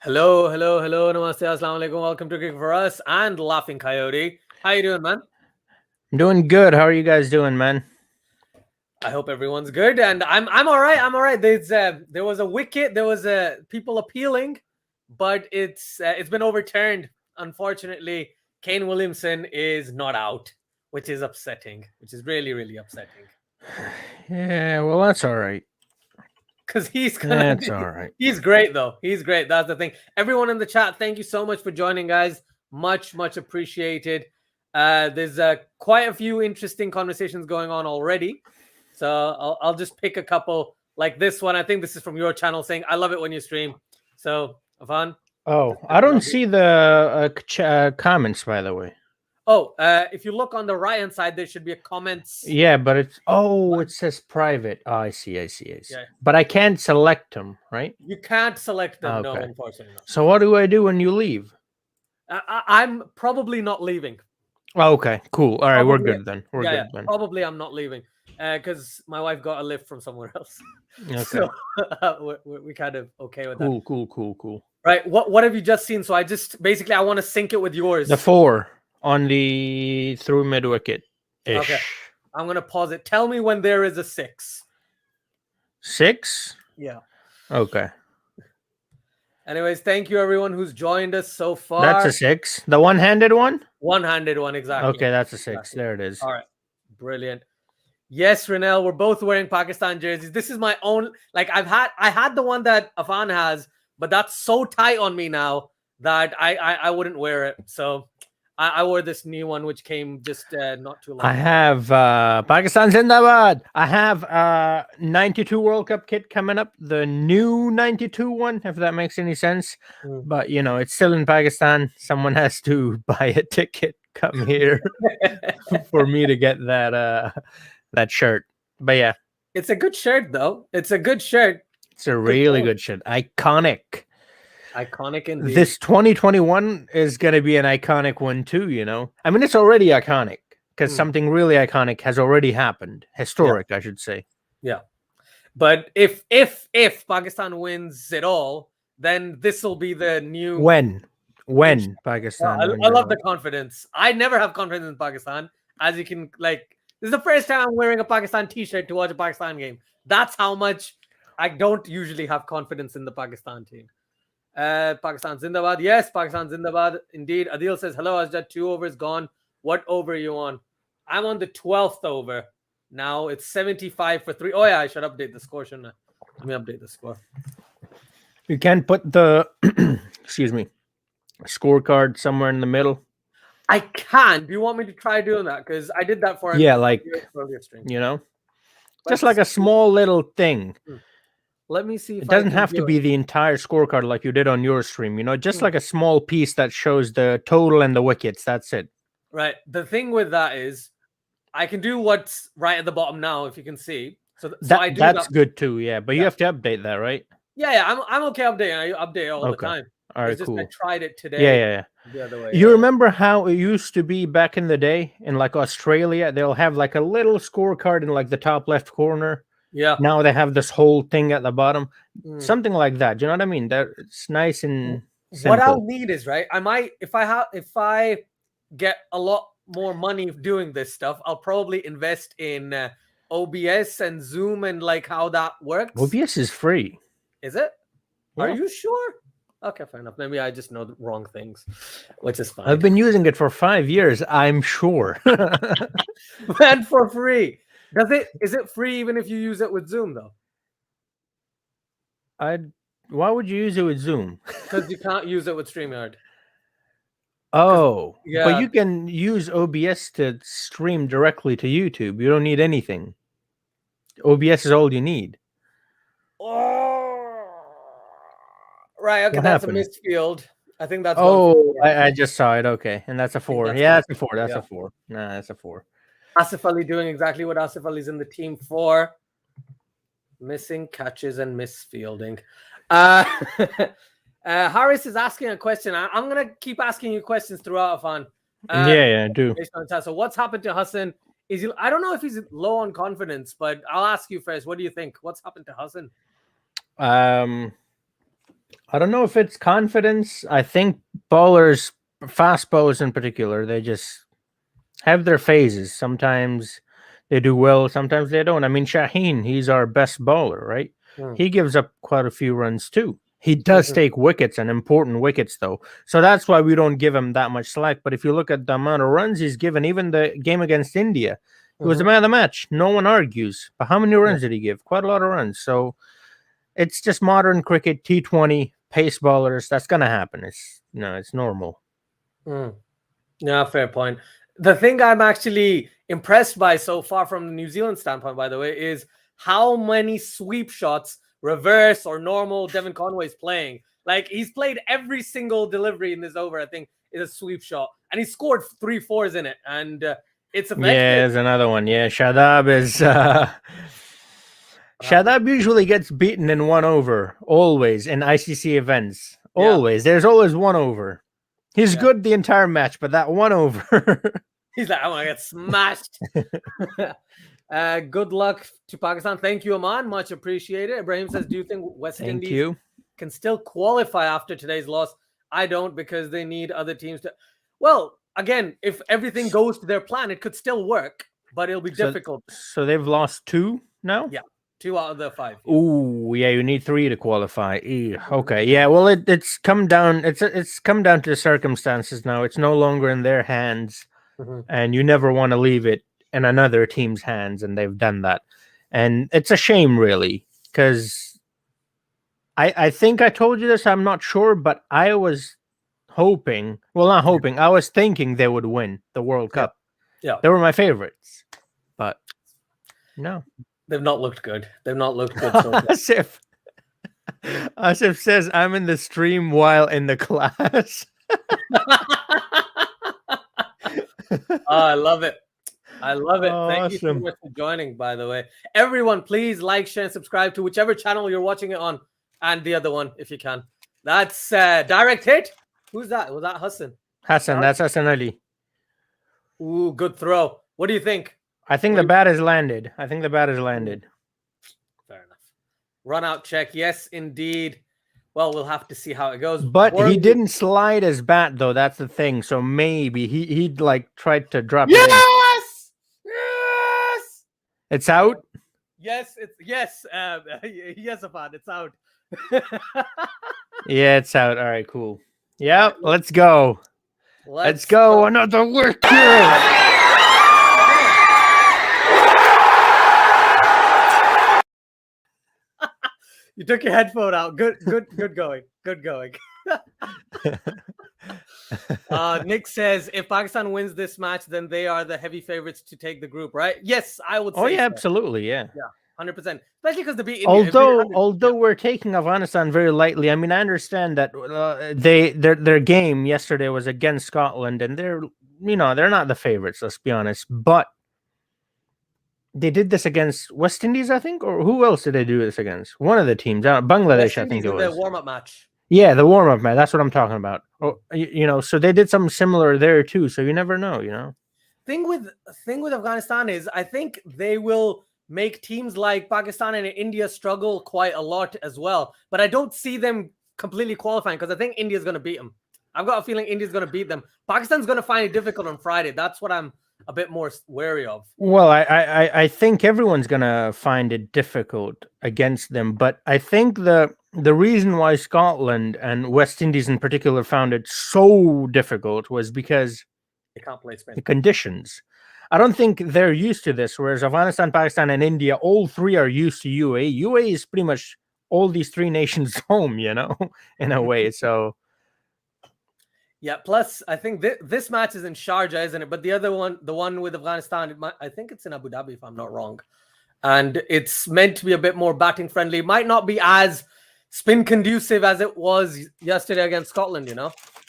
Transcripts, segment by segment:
Hello, hello, hello. Namaste, assalamu alaikum. Welcome to Cricket for Us and Laughing Coyote. How you doing, man? I'm doing good. How are you guys doing, man? I hope everyone's good, and I'm all right. I'm all right. There was a wicket. There was people appealing, but it's been overturned. Unfortunately, Kane Williamson is not out, which is upsetting. Which is really really upsetting. Yeah, well, that's all right. Because That's all right. He's great though. He's great. That's the thing. Everyone in the chat, thank you so much for joining, guys. Much appreciated. There's quite a few interesting conversations going on already. So I'll just pick a couple like this one. I think this is from your channel saying, I love it when you stream. So, Afan. Oh, I don't see the comments, by the way. Oh, if you look on the right-hand side, there should be a comments. Yeah, but it's, it says private. Oh, I see. Yeah. But I can't select them, right? You can't select them, no, unfortunately. No. So what do I do when you leave? I'm probably not leaving. Oh, okay, cool. All right, we're good then. We're good then. Probably I'm not leaving because my wife got a lift from somewhere else. Okay. So we kind of okay with that. Cool. Right. What have you just seen? So I want to sync it with yours. The 4 on the through mid wicket. Okay. I'm gonna pause it. Tell me when there is a 6. 6? Yeah. Okay. Anyways, thank you everyone who's joined us so far. That's a 6. The one-handed one? One-handed one, exactly. Okay, that's a 6. Exactly. There it is. All right. Brilliant. Yes, Renel, we're both wearing Pakistan jerseys. This is my own. Like I had the one that Afan has, but that's so tight on me now that I wouldn't wear it. So I wore this new one, which came just not too long ago. I have Pakistan Zindabad. I have 92 World Cup kit coming up, the new 92 one, if that makes any sense. But, you know, it's still in Pakistan. Someone has to buy a ticket, come here for me to get that shirt. But, yeah. It's a good shirt, though. It's a good shirt. It's a really good shirt. Iconic. Iconic indeed. This 2021 is going to be an iconic one too, you know. I mean, it's already iconic because something really iconic has already happened. Historic, I should say. Yeah. But if Pakistan wins it all, then this will be the new... When Pakistan wins I love the confidence. I never have confidence in Pakistan. As you can, like, this is the first time I'm wearing a Pakistan t-shirt to watch a Pakistan game. That's how much I don't usually have confidence in the Pakistan team. Pakistan Zindabad. Yes, Pakistan Zindabad. Indeed. Adil says, hello, Asjad. 2 overs gone. What over are you on? I'm on the 12th over. Now it's 75 for 3. Oh, yeah, I should update the score, shouldn't I? Let me update the score. You can put the, excuse me, scorecard somewhere in the middle. I can. Do you want me to try doing that? Because I did that for like, you know, just like a small little thing. Let me see if it doesn't have to be the entire scorecard like you did on your stream, you know, just like a small piece that shows the total and the wickets. That's it. Right. The thing with that is I can do what's right at the bottom now, if you can see. So I do that's good too, yeah. But you have to update that, right? Yeah, I'm okay updating. I update it all the time. All right, cool. I tried it today. Yeah. The other way. You remember how it used to be back in the day in like Australia? They'll have like a little scorecard in like the top left corner. Yeah. Now they have this whole thing at the bottom. Something like that. Do you know what I mean? That it's nice and simple. What I'll need is, right, I might if I get a lot more money doing this stuff, I'll probably invest in OBS and Zoom and like how that works. OBS is free. Is it? Yeah. Are you sure? Okay, fair enough. Maybe I just know the wrong things, which is fine. I've been using it for 5 years, I'm sure. And for free. Is it free even if you use it with Zoom though? Why would you use it with Zoom? Because you can't use it with StreamYard. Oh, yeah. But you can use OBS to stream directly to YouTube. You don't need anything. OBS is all you need. Oh, right. Okay, that's a missed field. I think that's. I just saw it. Okay, and that's a 4. Yeah, that's a 4. That's a 4. Nah, that's a 4. Asif Ali doing exactly what Asif Ali's in the team for. Missing catches and misfielding. Harris is asking a question. I'm going to keep asking you questions throughout, Afan. Yeah, do. So what's happened to Hassan? I don't know if he's low on confidence, but I'll ask you first. What do you think? What's happened to Hassan? I don't know if it's confidence. I think bowlers, fast bowlers in particular, they just have their phases. Sometimes they do well, sometimes they don't. I mean, Shaheen, he's our best bowler, right? Mm. He gives up quite a few runs too. He does Mhm. take wickets and important wickets, though. So that's why we don't give him that much slack. But if you look at the amount of runs he's given, even the game against India, he was the Mhm. man of the match. No one argues. But how many Yeah. runs did he give? Quite a lot of runs. So it's just modern cricket, T20, pace bowlers. That's gonna happen. It's normal. Mm. Yeah, fair point. The thing I'm actually impressed by so far from the New Zealand standpoint, by the way, is how many sweep shots, reverse or normal, Devin Conway's playing. Like, he's played every single delivery in this over, I think, is a sweep shot. And he scored 3 4s in it. And it's Yeah, effective. there's another one. Yeah, Shadab is Shadab usually gets beaten in 1 over, always in ICC events. Yeah. Always. There's always 1 over. He's Yeah. good the entire match, but that 1 over. He's like, I want to get smashed. Good luck to Pakistan. Thank you, Aman. Much appreciated. Ibrahim says, do you think West Thank Indies you. can still qualify after today's loss? I don't, because they need other teams to. Well, again, if everything goes to their plan, it could still work, but it'll be difficult. So they've lost 2 now? Yeah. 2 out of the 5. Ooh, yeah, you need 3 to qualify. Okay, yeah. Well, it's come down. It's come down to the circumstances now. It's no longer in their hands, and you never want to leave it in another team's hands, and they've done that. And it's a shame, really, because I think I told you this. I'm not sure, but I was hoping. Well, not hoping. I was thinking they would win the World Cup. Yeah. They were my favorites, but no. They've not looked good. They've not looked good so far. Asif says, I'm in the stream while in the class. I love it. I love it. Oh, Thank you so awesome. much for joining, by the way. Everyone, please like, share, and subscribe to whichever channel you're watching it on, and the other one, if you can. That's direct hit. Who's that? Was that Hassan? Hassan, that's Hassan Ali. Ooh, good throw. What do you think? I think the bat has landed. Fair enough. Run out check. Yes, indeed. Well, we'll have to see how it goes. But he didn't slide his bat, though. That's the thing. So maybe he'd like tried to drop it in. Yes! It's out? Yes, yes, Afad, it's out. Yeah, it's out. All right, cool. Yep, let's go. Let's go. Another wicket. You took your headphone out. Good going. Good going. Nick says, if Pakistan wins this match, then they are the heavy favorites to take the group, right? Yes, I would say. Oh, yeah, so. absolutely. Yeah. 100%. Especially because they beat India. Although we're taking Afghanistan very lightly, I mean, I understand that their game yesterday was against Scotland, and they're not the favorites. Let's be honest, but they did this against West Indies, I think, or who else did they do this against? One of the teams, Bangladesh, I think it was. The warm-up match. Yeah, the warm-up match. That's what I'm talking about. Oh, so they did something similar there too. So you never know. Thing with Afghanistan is, I think they will make teams like Pakistan and India struggle quite a lot as well. But I don't see them completely qualifying, because I think India's going to beat them. I've got a feeling India's going to beat them. Pakistan's going to find it difficult on Friday. That's what I'm a bit more wary of. Well, I think everyone's gonna find it difficult against them, but I think the reason why Scotland and West Indies in particular found it so difficult was because they can't play Spain. The conditions. I don't think they're used to this, whereas Afghanistan, Pakistan, and India, all three are used to UAE. UAE is pretty much all these three nations' home, in a way. So. Yeah, plus I think this match is in Sharjah, isn't it? But the other one, the one with Afghanistan, I think it's in Abu Dhabi, if I'm not wrong. And it's meant to be a bit more batting friendly. It might not be as spin conducive as it was yesterday against Scotland,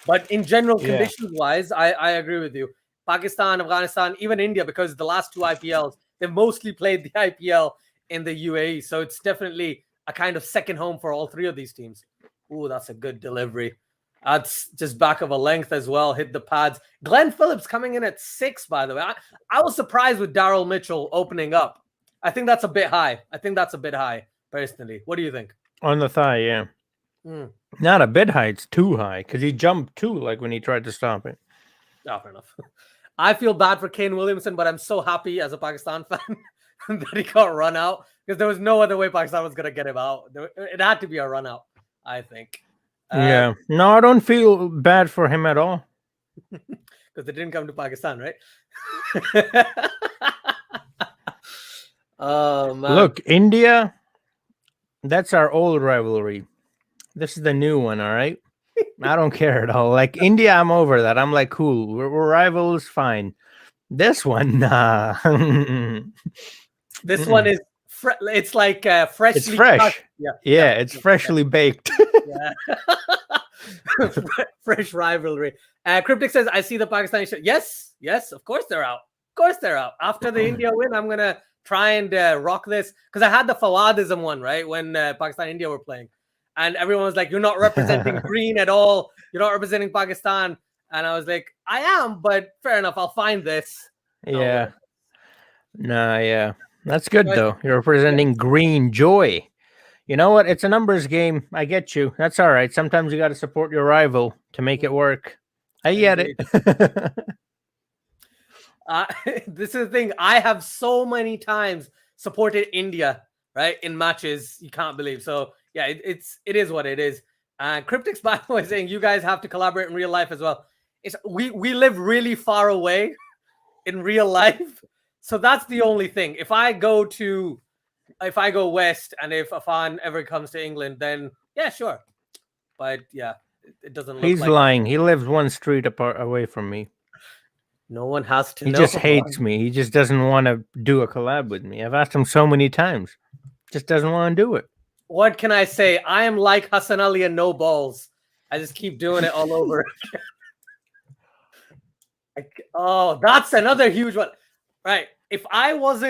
But in general, conditions-wise, I agree with you. Pakistan, Afghanistan, even India, because the last two IPLs, they've mostly played the IPL in the UAE. So it's definitely a kind of second home for all three of these teams. Ooh, that's a good delivery. That's just back of a length as well. Hit the pads. Glenn Phillips coming in at 6, by the way. I was surprised with Daryl Mitchell opening up. I think that's a bit high. Personally. What do you think? On the thigh, yeah. Not a bit high, it's too high because he jumped too, like when he tried to stop it. Oh, fair enough. I feel bad for Kane Williamson, but I'm so happy as a Pakistan fan that he got run out because there was no other way Pakistan was going to get him out. It had to be a run out, I think. Yeah. No, I don't feel bad for him at all. Because they didn't come to Pakistan, right? Oh, man. Look, India, that's our old rivalry. This is the new one, all right? I don't care at all. Like India, I'm over that. I'm like, cool. We're rivals, fine. This one, nah. This one is it's like freshly It's fresh. cut. Yeah, it's freshly baked. Yeah. Fresh rivalry. Cryptic says, I see the Pakistani shirt. Yes, of course they're out. Of course they're out. After the India win, I'm going to try and rock this. Because I had the Fawadism one, right? When Pakistan and India were playing. And everyone was like, you're not representing green at all. You're not representing Pakistan. And I was like, I am, but fair enough. I'll find this. Yeah. Nah, yeah. That's good, though. You're representing green joy. You know what? It's a numbers game. I get you. That's all right. Sometimes you got to support your rival to make it work. I get it. This is the thing. I have so many times supported India, right, in matches you can't believe. So yeah, it is what it is. Cryptic's by the way saying you guys have to collaborate in real life as well. We live really far away in real life, so that's the only thing. If I go west and if Afan ever comes to England, then yeah, sure. But yeah, it doesn't look He's like lying. He lives one street apart away from me. No one has to know. He just hates me. He just doesn't want to do a collab with me. I've asked him so many times. Just doesn't want to do it. What can I say? I am like Hassan Ali and no balls. I just keep doing it all over. Oh, that's another huge one. Right. If I was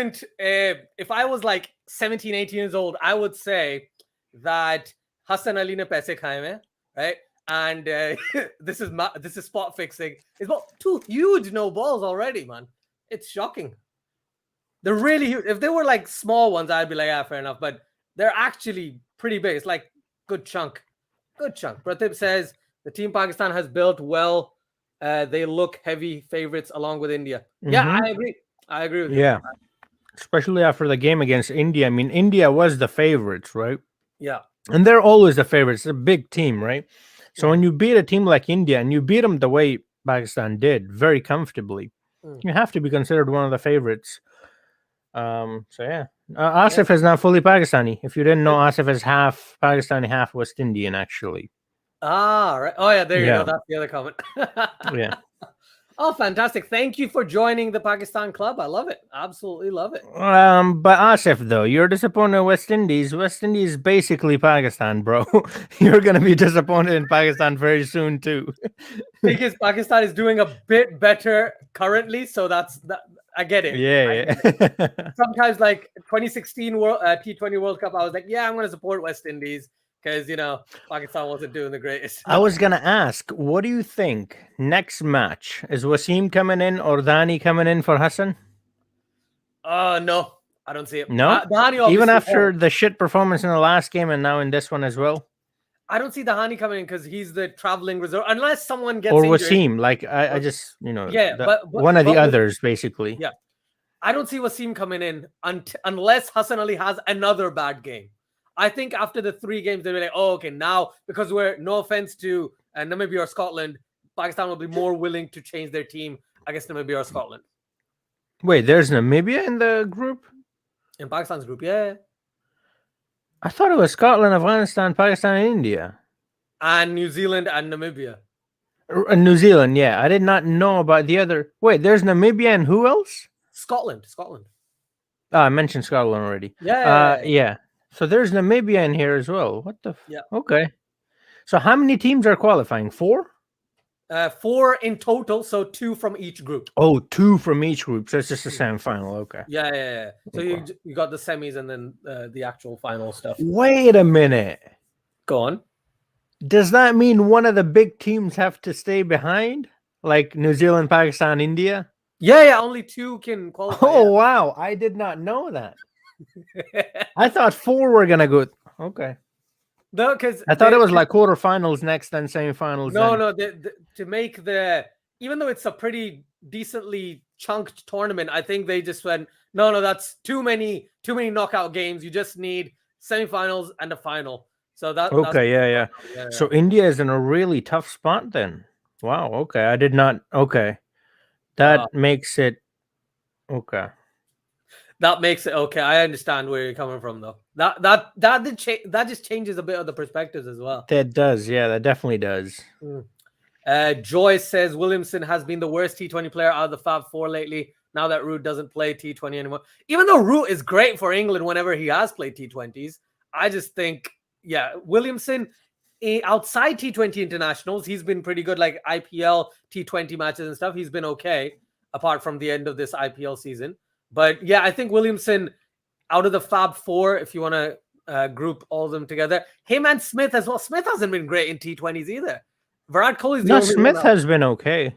like 17, 18 years old, I would say that Hassan Ali ne paise khaye mein, right? And this is spot fixing. It's about 2 huge no balls already, man. It's shocking. They're really huge. If they were like small ones, I'd be like, yeah, fair enough. But they're actually pretty big. It's like good chunk. Pratip says the team Pakistan has built well. They look heavy favorites along with India. Mm-hmm. Yeah, I agree with you. Yeah, especially after the game against India. I mean, India was the favorites, right? Yeah. And they're always the favorites. It's a big team, right? So when you beat a team like India and you beat them the way Pakistan did, very comfortably, you have to be considered one of the favorites. So yeah, Asif is not fully Pakistani. If you didn't know, Asif is half Pakistani, half West Indian, actually. Ah, right. Oh yeah, there you go. That's the other comment. Yeah. Oh, fantastic! Thank you for joining the Pakistan club. I love it. Absolutely love it. But Asif, though, you're disappointed in West Indies. West Indies is basically Pakistan, bro. You're gonna be disappointed in Pakistan very soon too. Because Pakistan is doing a bit better currently, so that's that. I get it. Yeah. Sometimes, like 2016 T20 World Cup, I was like, yeah, I'm gonna support West Indies. Because, Pakistan wasn't doing the greatest. I was going to ask, what do you think? Next match, is Wasim coming in or Dhani coming in for Hassan? No, I don't see it. No? Dhani even after the shit performance in the last game and now in this one as well? I don't see Dhani coming in because he's the traveling reserve. Unless someone gets or injured. Wasim, like, I just, but one of the others, basically. Yeah. I don't see Wasim coming in unless Hassan Ali has another bad game. I think after the 3 games, they'll be like, oh, okay, now, because no offense to Namibia or Scotland, Pakistan will be more willing to change their team against Namibia or Scotland. Wait, there's Namibia in the group? In Pakistan's group, yeah. I thought it was Scotland, Afghanistan, Pakistan, and India. And New Zealand and Namibia. New Zealand, yeah. I did not know about the other. Wait, there's Namibia and who else? Scotland. Oh, I mentioned Scotland already. Yeah. So there's Namibia in here as well. What the? Yeah. Okay. So how many teams are qualifying? 4? 4 in total. So 2 from each group. Oh, 2 from each group. So it's just a semi-final. Okay. Yeah. So you got the semis and then the actual final stuff. Wait a minute. Go on. Does that mean one of the big teams have to stay behind? Like New Zealand, Pakistan, India? Yeah. Only 2 can qualify. Oh, wow. I did not know that. I thought 4 were going to go. Okay. No, because I thought it was like quarterfinals next, then semifinals. No, to make even though it's a pretty decently chunked tournament, I think they just went, no, that's too many knockout games. You just need semifinals and a final. So okay, yeah. So India is in a really tough spot then. Wow. Okay, I did not. Okay, that makes it okay. That makes it okay. I understand where you're coming from, though. That just changes a bit of the perspectives as well. That does, yeah, that definitely does. Joy says Williamson has been the worst T20 player out of the Fab Four lately. Now that Root doesn't play T20 anymore, even though Root is great for England whenever he has played T20s, I just think, Williamson outside T20 internationals, he's been pretty good. Like IPL T20 matches and stuff, he's been okay. Apart from the end of this IPL season. But yeah, I think Williamson, out of the Fab Four, if you want to group all of them together, him and Smith as well. Smith hasn't been great in T20s either. Virat Kohli's Smith has been okay.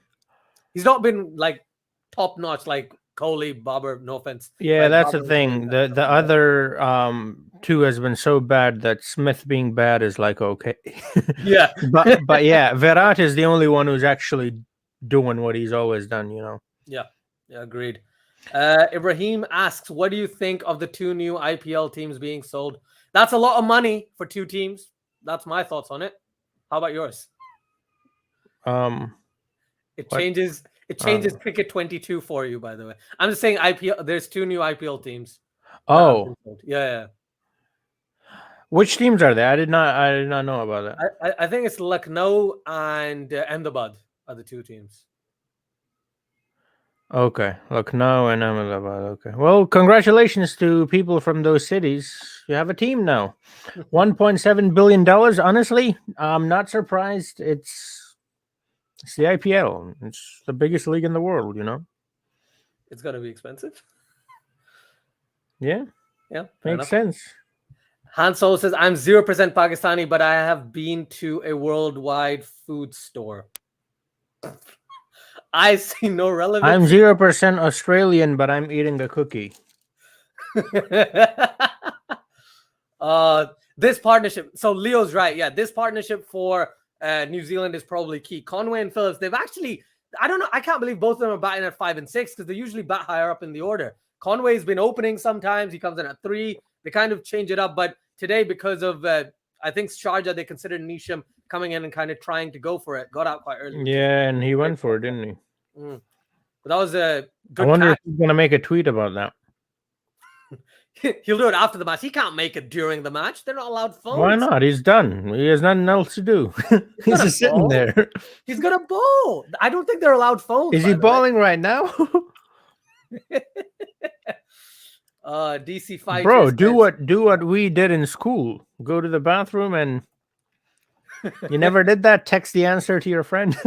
He's not been like top notch like Kohli, Babar. No offense. Yeah, like that's Babar the thing. The other two has been so bad that Smith being bad is like okay. Yeah, but yeah, Virat is the only one who's actually doing what he's always done. Yeah, agreed. Ibrahim asks, what do you think of the 2 new IPL teams being sold? That's a lot of money for 2 teams. That's my thoughts on it. How about yours? It changes cricket 22 for you, by the way. I'm just saying IPL. There's 2 new IPL teams. Oh, yeah. Which teams are they? I did not know about that. I think it's Lucknow and Ahmedabad are the 2 teams. Okay, Lucknow and Ahmedabad. Okay, well, congratulations to people from those cities. You have a team now. $1.7 billion. Honestly, I'm not surprised. It's the IPL. It's the biggest league in the world. It's gonna be expensive. Yeah, makes sense. Han Solo says, I'm 0% Pakistani, but I have been to a worldwide food store. I see no relevance. I'm 0% Australian, but I'm eating a cookie. This partnership. So Leo's right. Yeah, this partnership for New Zealand is probably key. Conway and Phillips, they've actually, I don't know, I can't believe both of them are batting at 5 and 6 because they usually bat higher up in the order. Conway's been opening sometimes. He comes in at 3. They kind of change it up. But today, because of, I think Sharjah, they considered Nisham coming in and kind of trying to go for it. Got out quite early. Yeah, and he went for it, didn't he? But that was a good I wonder if he's going to make a tweet about that. He'll do it after the match. He can't make it during the match. They're not allowed phones. Why not? He's done. He has nothing else to do. He's just sitting there. He's gonna bowl. I don't think they're allowed phones. Is he bowling right now? DC fight. Bro, do what we did in school. Go to the bathroom and you never did that. Text the answer to your friend.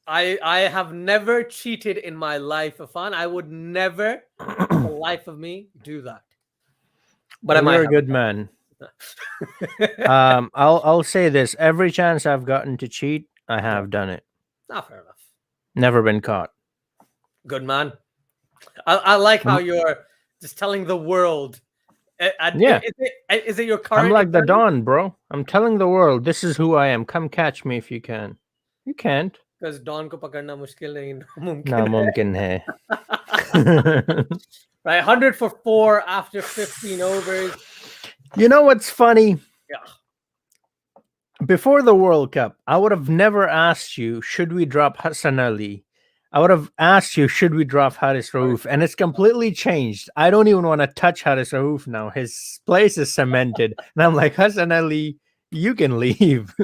I have never cheated in my life, Afan. I would never, in the life of me, do that. But you're a good man. I'll say this: every chance I've gotten to cheat, I have done it. Not fair enough. Never been caught. Good man. I like how you're just telling the world. Yeah. Is it your current? I'm like the Don, bro. I'm telling the world, this is who I am. Come catch me if you can. You can't. Because Don ko pakarna mushkil nahi, namumkin hai. Right, 100 for 4 after 15 overs. You know what's funny? Yeah. Before the World Cup, I would have never asked you, should we drop Hassan Ali? I would have asked you, should we drop Haris Rauf? And it's completely changed. I don't even want to touch Haris Rauf now. His place is cemented. And I'm like, Hassan Ali, you can leave.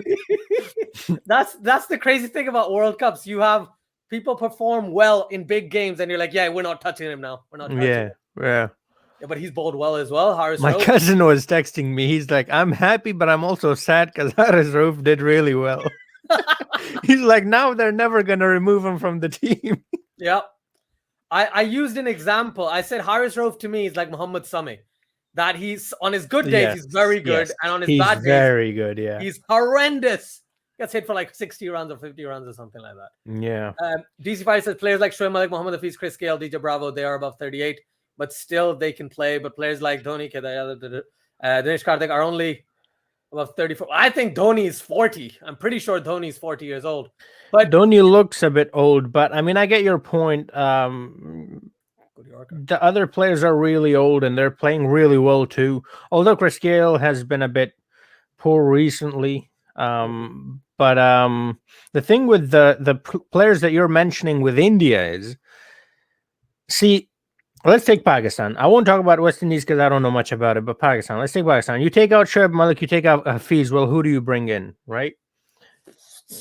That's the crazy thing about World Cups. You have people perform well in big games, and you're like, yeah, we're not touching him now. We're not touching him. Yeah, but he's bowled well as well. Haris My Rauf. cousin was texting me. He's like, I'm happy, but I'm also sad because Haris Rauf did really well. He's like, now they're never going to remove him from the team. Yeah. I used an example. I said Haris Rauf to me is like Muhammad Sami. That he's on his good days, he's very good. And on his bad days, very good. Yeah. He's horrendous. Gets hit for like 60 runs or 50 runs or something like that. Yeah. DC5 says players like Shoaib Malik, Mohammad Hafiz, Chris Gale, DJ Bravo, they are above 38, but still they can play. But players like Dhoni, Dinesh Karthik are only above 34. I think Dhoni is 40. I'm pretty sure Dhoni is 40 years old. But Dhoni looks a bit old, but I mean, I get your point. The other players are really old and they're playing really well too. Although Chris Gayle has been a bit poor recently. But the thing with the players that you're mentioning with India is, see, let's take Pakistan. I won't talk about West Indies because I don't know much about it, but Pakistan. Let's take Pakistan. You take out Shoaib Malik, you take out Hafiz. Well, who do you bring in, right?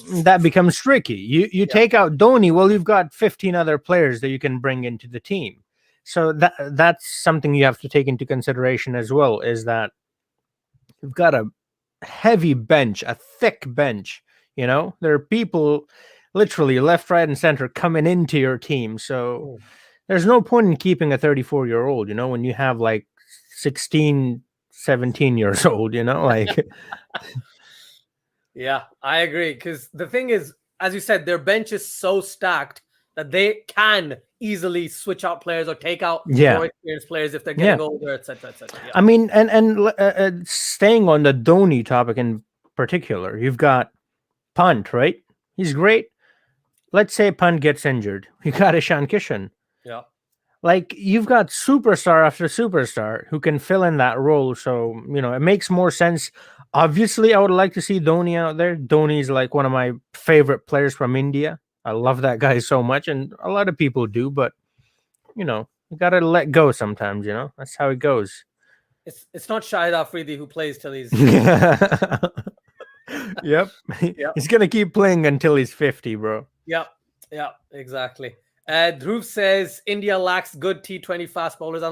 That becomes tricky. You take out Dhoni. Well, you've got 15 other players that you can bring into the team. So that's something you have to take into consideration as well, is that you've got a heavy bench, a thick bench. You know, there are people literally left, right, and center coming into your team. So there's no point in keeping a 34-year-old, you know, when you have like 16, 17 years old, you know, like. Yeah, I agree. Because the thing is, as you said, their bench is so stacked that they can easily switch out players or take out more experienced players if they're getting older, etc., etc. I mean, and staying on the Dhoni topic in particular, you've got Pant, right? He's great. Let's say Pant gets injured. You got Ishan Kishan. Yeah. Like, you've got superstar after superstar who can fill in that role. So, you know, it makes more sense. Obviously, I would like to see Dhoni out there. Dhoni is like one of my favorite players from India. I love that guy so much, and a lot of people do, but, you know, you got to let go sometimes, you know? That's how it goes. It's not Shahid Afridi who plays till he's... Yep. He's going to keep playing until he's 50, bro. Yep, exactly. Dhruv says, India lacks good T20 fast bowlers.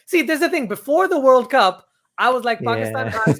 See, there's the thing. Before the World Cup, I was like, Pakistan has...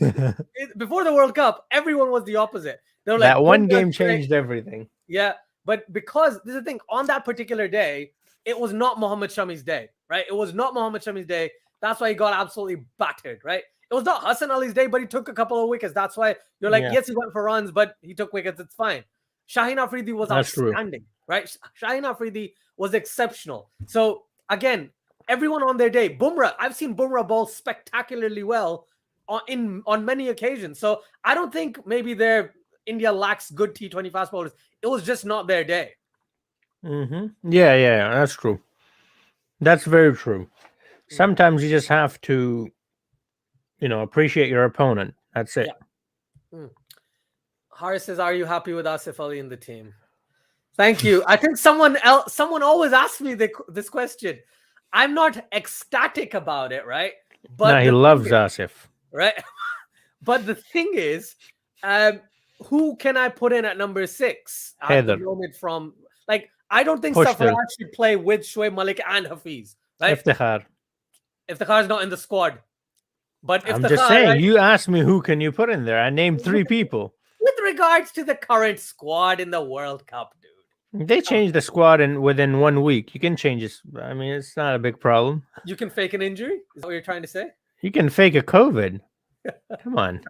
Before the World Cup, everyone was the opposite. They were like, that one game changed everything. Yeah. But because this is the thing, on that particular day, it was not Mohammad Shami's day, right? It was not Mohammad Shami's day. That's why he got absolutely battered, right? It was not Hassan Ali's day, but he took a couple of wickets. That's why you're like, yes, he went for runs, but he took wickets. It's fine. Shaheen Afridi was outstanding, right? Shaheen Afridi was exceptional. So again, everyone on their day. Bumrah, I've seen Bumrah bowl spectacularly well on many occasions. So I don't think maybe India lacks good T20 fast bowlers. It was just not their day. Yeah, that's true. That's very true. Sometimes you just have to, you know, appreciate your opponent. That's it. Harris says, are you happy with Asif Ali in the team? Thank you. I think someone always asks me this question. I'm not ecstatic about it, right? But he loves Asif. Right? But the thing is, who can I put in at number 6? Heather. From, like, I don't think Safar should play with Shoaib Malik and Hafiz. Right? Iftikhar is not in the squad. But I'm just saying, right? You asked me who can you put in there. I named 3 people. With regards to the current squad in the World Cup, dude. They changed the squad within 1 week. You can change this. I mean, it's not a big problem. You can fake an injury? Is that what you're trying to say? You can fake a COVID. Come on.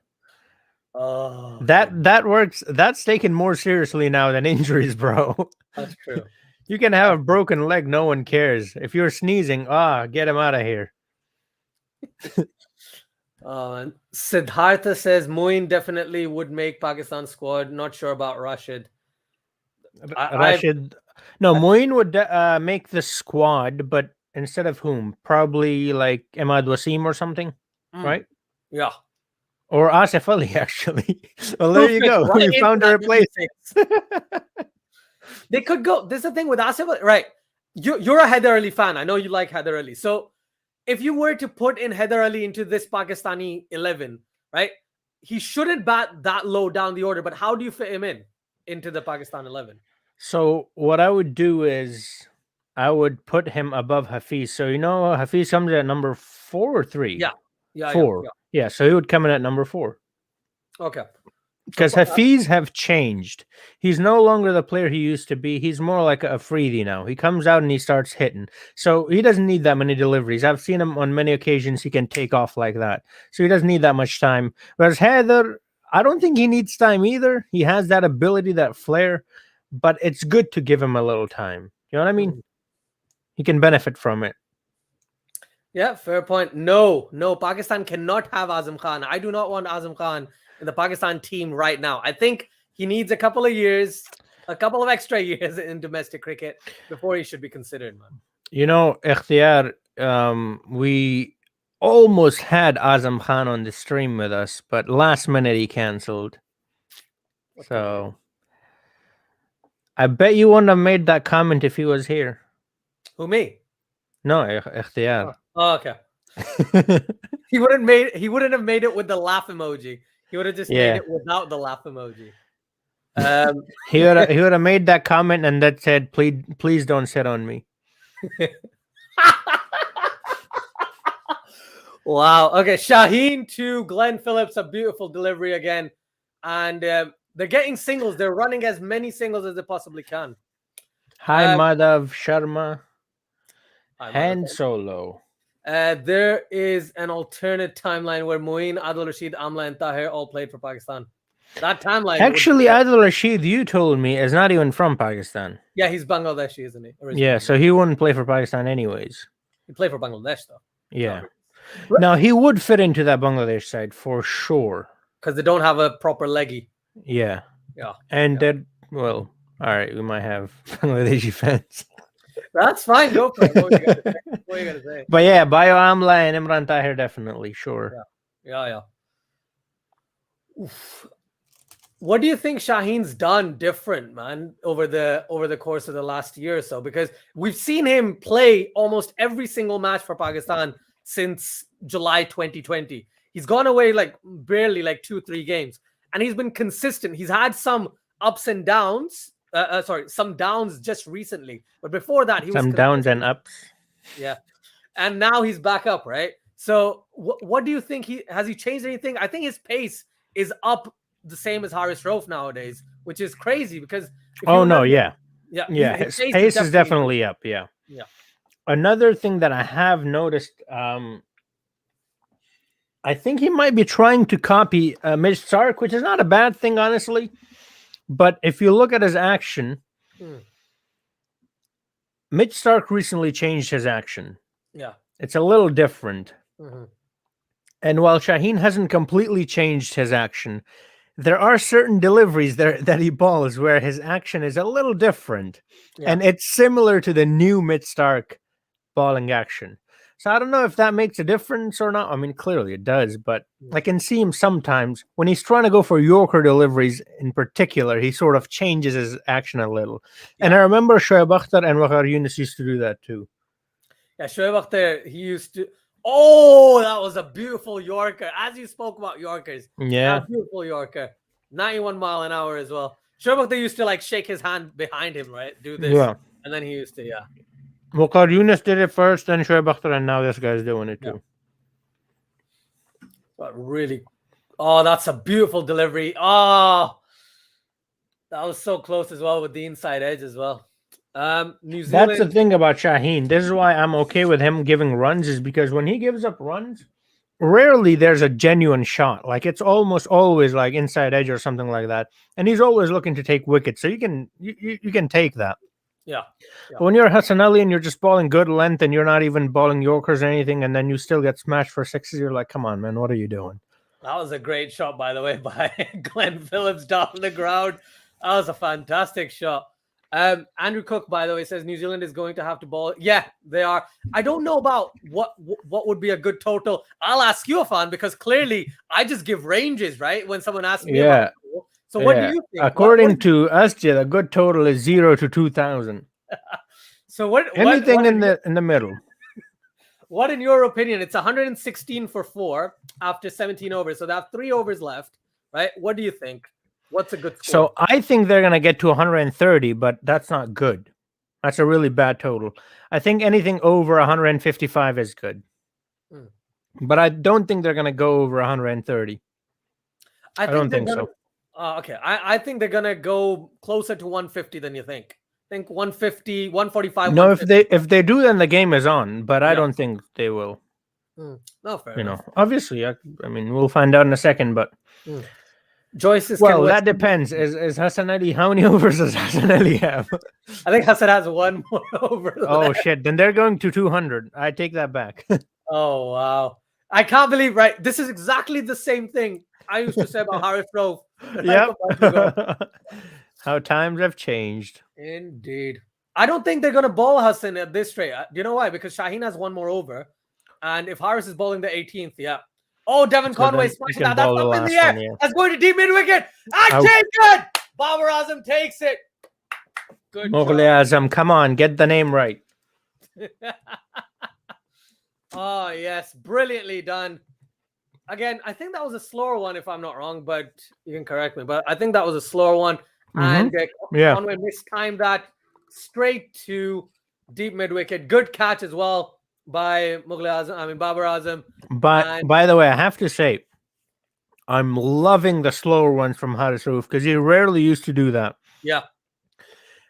Oh, that works. That's taken more seriously now than injuries, bro. That's true. You can have a broken leg. No one cares. If you're sneezing, get him out of here. Siddhartha says Moeen definitely would make Pakistan squad. Not sure about Rashid. Moeen would make the squad, but instead of whom? Probably like Ahmad Wasim or something, right? Yeah. Or Asif Ali, actually. Well, there you go. Right, we found a replacement. They could go. This is the thing with Asif Ali, right? You're a Haider Ali fan. I know you like Haider Ali. So if you were to put in Haider Ali into this Pakistani 11, right? He shouldn't bat that low down the order, but how do you fit him into the Pakistan 11? So what I would do is I would put him above Hafiz. So, you know, Hafiz comes at number 4 or 3? Yeah. 4. Yeah, so he would come in at number 4. Okay. Because Hafiz have changed. He's no longer the player he used to be. He's more like a Afridi now. He comes out and he starts hitting. So he doesn't need that many deliveries. I've seen him on many occasions. He can take off like that. So he doesn't need that much time. Whereas Haider, I don't think he needs time either. He has that ability, that flair. But it's good to give him a little time. You know what I mean? He can benefit from it. Yeah, fair point. No, Pakistan cannot have Azam Khan. I do not want Azam Khan in the Pakistan team right now. I think he needs a couple of extra years in domestic cricket before he should be considered, man. You know, Ikhtiyar, we almost had Azam Khan on the stream with us, but last minute he cancelled. So I bet you wouldn't have made that comment if he was here. Who, me? No, Ikhtiyar. Oh, okay. He wouldn't have made it with the laugh emoji. He would have just made it without the laugh emoji. He would have made that comment and that said, please don't sit on me. Wow. Okay, Shaheen to Glenn Phillips, a beautiful delivery again. And they're getting singles. They're running as many singles as they possibly can. Hi, Madhav Sharma. Hand solo. There is an alternate timeline where Moeen, Adil Rashid, Amla, and Tahir all played for Pakistan. That timeline. Actually, Adil Rashid, you told me, is not even from Pakistan. Yeah, he's Bangladeshi, isn't he? Yeah, so he wouldn't play for Pakistan anyways. He played for Bangladesh, though. Yeah. Now, he would fit into that Bangladesh side for sure. Because they don't have a proper leggy. Yeah. Yeah. And that, well, all right, we might have Bangladeshi fans. That's fine. Go for it. What are you gonna say? But yeah, Bayo Amla and Imran Tahir definitely, sure. Yeah. Oof. What do you think Shaheen's done different, man, over the course of the last year or so? Because we've seen him play almost every single match for Pakistan since July 2020. He's gone away like barely like 2-3 games, and he's been consistent. He's had some ups and downs. Some downs just recently, but before that, he was some downs and ups. Yeah, and now he's back up, right? So, what do you think? Has he changed anything? I think his pace is up the same as Haris Rauf nowadays, which is crazy because. His pace is definitely up. Yeah. Another thing that I have noticed, I think he might be trying to copy Mitch Starc, which is not a bad thing, honestly. But if you look at his action, Mitch Starc recently changed his action. Yeah. It's a little different. Mm-hmm. And while Shaheen hasn't completely changed his action, there are certain deliveries there that he balls where his action is a little different. Yeah. And it's similar to the new Mitch Starc balling action. So I don't know if that makes a difference or not. I mean, clearly it does, but I can see him sometimes when he's trying to go for Yorker deliveries in particular, he sort of changes his action a little. Yeah. And I remember Shoaib Akhtar and Waqar Younis used to do that too. Yeah, Shoaib Akhtar, he used to. Oh, that was a beautiful Yorker. As you spoke about Yorkers. Yeah. Beautiful Yorker. 91 mile an hour as well. Shoaib Akhtar used to like shake his hand behind him, right? Do this. Yeah. And then he used to, Waqar Younis did it first, then Shoaib Akhtar, and now this guy's doing it too. Yeah. But really, that's a beautiful delivery. Oh, that was so close as well with the inside edge as well. New Zealand. That's the thing about Shaheen. This is why I'm okay with him giving runs, is because when he gives up runs, rarely there's a genuine shot. Like it's almost always like inside edge or something like that, and he's always looking to take wickets. So you can take that. Yeah. When you're Hassan Ali and you're just balling good length and you're not even balling Yorkers or anything, and then you still get smashed for sixes, you're like, come on, man, what are you doing? That was a great shot, by the way, by Glenn Phillips down the ground. That was a fantastic shot. Andrew Cook, by the way, says New Zealand is going to have to ball. Yeah, they are. I don't know about what would be a good total. I'll ask you, Afan, because clearly I just give ranges, right? When someone asks me about it. So what do you think? According to Astia, the good total is 0 to 2,000. So what? Anything in the middle. What, in your opinion? It's 116 for 4 after 17 overs. So they have 3 overs left, right? What do you think? What's a good score? So I think they're gonna get to 130, but that's not good. That's a really bad total. I think anything over 155 is good. But I don't think they're gonna go over 130. I don't think so. Okay, I think they're gonna go closer to 150 than you think. I think 150, 145. No, if they do, then the game is on. But I don't think they will. No, fair enough. Obviously, I mean, we'll find out in a second. But Joyce is that depends. Is Hassan Ali? How many overs does Hassan Ali have? I think Hassan has 1 more over. Oh shit! Then they're going to 200. I take that back. Oh wow! I can't believe, right? This is exactly the same thing I used to say about Haris Rauf. Yep. How times have changed. Indeed. I don't think they're going to bowl Hassan at this rate. Do you know why? Because Shaheen has one more over. And if Haris is bowling the 18th, yeah. Oh, Devon Conway smashing that. That's up in the air. Yeah. That's going to deep mid wicket. And take it. Babar Azam takes it. Good Mughal Azam, come on, get the name right. Oh, yes. Brilliantly done. Again, I think that was a slower one, if I'm not wrong, but you can correct me. But I think that was a slower one. And Conway mistimed that straight to deep mid wicket. Good catch as well by Babar Azam. But by the way, I have to say, I'm loving the slower ones from Haris Rauf because he rarely used to do that. Yeah.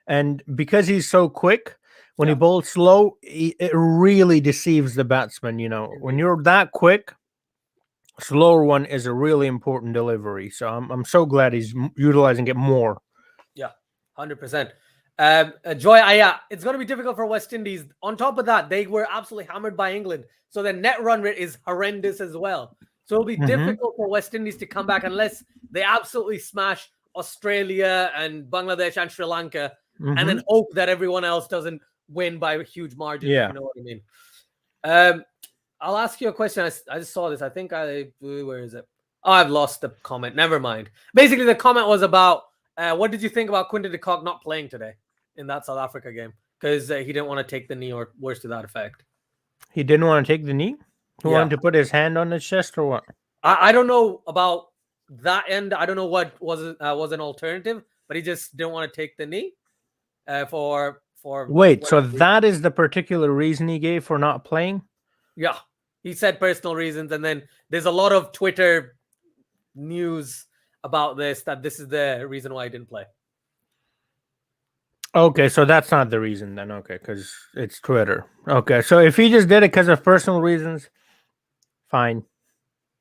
And because he's so quick, when he bowls slow, it really deceives the batsman. You know, when you're that quick, slower one is a really important delivery. So I'm so glad he's utilizing it more. Yeah, 100%. Joy, it's going to be difficult for West Indies. On top of that, they were absolutely hammered by England. So their net run rate is horrendous as well. So it'll be difficult for West Indies to come back unless they absolutely smash Australia and Bangladesh and Sri Lanka and then hope that everyone else doesn't win by a huge margin. Yeah. If you know what I mean. I'll ask you a question. I just saw this. I think where is it? Oh, I've lost the comment. Never mind. Basically, the comment was about what did you think about Quinton de Kock not playing today in that South Africa game? Because he didn't want to take the knee or worse to that effect. He didn't want to take the knee? He wanted to put his hand on his chest or what? I don't know about that end. I don't know what was an alternative, but he just didn't want to take the knee for. Wait, so that is the particular reason he gave for not playing? Yeah, he said personal reasons, and then there's a lot of Twitter news about this that this is the reason why he didn't play. Okay, so that's not the reason then. Okay, because it's Twitter. Okay, so if he just did it because of personal reasons, fine.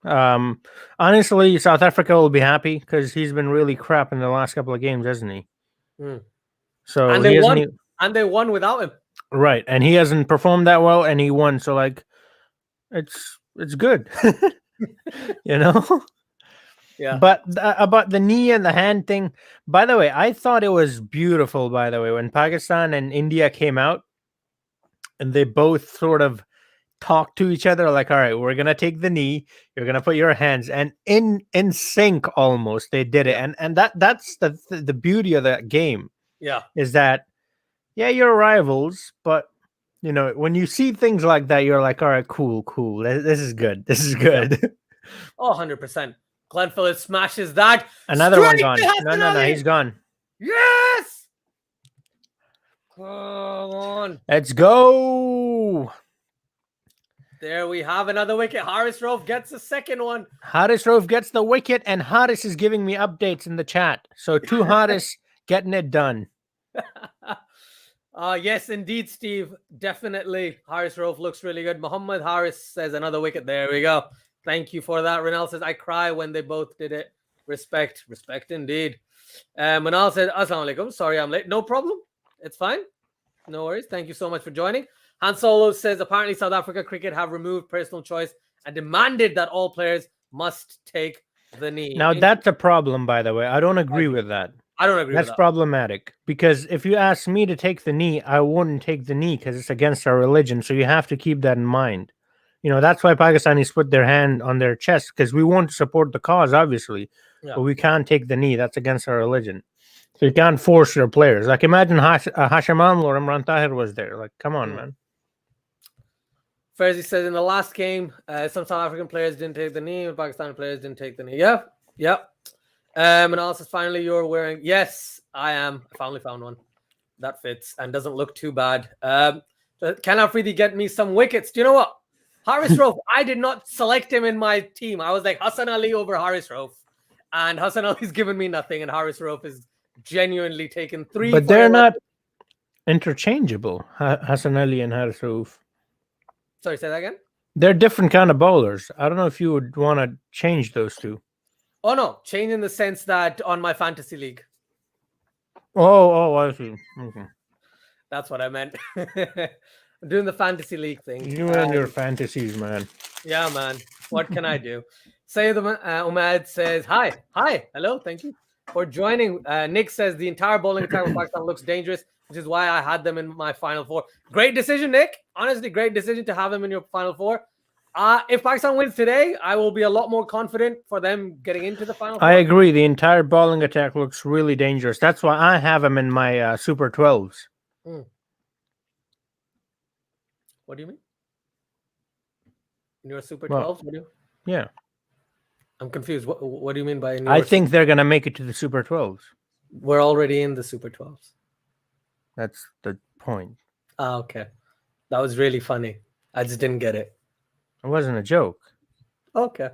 Honestly, South Africa will be happy because he's been really crap in the last couple of games, hasn't he? So and they won. And they won without him. Right, and he hasn't performed that well, and he won. So like, it's good, you know. Yeah. But about the knee and the hand thing, by the way, I thought it was beautiful. By the way, when Pakistan and India came out, and they both sort of talked to each other, like, "All right, we're gonna take the knee. You're gonna put your hands," and in sync almost they did it, and that's the beauty of that game. Yeah, is that. Yeah, you're rivals, but you know when you see things like that, you're like, "All right, cool. This is good. This is good." Yeah. Oh, 100%. Glenn Phillips smashes that. Another one gone. No, he's gone. Yes. Come on. Let's go. There we have another wicket. Haris Rauf gets the second one. Haris Rauf gets the wicket, and Haris is giving me updates in the chat. So to Haris getting it done. Yes, indeed, Steve. Definitely. Haris Rauf looks really good. Muhammad Haris says another wicket. There we go. Thank you for that. Renal says, I cry when they both did it. Respect indeed. Manal said, Assalamu alaikum. Sorry, I'm late. No problem. It's fine. No worries. Thank you so much for joining. Han Solo says, apparently South Africa cricket have removed personal choice and demanded that all players must take the knee. Now, that's a problem, by the way. I don't agree with that. I don't agree with that. That's problematic because if you ask me to take the knee, I wouldn't take the knee because it's against our religion. So you have to keep that in mind. You know, that's why Pakistanis put their hand on their chest because we want to support the cause, obviously, but we can't take the knee. That's against our religion. So you can't force your players. Like imagine Hashim Amla or Imran Tahir was there. Like, come on, man. Ferzi says in the last game, some South African players didn't take the knee, and Pakistani players didn't take the knee. Yeah. And also, finally, you're wearing. Yes, I am. I finally found one that fits and doesn't look too bad. Can Afridi get me some wickets? Do you know what? Haris Rauf, I did not select him in my team. I was like Hassan Ali over Haris Rauf, and Hassan Ali's given me nothing, and Haris Rauf is genuinely taken 3. But they're not interchangeable, Hassan Ali and Haris Rauf. Sorry, say that again? They're different kind of bowlers. I don't know if you would want to change those two. Oh, no. Change in the sense that on my fantasy league. Oh, I see. Okay. That's what I meant. I'm doing the fantasy league thing. You and your fantasies, man. Yeah, man. What can I do? Sayyid Umad says, hi, hello, thank you for joining. Nick says, the entire bowling attack of Pakistan looks dangerous, which is why I had them in my final four. Great decision, Nick. Honestly, great decision to have them in your final four. If Pakistan wins today, I will be a lot more confident for them getting into the final four. I agree. The entire bowling attack looks really dangerous. That's why I have them in my Super 12s. What do you mean? In your Super 12s? Yeah. I'm confused. What do you mean by I think they're going to make it to the Super 12s. We're already in the Super 12s. That's the point. Okay. That was really funny. I just didn't get it. It wasn't a joke. Okay.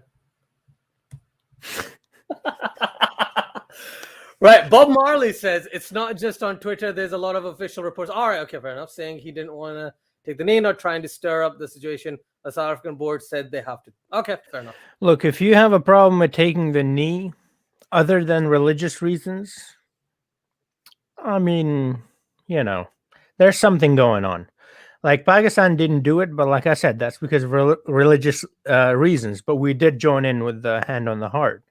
Right. Bob Marley says it's not just on Twitter. There's a lot of official reports. All right. Okay. Fair enough. Saying he didn't want to take the knee, not trying to stir up the situation. The South African board said they have to. Okay. Fair enough. Look, if you have a problem with taking the knee, other than religious reasons, I mean, there's something going on. Like, Pakistan didn't do it, but like I said, that's because of religious reasons. But we did join in with the hand on the heart.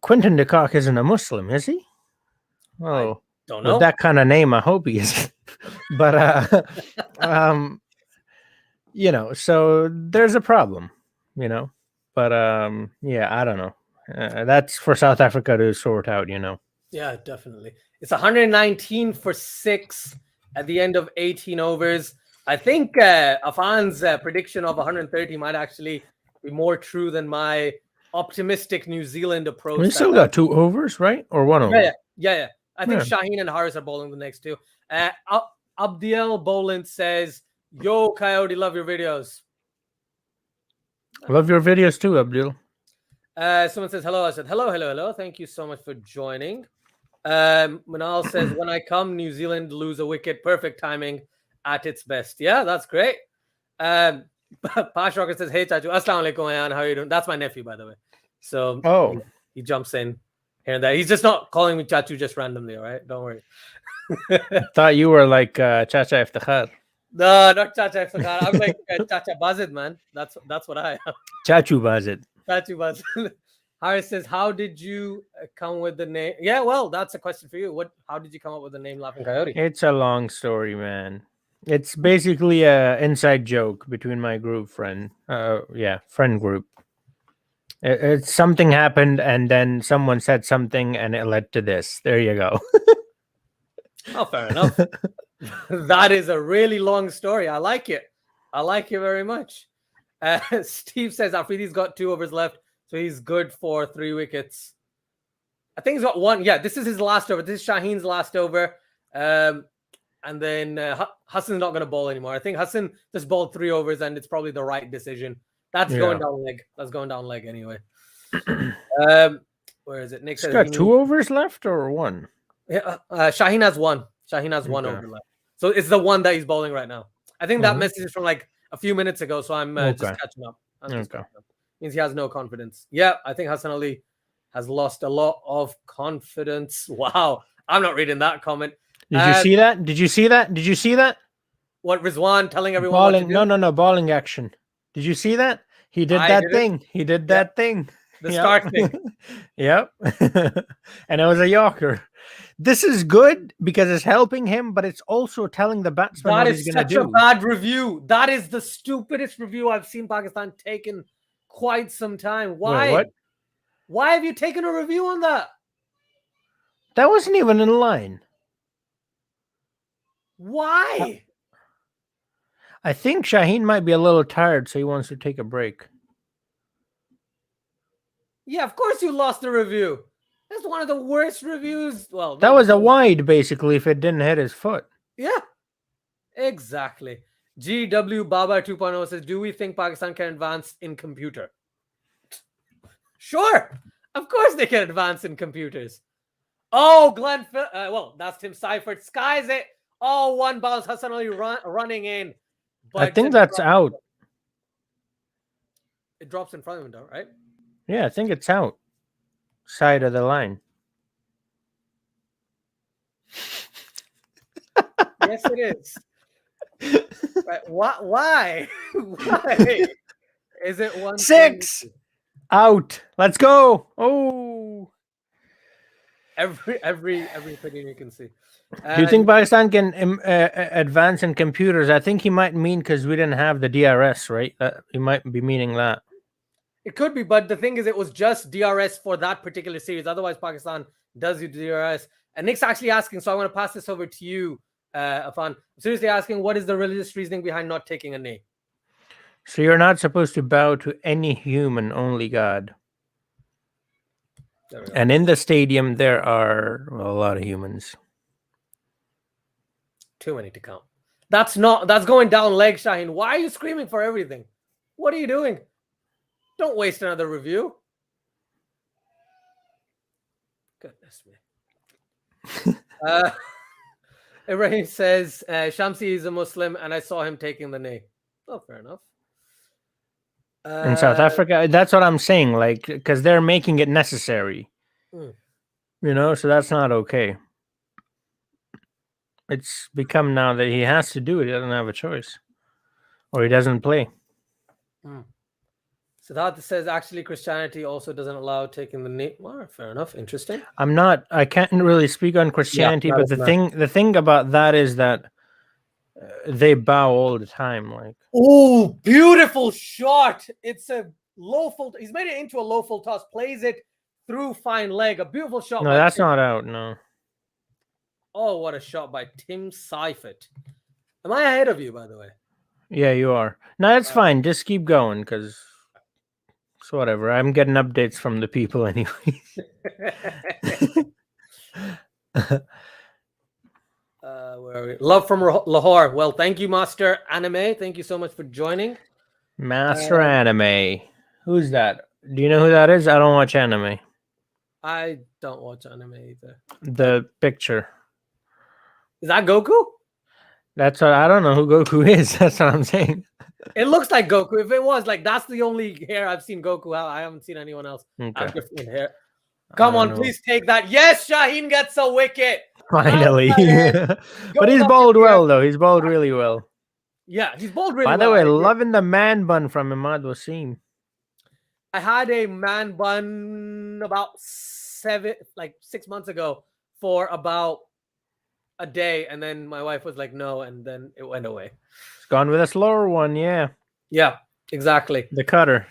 Quentin de Kock isn't a Muslim, is he? Oh, I don't know. With that kind of name, I hope he is. But, so there's a problem, But, yeah, I don't know. That's for South Africa to sort out, Yeah, definitely. It's 119 for 6 at the end of 18 overs. I think Afan's prediction of 130 might actually be more true than my optimistic New Zealand approach. We still got 2 overs, right? Or 1 over? Yeah. I think Shaheen and Harris are bowling the next 2. Abdiel Boland says, yo, Coyote, love your videos. Love your videos too, Abdul. Someone says, hello. I said, hello. Thank you so much for joining. Manal says, when I come, New Zealand lose a wicket. Perfect timing at its best. Yeah, that's great. Pash Rocket says, hey, Chachu. Assalamu alaikum, Ayan. How are you doing? That's my nephew, by the way. So he jumps in here and there. He's just not calling me Chachu just randomly, all right? Don't worry. I thought you were like Chacha Iftikhar. No, not Chacha Iftikhar. I'm like Chacha Bazid, man. That's what I am. Chachu Bazid. Chachu Bazid. Harris says, how did you come with the name? Yeah, well, that's a question for you. How did you come up with the name Laughing Coyote? It's a long story, man. It's basically a inside joke between my friend group. It's something happened, and then someone said something, and it led to this. There you go. Oh, fair enough. That is a really long story. I like it. I like it very much. Steve says Afridi's got 2 overs left, so he's good for 3 wickets. I think he's got 1. Yeah, this is his last over. This is Shaheen's last over. And then Hassan's not going to bowl anymore. I think Hassan just bowled 3 overs, and it's probably the right decision. That's going down leg. That's going down leg anyway. Where is it? Nick says got 2 overs left or 1? Yeah, Shaheen has 1. Shaheen has 1 over left. So it's the one that he's bowling right now. I think that message is from like a few minutes ago, so I'm just catching up. Means he has no confidence. Yeah, I think Hassan Ali has lost a lot of confidence. Wow. I'm not reading that comment. Did you see that? Did you see that? What, Rizwan telling everyone balling? What to do? No, balling action. Did you see that? He did that thing. He did that thing. The start thing. Yep. And it was a Yorker. This is good because it's helping him, but it's also telling the batsman what he's going to do. That is such a bad review. That is the stupidest review I've seen Pakistan take in quite some time. Why? Wait, what? Why have you taken a review on that? That wasn't even in line. Why? I think Shaheen might be a little tired, so he wants to take a break. Yeah, of course you lost the review. That's one of the worst reviews. Well, that was a wide, basically, if it didn't hit his foot. Yeah, exactly. GW Baba 2.0 says, do we think Pakistan can advance in computer? Sure. Of course they can advance in computers. Oh, Glenn. Well, that's Tim Seifert. Skies it. Oh, 1 bounce. Hassan Ali running in. But I think that's out. It drops in front of him, though, right? Yeah, I think it's out. Side of the line. Yes, it is. Right. Why? Why? Is it 1? 6. Out. Let's go. Oh. Every opinion you can see. Do you think Pakistan can advance in computers? I think he might mean because we didn't have the DRS, right? He might be meaning that. It could be, but the thing is, it was just DRS for that particular series. Otherwise, Pakistan does use DRS. And Nick's actually asking, so I want to pass this over to you, Afan. I'm seriously asking, what is the religious reasoning behind not taking a knee? So you're not supposed to bow to any human, only God. And in the stadium, there are a lot of humans. Too many to count. That's going down leg, Shaheen. Why are you screaming for everything? What are you doing? Don't waste another review. Goodness me. Ibrahim says, Shamsi is a Muslim and I saw him taking the knee. Oh, fair enough. In South Africa, that's what I'm saying. Like, because they're making it necessary. You know, so that's not okay. It's become now that he has to do it. He doesn't have a choice. Or he doesn't play. Siddhartha says, actually, Christianity also doesn't allow taking the knee. Well, fair enough. Interesting. I can't really speak on Christianity, but the thing about that is that they bow all the time. Like, oh, beautiful shot. It's a low full. He's made it into a low full toss. Plays it through fine leg. A beautiful shot. No, that's not out. No. Oh, what a shot by Tim Seifert. Am I ahead of you, by the way? Yeah, you are. No, it's fine. Just keep going, because it's whatever. I'm getting updates from the people anyway. Where are we? Love from Lahore. Well, thank you, Master Anime. Thank you so much for joining. Master Anime. Who's that? Do you know who that is? I don't watch anime. I don't watch anime either. The picture. Is that Goku? That's what I don't know who Goku is. That's what I'm saying. It looks like Goku. If it was like, that's the only hair I've seen Goku have. I haven't seen anyone else have different hair. Come on, please take that. Yes, Shaheen gets a wicket. Finally. But he's bowled well, though. He's bowled really well. Yeah, he's bowled really well. By the way, loving the man bun from Imad Wasim. I had a man bun about 6 months ago for about a day, and then my wife was like, no, and then it went away. It's gone with a slower one, yeah. Yeah, exactly. The cutter.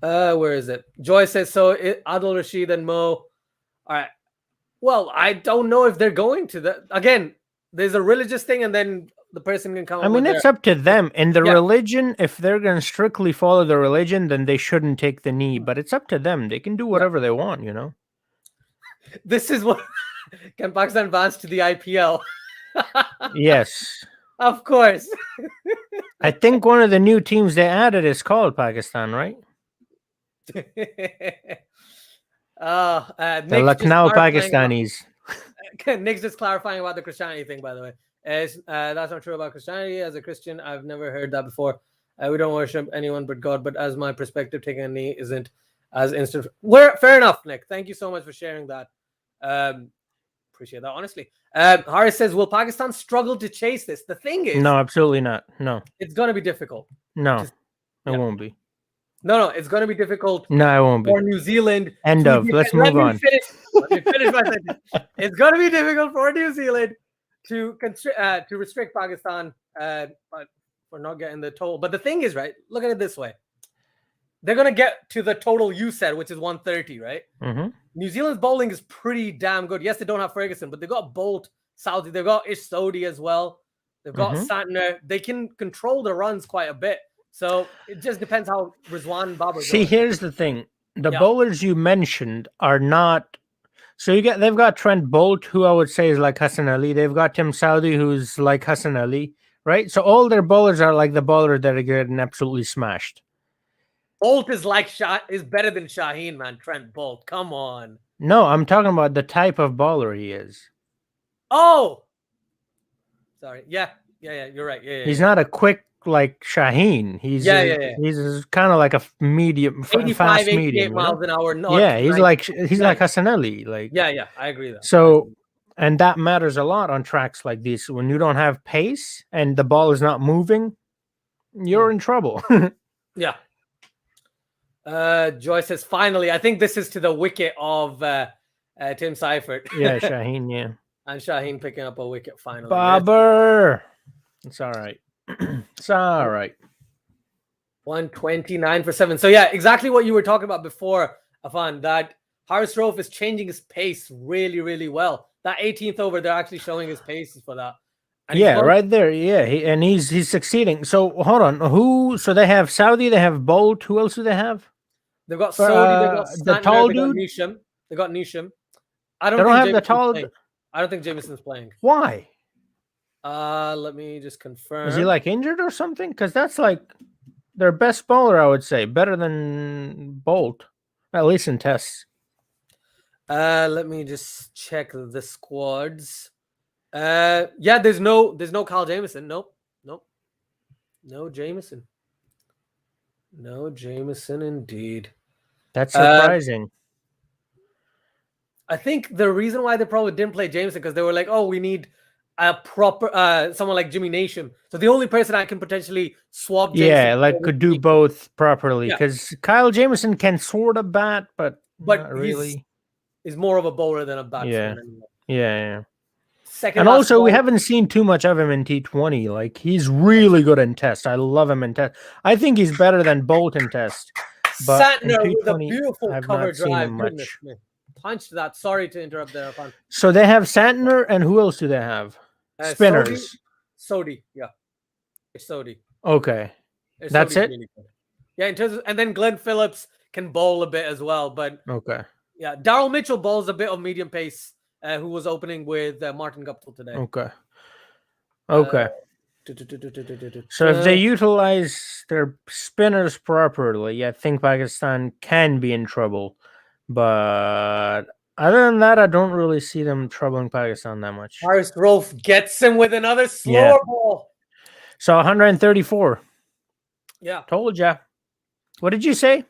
Where is it? Joy says, so Adil Rashid and Mo. All right. Well, I don't know if they're going to that. Again, there's a religious thing, and then the person can come. I mean, it's up to them. In the religion, if they're going to strictly follow the religion, then they shouldn't take the knee. But it's up to them. They can do whatever they want, you know? This is what... Can Pakistan advance to the IPL? Yes. Of course. I think one of the new teams they added is called Pakistan, right? The Lucknow Pakistanis. Nick's just clarifying about the Christianity thing, by the way. That's not true about Christianity. As a Christian, I've never heard that before. We don't worship anyone but God, but as my perspective, taking a knee isn't as instant. Fair enough, Nick. Thank you so much for sharing that. Appreciate that, honestly. Harris says, will Pakistan struggle to chase this? The thing is... No, absolutely not. No. It's going to be difficult. No, it won't be. No, it's going to be difficult. No, it won't be. For New Zealand. Let's move on. Let me finish my sentence. It's going to be difficult for New Zealand to restrict Pakistan, but for not getting the total. But the thing is, right, look at it this way. They're going to get to the total you said, which is 130, right? Mm-hmm. New Zealand's bowling is pretty damn good. Yes, they don't have Ferguson, but they've got Bolt, Southey. They've got Ish Sodhi as well. They've got Santner. They can control the runs quite a bit. So it just depends how Rizwan and Babar See, here's the thing. The bowlers you mentioned are not... So they've got Trent Bolt, who I would say is like Hassan Ali. They've got Tim Southey, who's like Hassan Ali, right? So all their bowlers are like the bowler that are getting absolutely smashed. Bolt is better than Shaheen, man. Trent Bolt, come on. No, I'm talking about the type of bowler he is. Oh, sorry. Yeah. You're right. Yeah. He's not a quick like Shaheen. He's He's kind of like a medium, 85, fast 88 medium. miles an hour. He's like Hassan Ali. Like yeah, I agree though. So, and that matters a lot on tracks like this. When you don't have pace and the ball is not moving, you're in trouble. Yeah. Joy says, finally, I think this is to the wicket of Tim Seifert. Yeah, Shaheen, yeah. And Shaheen picking up a wicket finally. Bobber. It's all right. It's all right. 129 for 7. So, yeah, exactly what you were talking about before, Afan, that Haris Rauf is changing his pace really, really well. That 18th over, they're actually showing his paces for that. And yeah, right there. Yeah, he's succeeding. So hold on. So they have Saudi, they have Bolt. Who else do they have? They've got Saudi, they've got the tall they got dude. Nisham. They got Nisham. I don't have the tall. I don't think Jameson's playing. Why? Let me just confirm. Is he like injured or something? Because that's like their best bowler, I would say, better than Bolt, at least in tests. Let me just check the squads. Yeah, there's no Kyle Jamieson. Nope. No Jamieson. No Jamieson indeed. That's surprising. I think the reason why they probably didn't play Jamieson because they were like, oh, we need a proper someone like Jimmy Nation. So the only person I can potentially swap Jamieson could do both properly because Kyle Jamieson can sort of bat, but not really. He's more of a bowler than a batsman. Yeah. Second, and also we haven't seen too much of him in T20. Like he's really good in test. I love him in test. I think he's better than Bolt in test. But Santner with a beautiful cover drive. Punched that. Sorry to interrupt there, Afan. So they have Santner, and who else do they have? Spinners. Sodi, yeah. It's Sodi. Okay. That's it? Really yeah, in terms of, and then Glenn Phillips can bowl a bit as well, but okay. Yeah, Daryl Mitchell bowls a bit of medium pace, who was opening with Martin Guptill today. Okay. So if they utilize their spinners properly, I think Pakistan can be in trouble. But other than that, I don't really see them troubling Pakistan that much. Haris Rauf gets him with another slower ball. So 134. Yeah. Told ya. What did you say?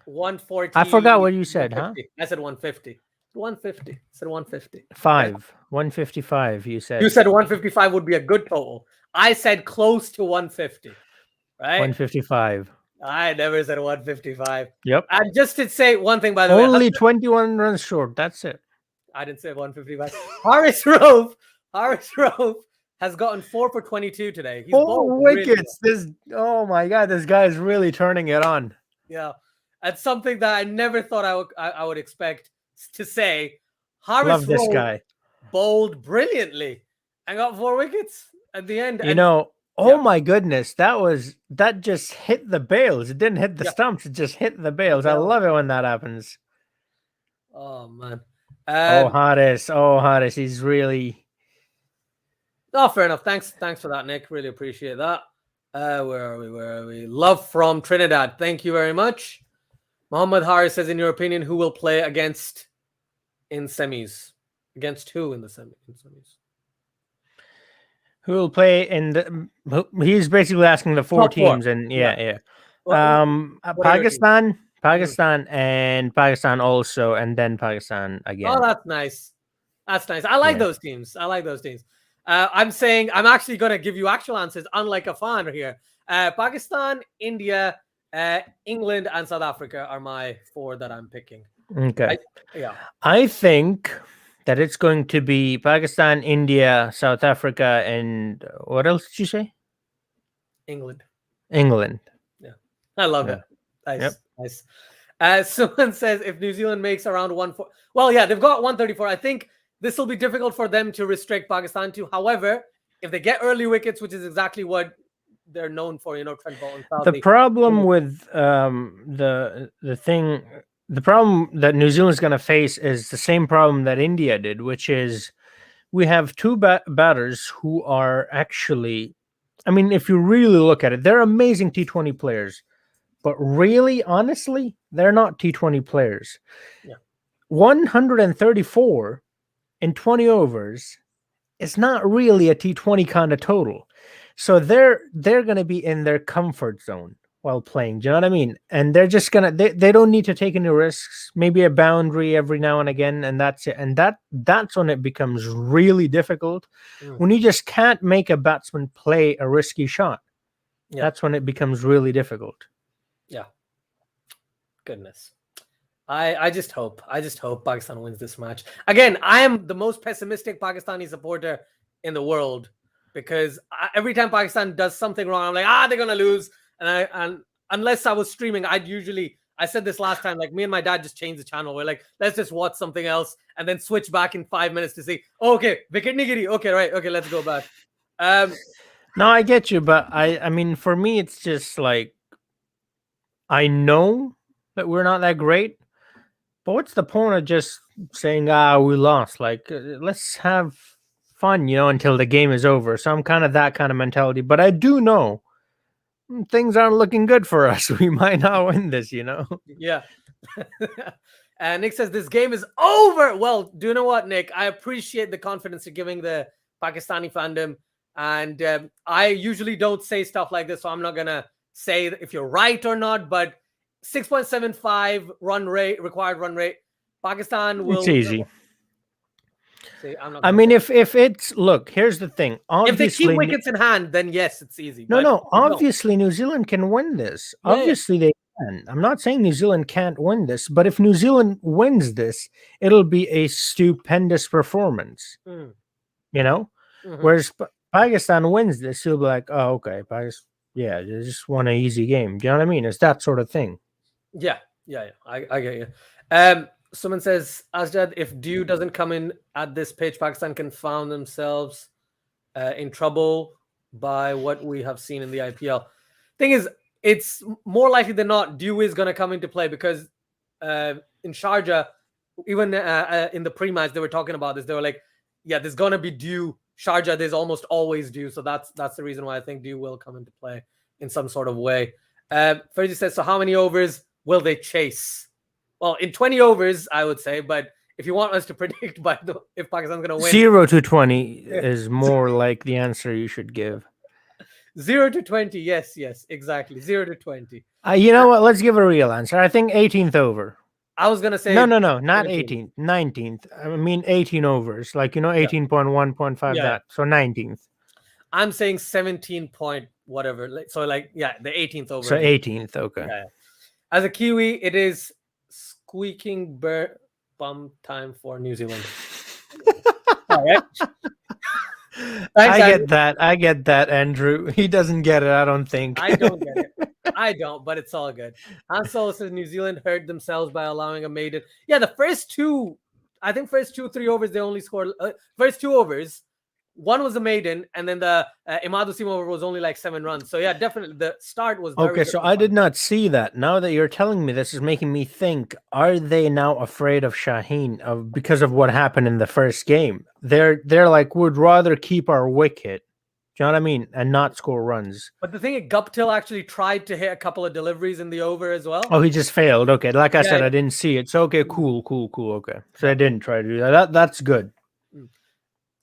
140. I forgot what you said, huh? I said 150. 150. I said 150. 155, you said. You said 155 would be a good total. I said close to 150. Right? 155. I never said 155. Yep. And just to say one thing, by the way. Only 21 runs short. That's it. I didn't say 155. Haris Rauf has gotten 4 for 22 today. He's 4 wickets. Really oh my God, this guy is really turning it on. Yeah. That's something that I never thought I would expect to say. Haris Love this guy. Bowled brilliantly and got 4 wickets at the end. Oh my goodness, that just hit the bails. It didn't hit the stumps. It just hit the bails. I love it when that happens. Oh man. Haris. He's really. Oh, fair enough. Thanks for that, Nick. Really appreciate that. Where are we? Love from Trinidad. Thank you very much. Muhammad Haris says, in your opinion, who will play against in semis? Against who in the semis? Who will play in the? He's basically asking the 4 teams, and yeah. Pakistan, and Pakistan also, and then Pakistan again. Oh, that's nice. I like those teams. I'm actually going to give you actual answers, unlike a fan here. Pakistan, India, England, and South Africa are my 4 that I'm picking. Okay. I think that it's going to be Pakistan, India, South Africa, and what else did you say? England. Yeah. I love it. Nice. Someone says if New Zealand makes around 140. Well, yeah, they've got 134. I think this will be difficult for them to restrict Pakistan to. However, if they get early wickets, which is exactly what they're known for, Trent Bolt and Southee. The problem with the problem that New Zealand's going to face is the same problem that India did, which is we have 2 batters who are actually, I mean, if you really look at it, they're amazing T20 players, but really, honestly, they're not T20 players. Yeah. 134 in 20 overs is not really a T20 kind of total. So they're going to be in their comfort zone while playing. Do you know what I mean? And they're just going to, they don't need to take any risks, maybe a boundary every now and again. And that's it. And that's when it becomes really difficult. When you just can't make a batsman play a risky shot. That's when it becomes really difficult. Yeah. Goodness. I just hope Pakistan wins this match. Again, I am the most pessimistic Pakistani supporter in the world because every time Pakistan does something wrong, I'm like, they're gonna lose. And unless I was streaming, I said this last time, like me and my dad just changed the channel. We're like, let's just watch something else and then switch back in 5 minutes to see, okay, wicket nigiri. Okay, right. Okay, let's go back. No, I get you, but I mean, for me, it's just like, I know that we're not that great, but what's the point of just saying, we lost? Like, let's have fun, until the game is over. So I'm kind of that kind of mentality, but I do know things aren't looking good for us. We might not win this, Yeah. And Nick says this game is over. Well, do you know what, Nick? I appreciate the confidence you're giving the Pakistani fandom. And I usually don't say stuff like this, so I'm not going to say if you're right or not, but 6.75 required run rate. Pakistan will. It's easy. See, I mean, if it's, look, here's the thing. Obviously, if they keep wickets in hand, then yes, it's easy. No. Obviously, New Zealand can win this. Yeah, obviously, they can. I'm not saying New Zealand can't win this, but if New Zealand wins this, it'll be a stupendous performance. Mm-hmm. Whereas Pakistan wins this, you'll be like, oh, okay, Pakistan, yeah, they just won an easy game. Do you know what I mean? It's that sort of thing. Yeah. I get you. Someone says, Asjad, if Dew doesn't come in at this pitch, Pakistan can find themselves in trouble by what we have seen in the IPL. Thing is, it's more likely than not Dew is going to come into play because in Sharjah, even in the pre-match, they were talking about this. They were like, yeah, there's going to be Dew. Sharjah, there's almost always Dew. So that's the reason why I think Dew will come into play in some sort of way. Fergie says, so how many overs will they chase? Well, in 20 overs, I would say. But if you want us to predict if Pakistan's going to win. 0 to 20 is more like the answer you should give. 0 to 20. Yes, exactly. 0 to 20. You know what? Let's give a real answer. I think 18th over. I was going to say. No, not 18th. 19th. I mean, 18 overs. Like, 18.1.5 that. So 19th. I'm saying 17 point whatever. So, like, yeah, the 18th over. So 18th. Okay. Yeah. As a Kiwi, it is squeaking bum time for New Zealand. All right. I get that, Andrew. He doesn't get it, I don't think. I don't get it. I don't, but it's all good. Han Solo says New Zealand hurt themselves by allowing a maiden. Yeah, the first 3 overs, they only scored. First 2 overs, one was a maiden, and then the Imad Wasim over was only like 7 runs. So yeah, definitely the start was very okay. So I did not see that. Now that you're telling me, this is making me think: are they now afraid of Shaheen because of what happened in the first game? They're like, would rather keep our wicket. Do you know what I mean? And not score runs. But the thing is, Guptill actually tried to hit a couple of deliveries in the over as well. Oh, he just failed. Okay, like I said, I didn't see it. So okay, cool. Okay, so I didn't try to do that. That's good.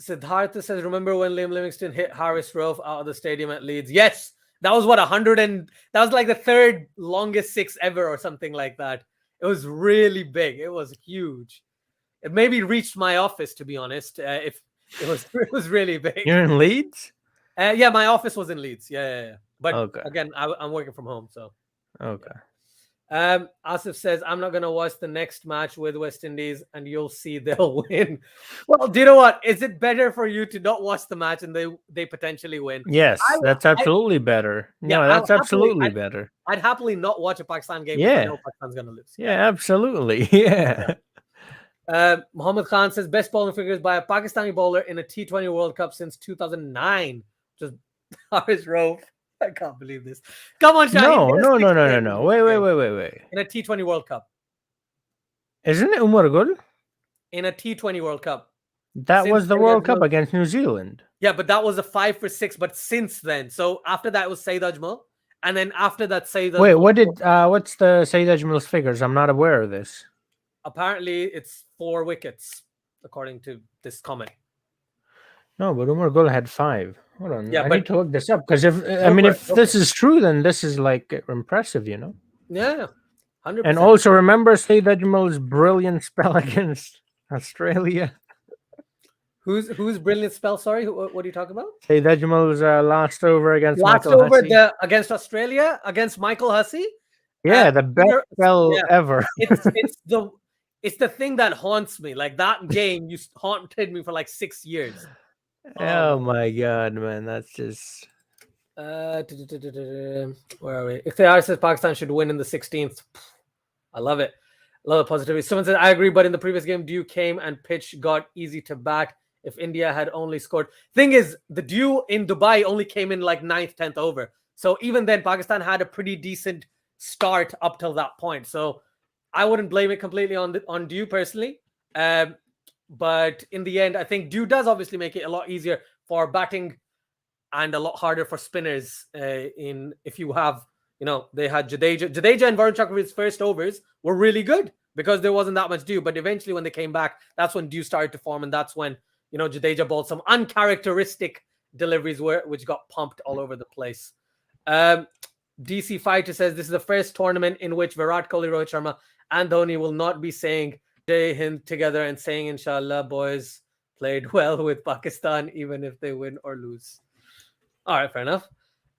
Siddhartha says, remember when Liam Livingstone hit Harris Rowe out of the stadium at Leeds? Yes, that was what 100 and that was like the 3rd longest 6 ever or something like that. It was really big. It was huge. It maybe reached my office, to be honest. If it was really big. You're in Leeds? Yeah, my office was in Leeds. Yeah. But okay. Again, I'm working from home, so okay. Asif says, I'm not going to watch the next match with West Indies and you'll see they'll win. Well, do you know what? Is it better for you to not watch the match and they potentially win? Yes, that's absolutely better. No, that's absolutely better. I'd happily not watch a Pakistan game if I know Pakistan's going to lose. Yeah, absolutely. Yeah. Muhammad Khan says, best bowling figures by a Pakistani bowler in a T20 World Cup since 2009. Just Harris Rowe. I can't believe this. Come on, Shaheen. No. Wait. In a T20 World Cup. Isn't it Umar Gul? In a T20 World Cup. That was the World Cup against New Zealand. Yeah, but that was a 5 for 6. But since then, so after that was Saeed Ajmal. And then after that, Saeed Ajmal. Wait, what's the Saeed Ajmal's figures? I'm not aware of this. Apparently, it's 4 wickets, according to this comment. No, but Umar Gul had 5. Hold on. Yeah, I need to look this up because if this is true, then this is like impressive, Yeah, 100%. And also remember Saeed Ajmal's brilliant spell against Australia. Who's brilliant spell? Sorry, what are you talking about? Saeed Ajmal's last over against Michael Hussey. Against Australia against Michael Hussey. Yeah, the best spell yeah. ever. It's the thing that haunts me. Like that game, haunted me for like 6 years. Oh my god, man, that's just. Where are we? Ikhtiar says Pakistan should win in the 16th. I love it. Love the positivity. Someone said, I agree, but in the previous game, Dew came and pitch got easy to bat. If India had only scored. Thing is, the Dew in Dubai only came in like 9th, 10th over. So even then, Pakistan had a pretty decent start up till that point. So I wouldn't blame it completely on Dew personally. But in the end, I think Dew does obviously make it a lot easier for batting and a lot harder for spinners if you have, they had Jadeja and Varun Chakravarti's first overs were really good because there wasn't that much Dew. But eventually when they came back, that's when Dew started to form. And that's when, Jadeja bowled some uncharacteristic deliveries which got pumped all over the place. DC Fighter says this is the first tournament in which Virat Kohli, Rohit Sharma and Dhoni will not be saying Jai Hind together and saying, Inshallah, boys played well with Pakistan, even if they win or lose. All right, fair enough.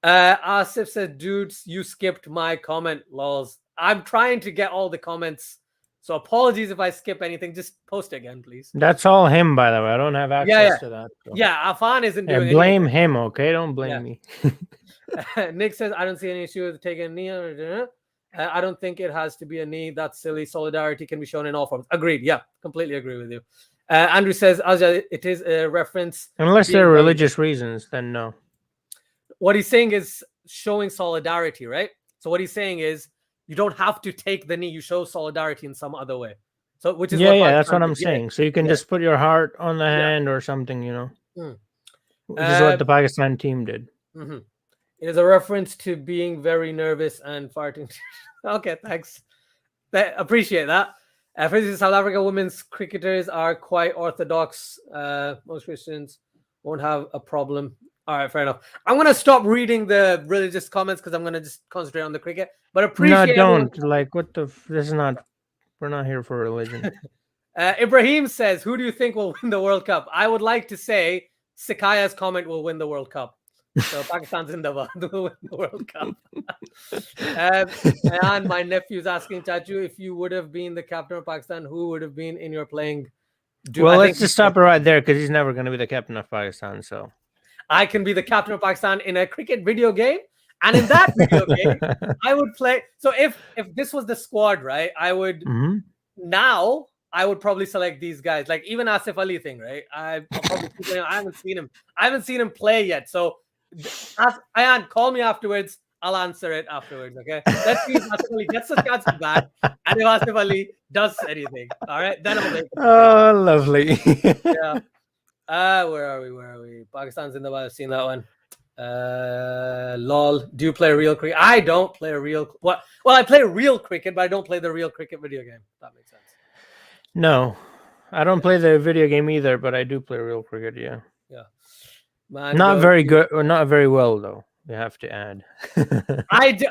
Asif said, dudes, you skipped my comment, lols. I'm trying to get all the comments. So apologies if I skip anything. Just post it again, please. That's all him, by the way. I don't have access to that. So. Yeah, Afan isn't doing blame anything. him, okay? Don't blame me. Nick says, I don't see any issue with taking a knee. I don't think it has to be a knee. That's silly. Solidarity can be shown in all forms. Agreed. Yeah, completely agree with you. Andrew says, Azja, it is a reference. Unless there are religious reasons, then no. What he's saying is showing solidarity, right? So what he's saying is you don't have to take the knee. You show solidarity in some other way. So which is that's what I'm saying. So you can just put your heart on the hand or something, which is what the Pakistan team did. Mm-hmm. It is a reference to being very nervous and farting. Okay, thanks. Appreciate that. For instance, South Africa women's cricketers are quite orthodox. Most Christians won't have a problem. All right, fair enough. I'm going to stop reading the religious comments because I'm going to just concentrate on the cricket. But appreciate. No, don't. Like, what the? This is not. We're not here for religion. Ibrahim says, "Who do you think will win the World Cup?" I would like to say Sikaya's comment will win the World Cup. So Pakistan's in the World Cup. And my nephew's asking Chachu if you would have been the captain of Pakistan, who would have been in your playing? Let's just stop it right there because he's never going to be the captain of Pakistan. So I can be the captain of Pakistan in a cricket video game, and in that video game, I would play. So if this was the squad, right, I would now. I would probably select these guys, like even Asif Ali thing, right? I haven't seen him. I haven't seen him play yet. So, Ayan, call me afterwards. I'll answer it afterwards. Okay. Let's see if Asif Ali gets a chance to bat, and if Asif Ali does anything, all right, then I'll make it. Oh, lovely. Yeah. Where are we? Pakistan's in the I've seen that one. Lol. Do you play real cricket? I don't play Well, I play real cricket, but I don't play the real cricket video game. That makes sense. No, I don't play the video game either, but I do play real cricket. Yeah. Man, not very good or not very well though. You have to add.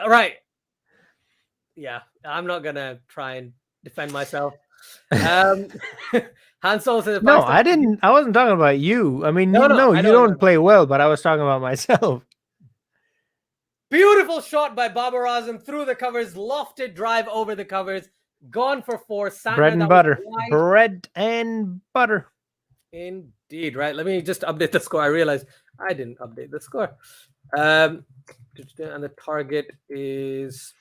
Right. Yeah, I'm not gonna try and defend myself. Hansel says, "No, I didn't. I wasn't talking about you. I mean, you don't play well, but I was talking about myself." Beautiful shot by Babar Azam through the covers, lofted drive over the covers. Gone for 4. Bread and butter. Bread and butter. Indeed, right? Let me just update the score. I realized I didn't update the score. And the target is...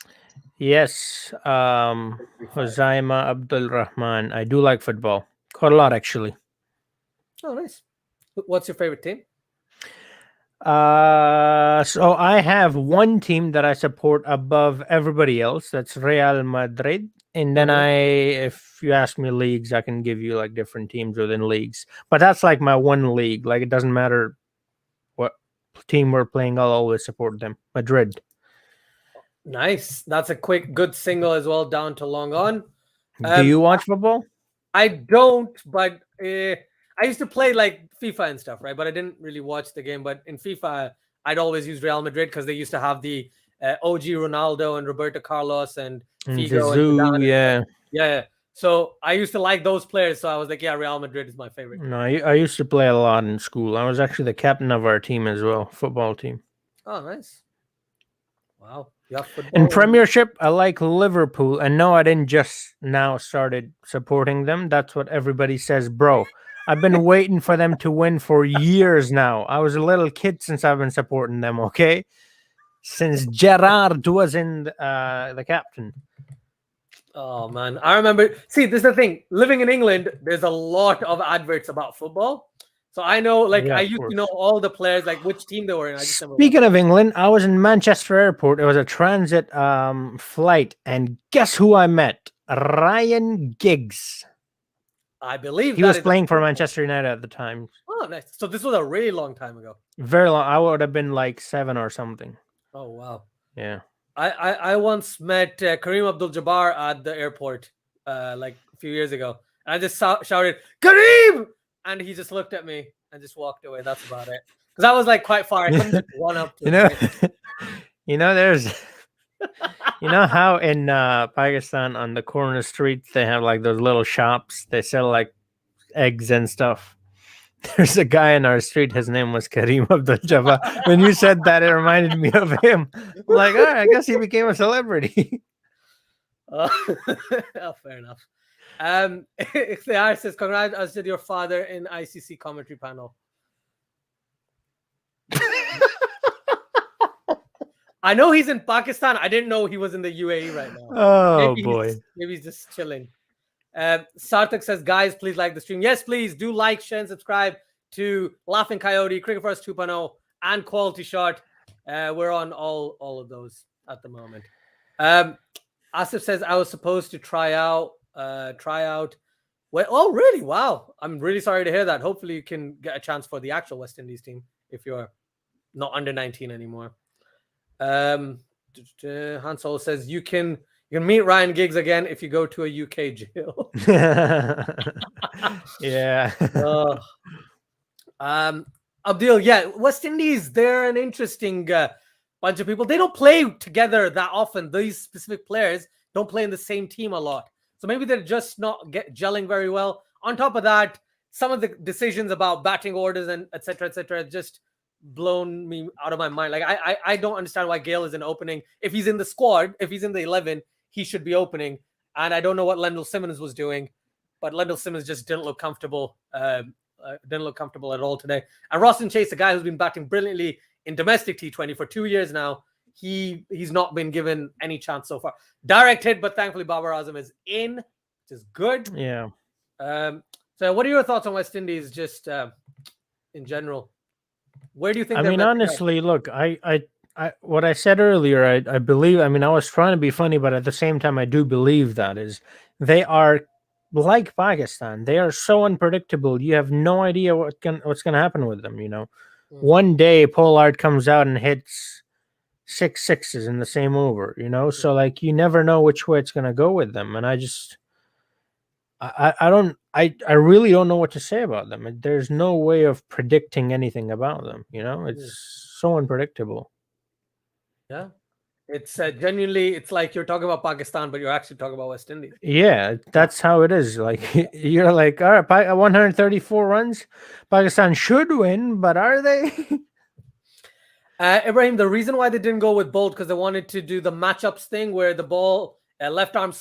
Yes. Hozaima Abdul Rahman. I do like football. Quite a lot, actually. Oh, nice. What's your favorite team? So I have one team that I support above everybody else. That's Real Madrid. And then if you ask me leagues, I can give you like different teams within leagues. But that's like my one league. Like it doesn't matter what team we're playing, I'll always support them. Madrid. Nice. That's a good single as well, down to long on. Do you watch football? I don't, but I used to play like FIFA and stuff, right? But I didn't really watch the game. But in FIFA, I'd always use Real Madrid because they used to have the OG Ronaldo and Roberto Carlos and Figo Zizou, yeah. So I used to like those players. So I was like, yeah, Real Madrid is my favorite. No, I used to play a lot in school. I was actually the captain of our team as well, football team. Oh, nice. Wow. Yeah, football. In Premiership, I like Liverpool, and no, I didn't just now started supporting them. That's what everybody says, bro. I've been waiting for them to win for years now. I was a little kid since I've been supporting them. Okay, since Gerrard was in the captain. Oh man, I remember. See, this is the thing. Living in England, there's a lot of adverts about football. So I know, like, Yeah, I of used to course. know all the players, like which team they were in. I just never Speaking of England, I was in Manchester Airport. It was a transit flight, and guess who I met? Ryan Giggs. I believe He that was is playing for Manchester United at the time. Oh, nice. So this was a really long time ago. Very long. I would have been like 7 or something. Oh wow. Yeah. I once met Kareem Abdul-Jabbar at the airport like a few years ago. And I just shouted, "Kareem!" And he just looked at me and just walked away. That's about it. Because I was like quite far. I couldn't just run up to him. There's you know how in Pakistan on the corner streets they have like those little shops, they sell like eggs and stuff. There's a guy in our street, his name was Kareem Abdul-Jabbar. When you said that, it reminded me of him. I'm like, all right, I guess he became a celebrity. Oh, fair enough. Ikhtiar says, "Congrats to your father in ICC commentary panel." I know he's in Pakistan. I didn't know he was in the UAE right now. Oh boy. Maybe he's just chilling. Sarthak says, "Guys, please like the stream." Yes, please do like, share, and subscribe to Laughing Coyote, Cricket First 2.0, and Quality Shot. We're on all of those at the moment. Asif says, "I was supposed to try out. Well, oh, really? Wow. I'm really sorry to hear that. Hopefully you can get a chance for the actual West Indies team if you're not under 19 anymore." Han Solo says, you can meet Ryan Giggs again if you go to a UK jail. Yeah. Abdul, yeah, West Indies, they're an interesting bunch of people. They don't play together that often. These specific players don't play in the same team a lot. So maybe they're just not gelling very well. On top of that, some of the decisions about batting orders and et cetera, just blown me out of my mind. Like I don't understand why Gale isn't opening. If he's in the squad, if he's in the 11, he should be opening. And I don't know what Lendl Simmons was doing, but Lendl Simmons just didn't look comfortable. Didn't look comfortable at all today. And Roston Chase, a guy who's been batting brilliantly in domestic T20 for 2 years now, he's not been given any chance so far. Direct hit, but thankfully Babar Azam is in, which is good. Yeah. So what are your thoughts on West Indies just in general? Where do you think? I mean, honestly, look, I what I said earlier, I believe. I mean, I was trying to be funny, but at the same time, I do believe that is they are like Pakistan. They are so unpredictable. You have no idea what's gonna happen with them. One day Pollard comes out and hits 6 sixes in the same over. So like you never know which way it's gonna go with them, and I really don't know what to say about them. There's no way of predicting anything about them. It's so unpredictable. Yeah, it's genuinely. It's like you're talking about Pakistan, but you're actually talking about West Indies. Yeah, that's how it is. Like you're like, all right, 134 runs, Pakistan should win, but are they? Ibrahim, the reason why they didn't go with Bolt because they wanted to do the matchups thing where the ball left arm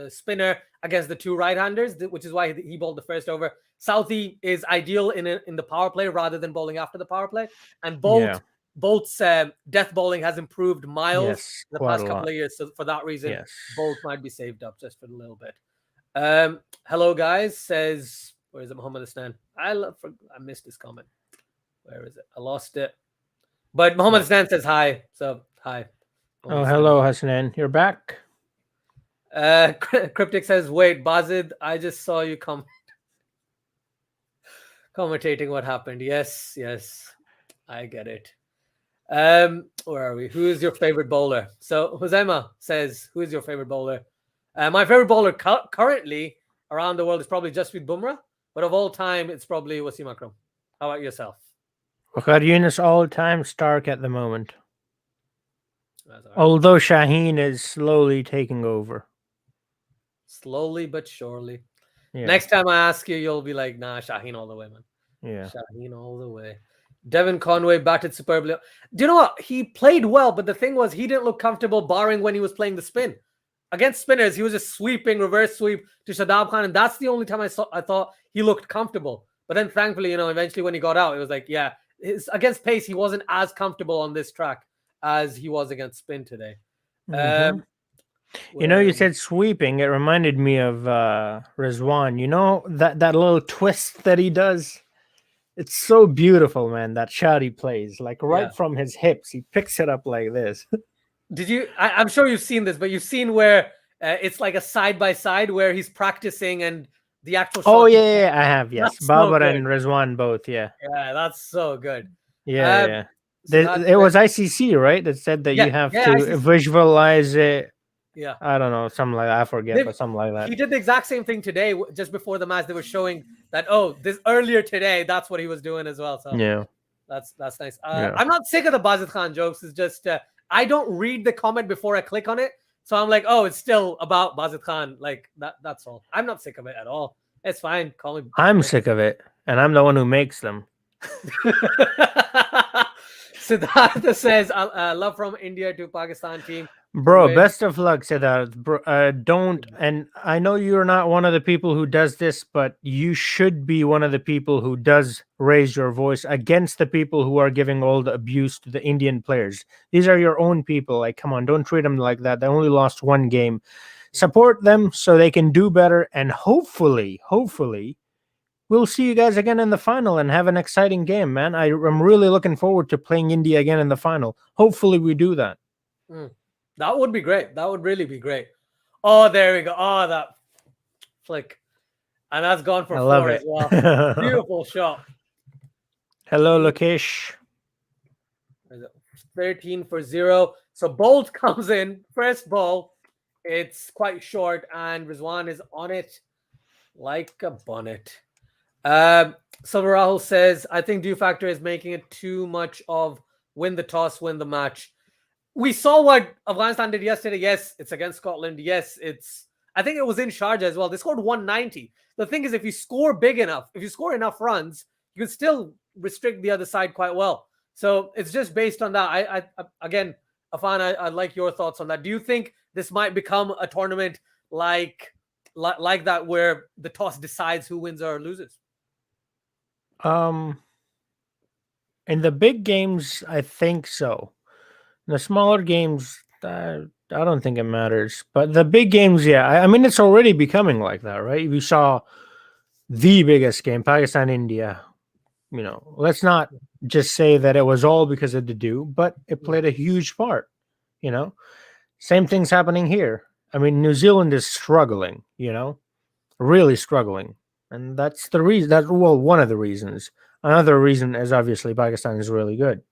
spinner against the two right-handers, which is why he bowled the first over. Southee is ideal in the power play rather than bowling after the power play, and Bolt's death bowling has improved miles in the past couple of years. So for that reason, Bolt might be saved up just for a little bit. Hello guys, says, where is it? Muhammad Hasnan. I missed this comment. Where is it? I lost it. But Muhammad Hasnan says hi. So hi. Oh, hello Hasnan. You're back. Cryptic says, wait, Bazid, I just saw you commentating what happened. Yes, I get it. Where are we? Who is your favorite bowler? So Huzaima says, who is your favorite bowler? My favorite bowler currently around the world is probably Jasprit Bumrah, but of all time, it's probably Wasim Akram. How about yourself? Waqar Yunus all-time Stark at the moment. Although Shaheen is slowly taking over. Slowly but surely. Yeah. Next time I ask you, you'll be like, nah, Shaheen all the way, man. Yeah. Shaheen all the way. Devin Conway batted superbly. Do you know what? He played well, but the thing was he didn't look comfortable barring when he was playing the spin. Against spinners, he was just sweeping, reverse sweep to Shadab Khan, and that's the only time I thought he looked comfortable. But then thankfully, eventually when he got out, it was like, yeah, against pace, he wasn't as comfortable on this track as he was against spin today. You said sweeping. It reminded me of Rizwan. You know that little twist that he does? It's so beautiful, man. That shot he plays, like right from his hips. He picks it up like this. Did you? I'm sure you've seen this, but you've seen where it's like a side-by-side where he's practicing and the actual shot. Oh, yeah, I have, yes. That's Babar so and Rizwan both, yeah. Yeah, that's so good. Yeah. It was ICC, right? That said that you have to ICC. visualize it. Yeah. I don't know, something like that. I forget, but something like that. He did the exact same thing today, just before the match. They were showing that, this earlier today, that's what he was doing as well. So yeah, that's nice. I'm not sick of the Bazid Khan jokes. It's just I don't read the comment before I click on it. So I'm like, it's still about Bazid Khan. Like that's all. I'm not sick of it at all. It's fine. Call me. I'm sick of it, and I'm the one who makes them. Siddhartha says, love from India to Pakistan team. Bro, best of luck, Siddharth. Don't, and I know you're not one of the people who does this, but you should be one of the people who does raise your voice against the people who are giving all the abuse to the Indian players. These are your own people. Like, come on, don't treat them like that. They only lost one game. Support them so they can do better, and hopefully, we'll see you guys again in the final and have an exciting game, man. I'm really looking forward to playing India again in the final. Hopefully, we do that. That would be great. That would really be great. Oh, there we go. Oh, that flick. And that's gone for 4 as well. Beautiful shot. Hello, Lokesh. 13 for 0. So Bolt comes in. First ball. It's quite short. And Rizwan is on it like a bonnet. So Rahul says, I think due factor is making it too much of win the toss, win the match. We saw what Afghanistan did yesterday. Yes, it's against Scotland. Yes, I think it was in Sharjah as well. They scored 190. The thing is, if you score big enough, if you score enough runs, you can still restrict the other side quite well. So it's just based on that. I again, Afan, I'd like your thoughts on that. Do you think this might become a tournament like that where the toss decides who wins or loses? In the big games, I think so. The smaller games, I don't think it matters. But the big games, yeah. I mean, it's already becoming like that, right? We saw the biggest game, Pakistan-India. Let's not just say that it was all because of the dew, but it played a huge part. Same thing's happening here. I mean, New Zealand is struggling, really struggling. And that's the reason. That's, one of the reasons. Another reason is obviously Pakistan is really good,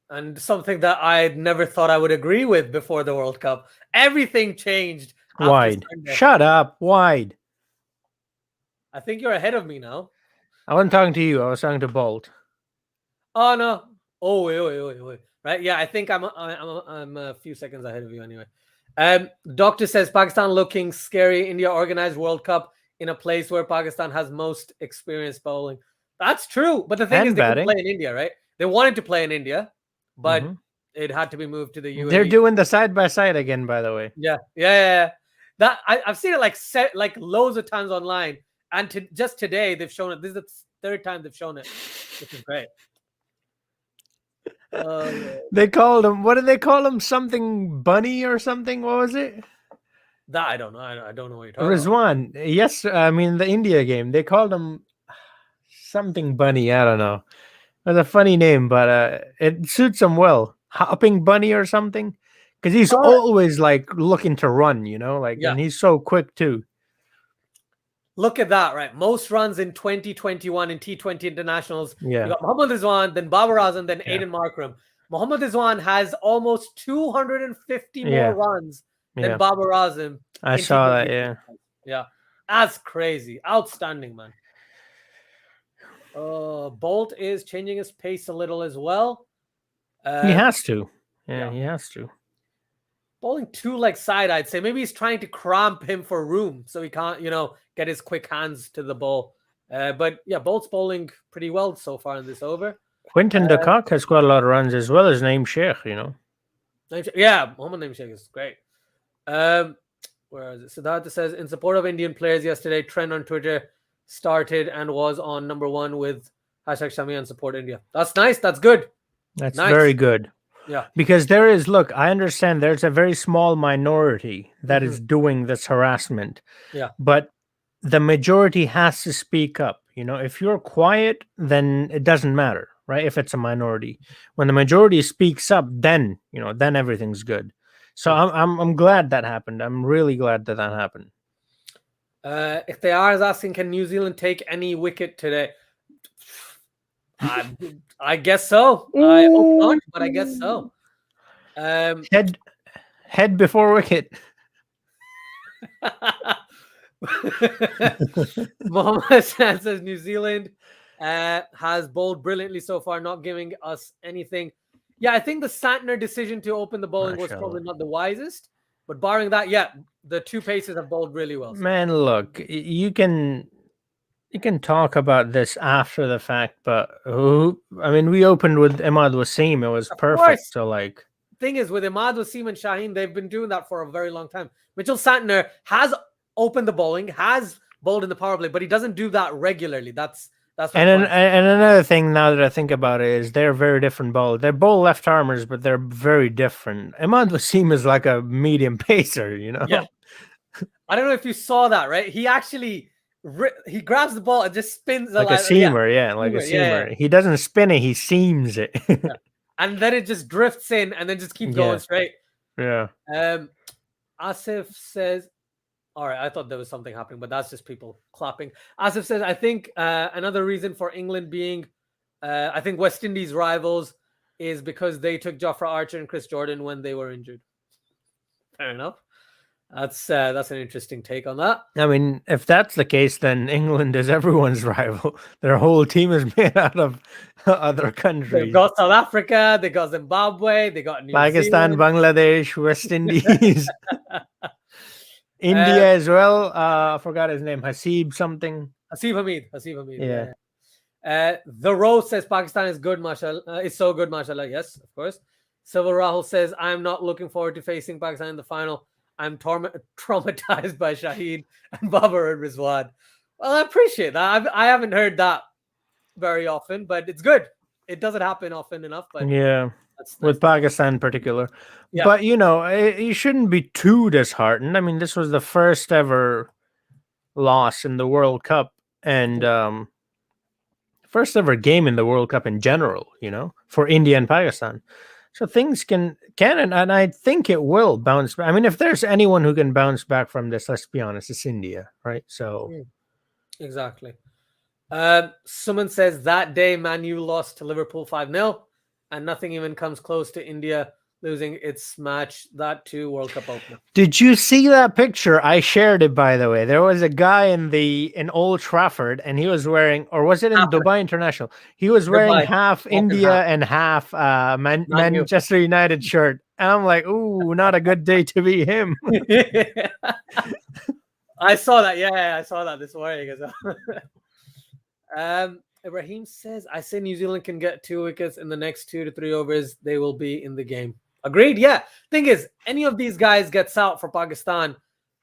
And something that I never thought I would agree with before the World Cup. Everything changed. Wide. Shut up. Wide. I think you're ahead of me now. I wasn't talking to you. I was talking to Bolt. Oh, no. Oh, wait. Right? Yeah, I think I'm a few seconds ahead of you anyway. Doctor says Pakistan looking scary. India organized World Cup in a place where Pakistan has most experienced bowling. That's true. But the thing is, they couldn't play in India, right? They wanted to play in India, but it had to be moved to the UAE. They're doing the side-by-side again, by the way. Yeah. That I've seen it like loads of times online. And just today, they've shown it. This is the third time they've shown it, which is great. They called him, what did they call him? Something bunny or something? What was it? That I don't know. I don't know what you're talking about. Rizwan. Yes, I mean the India game. They called him something bunny. I don't know. It was a funny name, but it suits him well. Hopping bunny or something. Because he's always like looking to run, and he's so quick too. Look at that, right? Most runs in 2021 in T20 internationals. Yeah. You got Mohammad Rizwan, then Babar Azam, then Aiden Markram. Mohammad Rizwan has almost 250 more runs than Babar Azam. I saw that, yeah. Yeah. That's crazy. Outstanding, man. Bolt is changing his pace a little as well. He has to. Yeah, he has to. Bowling too like side, I'd say. Maybe he's trying to cramp him for room so he can't, get his quick hands to the ball. But yeah, Bolt's bowling pretty well so far in this over. Quinton de Kock has quite a lot of runs as well as Naeem Sheikh, you know. Yeah, Mohammad Naeem Sheikh is great. Where is it? Siddhartha says, in support of Indian players yesterday, trend on Twitter started and was on #1 with hashtag Shami and support India. That's nice. That's good. That's nice. very good. Yeah. Because there is, look, I understand there's a very small minority that is doing this harassment. Yeah. But the majority has to speak up. You know, if you're quiet, then it doesn't matter, right? If it's a minority. When the majority speaks up, then, you know, then everything's good. So I'm glad that happened. I'm really glad that happened. If they are asking, can New Zealand take any wicket today? I guess so. I hope not, but I guess so. Head before wicket. Mohammed says New Zealand has bowled brilliantly so far, not giving us anything. Yeah, I think the Santner decision to open the bowling was probably not the wisest, but barring that, yeah, the two paces have bowled really well. Man, look, you can talk about this after the fact, but I mean, we opened with Imad Wasim. It was perfect. So, like, thing is, with Imad Wasim and Shaheen, they've been doing that for a very long time. Mitchell Santner has opened the bowling, has bowled in the power play, but he doesn't do that regularly. That's and another thing now that I think about it is they're very different bowlers. They're both left armers, but they're very different. Imad Wasim is like a medium pacer, you know. Yeah. I don't know if you saw that, right? He actually he grabs the ball and just spins like a seamer, like a seamer. Yeah. He doesn't spin it; he seams it, and then it just drifts in, and then just keeps going straight. Yeah. Asif says, all right, I thought there was something happening, but that's just people clapping. Asif says, I think another reason for England being, I think West Indies rivals is because they took Jofra Archer and Chris Jordan when they were injured. Fair enough. That's an interesting take on that. I mean, if that's the case, then England is everyone's rival. Their whole team is made out of other countries. They've got South Africa, they got Zimbabwe, they got New Pakistan, Zealand. Bangladesh, West Indies. India as well. I forgot his name. Hasib something. Hasib Hamid. Yeah. The Rose says Pakistan is good, mashallah. It's so good, mashallah. Yes, of course. Civil Rahul says, I'm not looking forward to facing Pakistan in the final. I'm traumatized by Shaheen and Babar and Rizwan. Well, I appreciate that. I haven't heard that very often, but it's good. It doesn't happen often enough. But yeah. With Pakistan in particular. Yeah. But, you know, you shouldn't be too disheartened. I mean, this was the first ever loss in the World Cup and first ever game in the World Cup in general, you know, for India and Pakistan. So things can and I think it will bounce back. I mean, if there's anyone who can bounce back from this, let's be honest, it's India, right? So exactly. Someone says that day Man U lost to Liverpool 5-0. And nothing even comes close to India losing its match, that too, World Cup opener. Did you see that picture? I shared it, by the way. There was a guy in Old Trafford, and he was wearing, or was it in Dubai International? He was wearing half India and half Manchester United shirt. And I'm like, ooh, not a good day to be him. I saw that. Yeah, I saw that this morning as well. Ibrahim says, I say New Zealand can get 2 wickets in the next 2 to 3 overs. They will be in the game. Agreed. Yeah. Thing is, any of these guys gets out for Pakistan,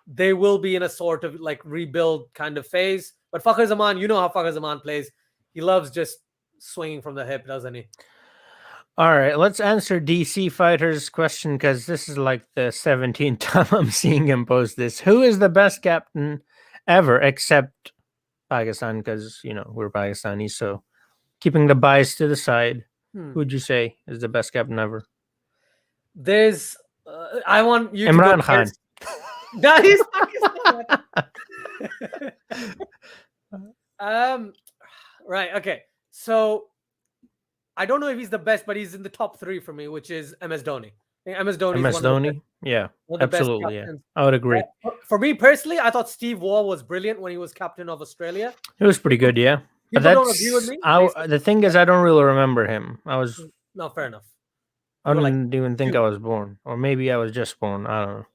they will be in a sort of like rebuild kind of phase. But Fakhar Zaman, you know how Fakhar Zaman plays. He loves just swinging from the hip, doesn't he? All right. Let's answer DC Fighter's question because this is like the 17th time I'm seeing him post this. Who is the best captain ever except Pakistan, because you know we're Pakistanis, so keeping the bias to the side, who would you say is the best captain ever? There's I want you Imran to Khan. That is Pakistan. Right, okay. So I don't know if he's the best, but he's in the top 3 for me, which is MS Dhoni. MS Dhoni. Yeah, absolutely. Yeah, I would agree. For me personally, I thought Steve Waugh was brilliant when he was captain of Australia. It was pretty good, yeah. But don't agree with me. The thing is, I don't really remember him. No, fair enough. I don't even think I was born, or maybe I was just born. I don't know.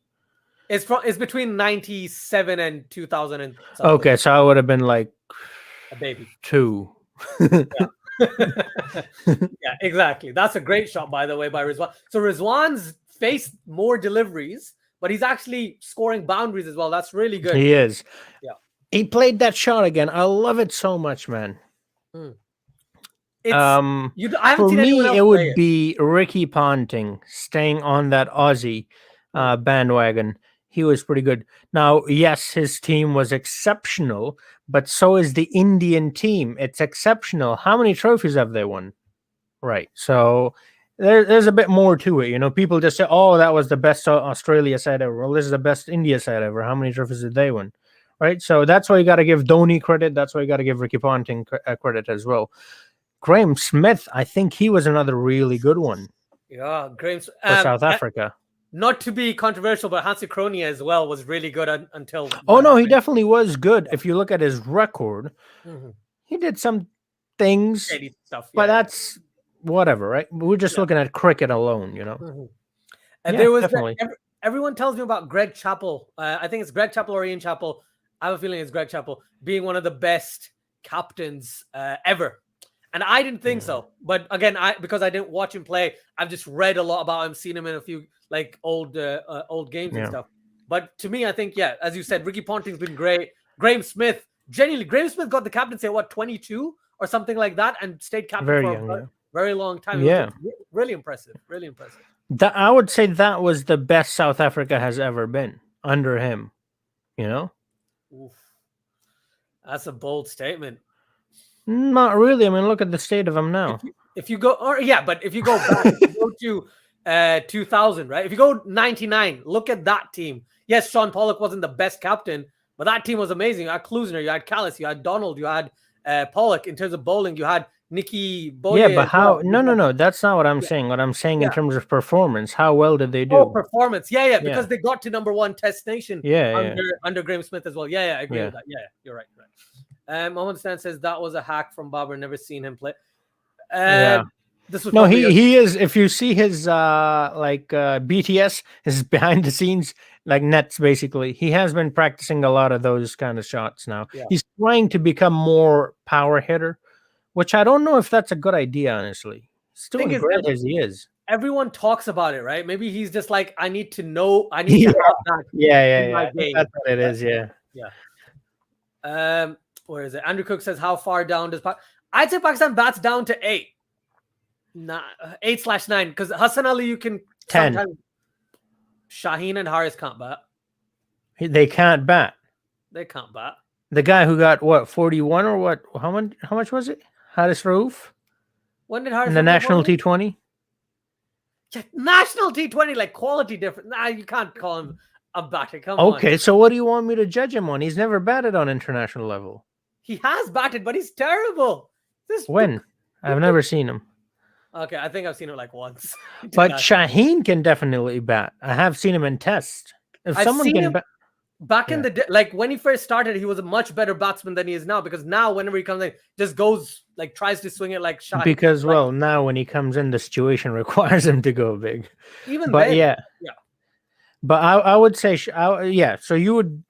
It's between 97 and 2000 and something. Okay, so I would have been like a baby. 2. Yeah, exactly. That's a great shot, by the way, by Rizwan. So Rizwan's faced more deliveries, but he's actually scoring boundaries as well. That's really good. He is. Yeah. He played that shot again. I love it so much, man. It's I haven't For seen anyone me, else it play would it. be Ricky Ponting staying on that Aussie bandwagon. He was pretty good. Now, yes, his team was exceptional, but so is the Indian team. It's exceptional. How many trophies have they won? Right. So there's a bit more to it. You know, people just say, oh, that was the best Australia side ever. Well, this is the best India side ever. How many trophies did they win? Right. So that's why you got to give Dhoni credit. That's why you got to give Ricky Ponting credit as well. Graham Smith, I think he was another really good one. Yeah, Graham for South Africa. Not to be controversial, but Hansi Kronia as well was really good until. Oh no, he definitely was good. If you look at his record, he did some things, shady stuff, but that's whatever, right? We're just looking at cricket alone, you know. And there was everyone tells me about Greg Chappell. I think it's Greg Chappell or Ian Chappell. I have a feeling it's Greg Chappell being one of the best captains ever. And I didn't think so. But again, because I didn't watch him play, I've just read a lot about him, seen him in a few like old games and stuff. But to me, I think, as you said, Ricky Ponting's been great. Graham Smith, genuinely, Graham Smith got the captaincy at 22 or something like that and stayed captain for a very long time. Yeah. Really impressive. Really impressive. I would say that was the best South Africa has ever been under him, you know? Oof. That's a bold statement. Not really. I mean, look at the state of them now. If you go, but if you go back, if you go to 2000, right? If you go 99, look at that team. Yes, Sean Pollock wasn't the best captain, but that team was amazing. You had Klusner, you had Callis, you had Donald, you had Pollock. In terms of bowling, you had Nicky Boye. Yeah, but how? No. That's not what I'm saying. What I'm saying in terms of performance, how well did they do? Oh, performance. Yeah. Because they got to #1 Test nation. Under Graham Smith as well. Yeah, I agree with that. Yeah, you're right. Mohammed Stan says that was a hack from Babar. Never seen him play. This was he is. If you see his BTS, his behind the scenes nets, basically, he has been practicing a lot of those kind of shots now. Yeah. He's trying to become more power hitter, which I don't know if that's a good idea, honestly. He's doing great as he is. Everyone talks about it, right? Maybe he's just like, I need to know. I need to have that. Yeah. That's what it is. Yeah. Where is it? Andrew Cook says, how far down does I'd say Pakistan bats down to 8. 8/9, because Hassan Ali, you can 10. Shaheen and Haris can't bat. They can't bat. They can't bat. The guy who got 41 or what? How much was it? Haris Rauf? When did Haris in the national T20? Yeah, national T20, like quality difference. Nah, you can't call him a batter. Come on. Okay, so what do you want me to judge him on? He's never batted on international level. He has batted, but he's terrible. When? I've never seen him. Okay, I think I've seen him like once. But Shaheen can definitely bat. I have seen him in test. If someone can bat. Back in the day, like when he first started, he was a much better batsman than he is now. Because now, whenever he comes in, just goes tries to swing it like Shaheen. Because now when he comes in, the situation requires him to go big. But yeah. But I would say, So you would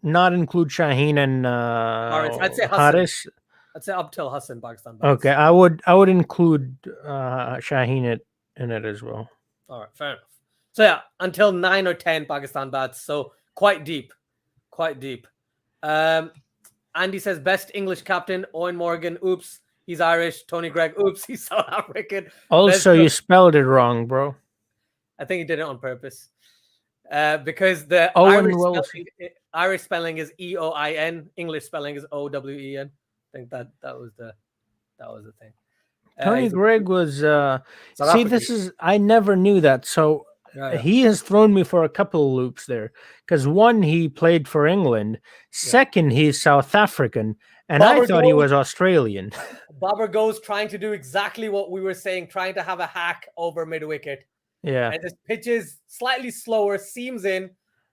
not include Shaheen and I'd say Haris. I'd say up till Hassan, Pakistan. Okay, I would include Shaheen in it as well. All right, fair enough. So until 9 or 10 Pakistan bats. So quite deep. Andy says best English captain, Owen Morgan. Oops, he's Irish. Tony Gregg. Oops, he's South African. Also, you spelled it wrong, bro. I think he did it on purpose. Because the Irish spelling is EOIN, English spelling is OWEN. I think that was the thing. Tony Gregg was I never knew that. So he has thrown me for a couple of loops there. Because one, he played for England. Second, he's South African. And I thought he was Australian. Babar goes trying to do exactly what we were saying, trying to have a hack over mid-wicket. Yeah. And just pitches slightly slower, seams in,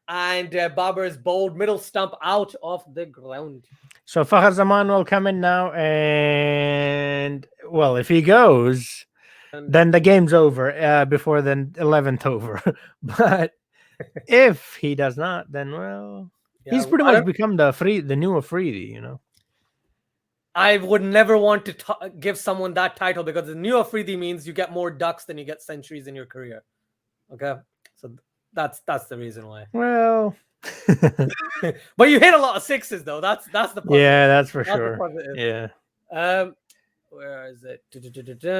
and Babar's bowled middle stump out of the ground. So Fahad Zaman will come in now, and if he goes, then the game's over before the 11th over. But if he does not, then he's pretty much become the new Afridi, you know. I would never want to give someone that title because the new Afridi means you get more ducks than you get centuries in your career. Okay, so that's the reason why. Well, but you hit a lot of sixes though. That's the positive. Yeah, that's for That's sure. Yeah. Where is it?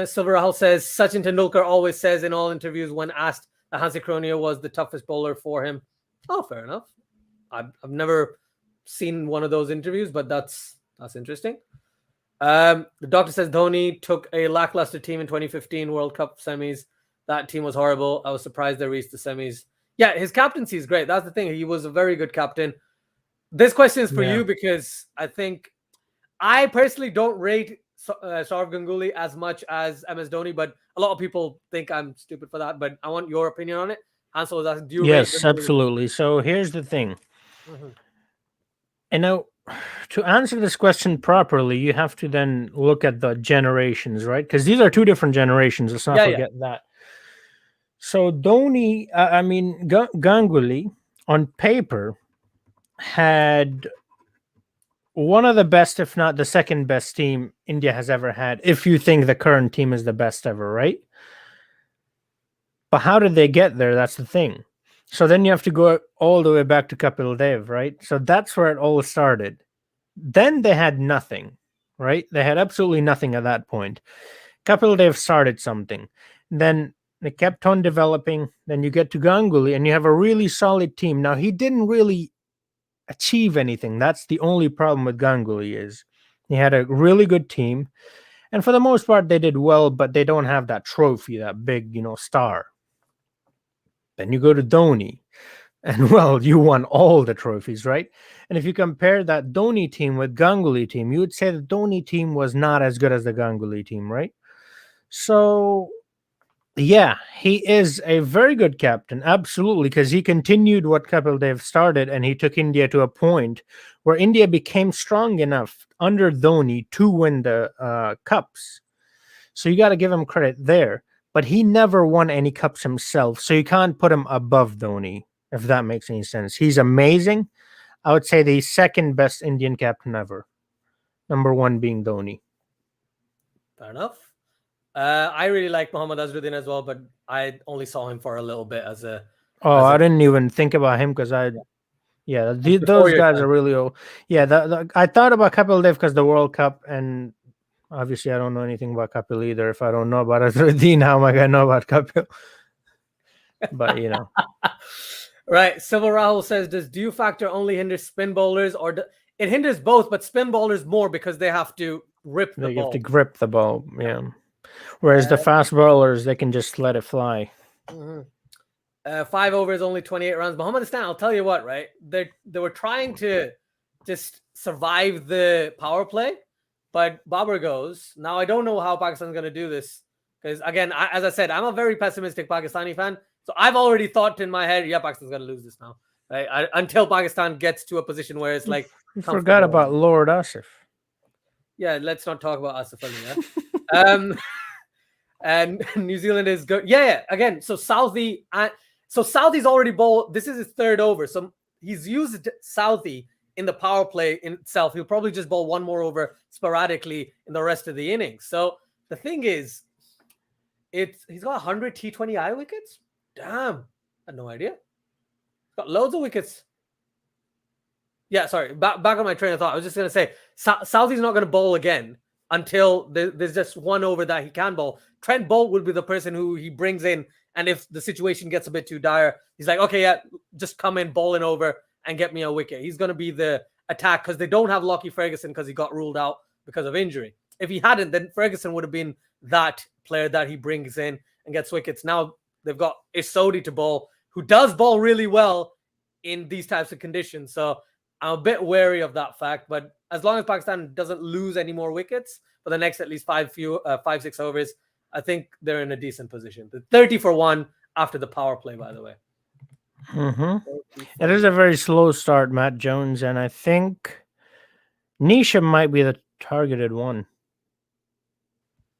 Silver Rahul says Sachin Tendulkar always says in all interviews when asked that Hansi Kronia was the toughest bowler for him. Oh, fair enough. I've never seen one of those interviews, but that's interesting. The doctor says Dhoni took a lackluster team in 2015 World Cup semis. That team was horrible. I was surprised they reached the semis. Yeah, his captaincy is great. That's the thing. He was a very good captain. This question is for you because I think I personally don't rate Sourav Ganguly as much as MS Dhoni, but a lot of people think I'm stupid for that. But I want your opinion on it. Hansel was asking, do you Yes, rate Ganguly? absolutely. So here's the thing. And now, to answer this question properly, you have to then look at the generations, right? Because these are two different generations. Let's not forget that. So Dhoni, Ganguly, on paper, had one of the best, if not the second best team India has ever had, if you think the current team is the best ever, right? But how did they get there? That's the thing. So then you have to go all the way back to Kapil Dev, right? So that's where it all started. Then they had nothing, right? They had absolutely nothing at that point. Kapil Dev started something. Then they kept on developing. Then you get to Ganguly and you have a really solid team. Now, he didn't really achieve anything. That's the only problem with Ganguly is he had a really good team. And for the most part, they did well, but they don't have that trophy, that big, star. Then you go to Dhoni, and well, you won all the trophies, right? And if you compare that Dhoni team with Ganguly team, you would say the Dhoni team was not as good as the Ganguly team, right? So, yeah, he is a very good captain, absolutely, because he continued what Kapil Dev started, and he took India to a point where India became strong enough under Dhoni to win the cups. So you got to give him credit there. But he never won any cups himself, so you can't put him above Dhoni, if that makes any sense. He's amazing. I would say the second best Indian captain ever. Number one being Dhoni. Fair enough. I really like Mohammad Azharuddin as well, but I only saw him for a little bit as a... I didn't even think about him because those guys are really old. Yeah, I thought about Kapil Dev because the World Cup, and obviously, I don't know anything about Kapil either. If I don't know about Azharuddin, how am I going to know about Kapil? But, Right. Civil Rahul says, does due factor only hinder spin bowlers? Or it hinders both, but spin bowlers more because they have to rip the ball. You have to grip the ball, yeah. Whereas the fast bowlers, they can just let it fly. 5 overs, only 28 runs. Mohammad Istan, I'll tell you what, right? They were trying to just survive the power play. But Babar goes. Now, I don't know how Pakistan's going to do this. Because, again, as I said, I'm a very pessimistic Pakistani fan. So I've already thought in my head, yeah, Pakistan's going to lose this now. Right? Until Pakistan gets to a position where it's like... You forgot about Lord Asif. Yeah, let's not talk about Asif Ali. And New Zealand is good. Yeah, again, so Southee... So Southee's already bowled... This is his third over. So he's used Southee in the power play in itself. He'll probably just bowl one more over sporadically in the rest of the innings. So the thing is, he's got 100 T20I wickets. Damn, I had no idea. He's got loads of wickets. Yeah, sorry. Back on my train of thought. I was just gonna say Southee's not gonna bowl again until there's just one over that he can bowl. Trent Bolt will be the person who he brings in, and if the situation gets a bit too dire, he's like, okay, yeah, just come in, bowling over, and get me a wicket. He's going to be the attack because they don't have Lockie Ferguson because he got ruled out because of injury. If he hadn't, then Ferguson would have been that player that he brings in and gets wickets. Now they've got Isodi to bowl, who does bowl really well in these types of conditions. So I'm a bit wary of that fact. But as long as Pakistan doesn't lose any more wickets for the next at least 5-6 overs, I think they're in a decent position. The 30 for 1 after the power play, by the way. It is a very slow start, Matt Jones, and I think Nisha might be the targeted one.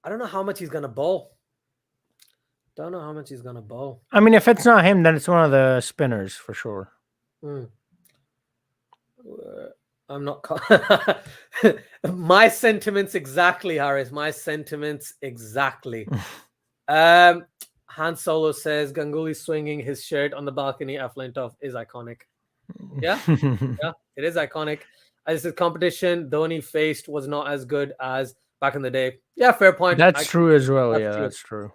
I don't know how much he's going to bowl. I mean, if it's not him, then it's one of the spinners for sure. I'm not. My sentiments exactly, Harris. My sentiments exactly. Han Solo says Ganguly swinging his shirt on the balcony at Flintoff is iconic. Yeah, yeah, it is iconic. As this competition Dhoni faced was not as good as back in the day. Yeah, fair point. That's true as well. That's Yeah, true. that's true.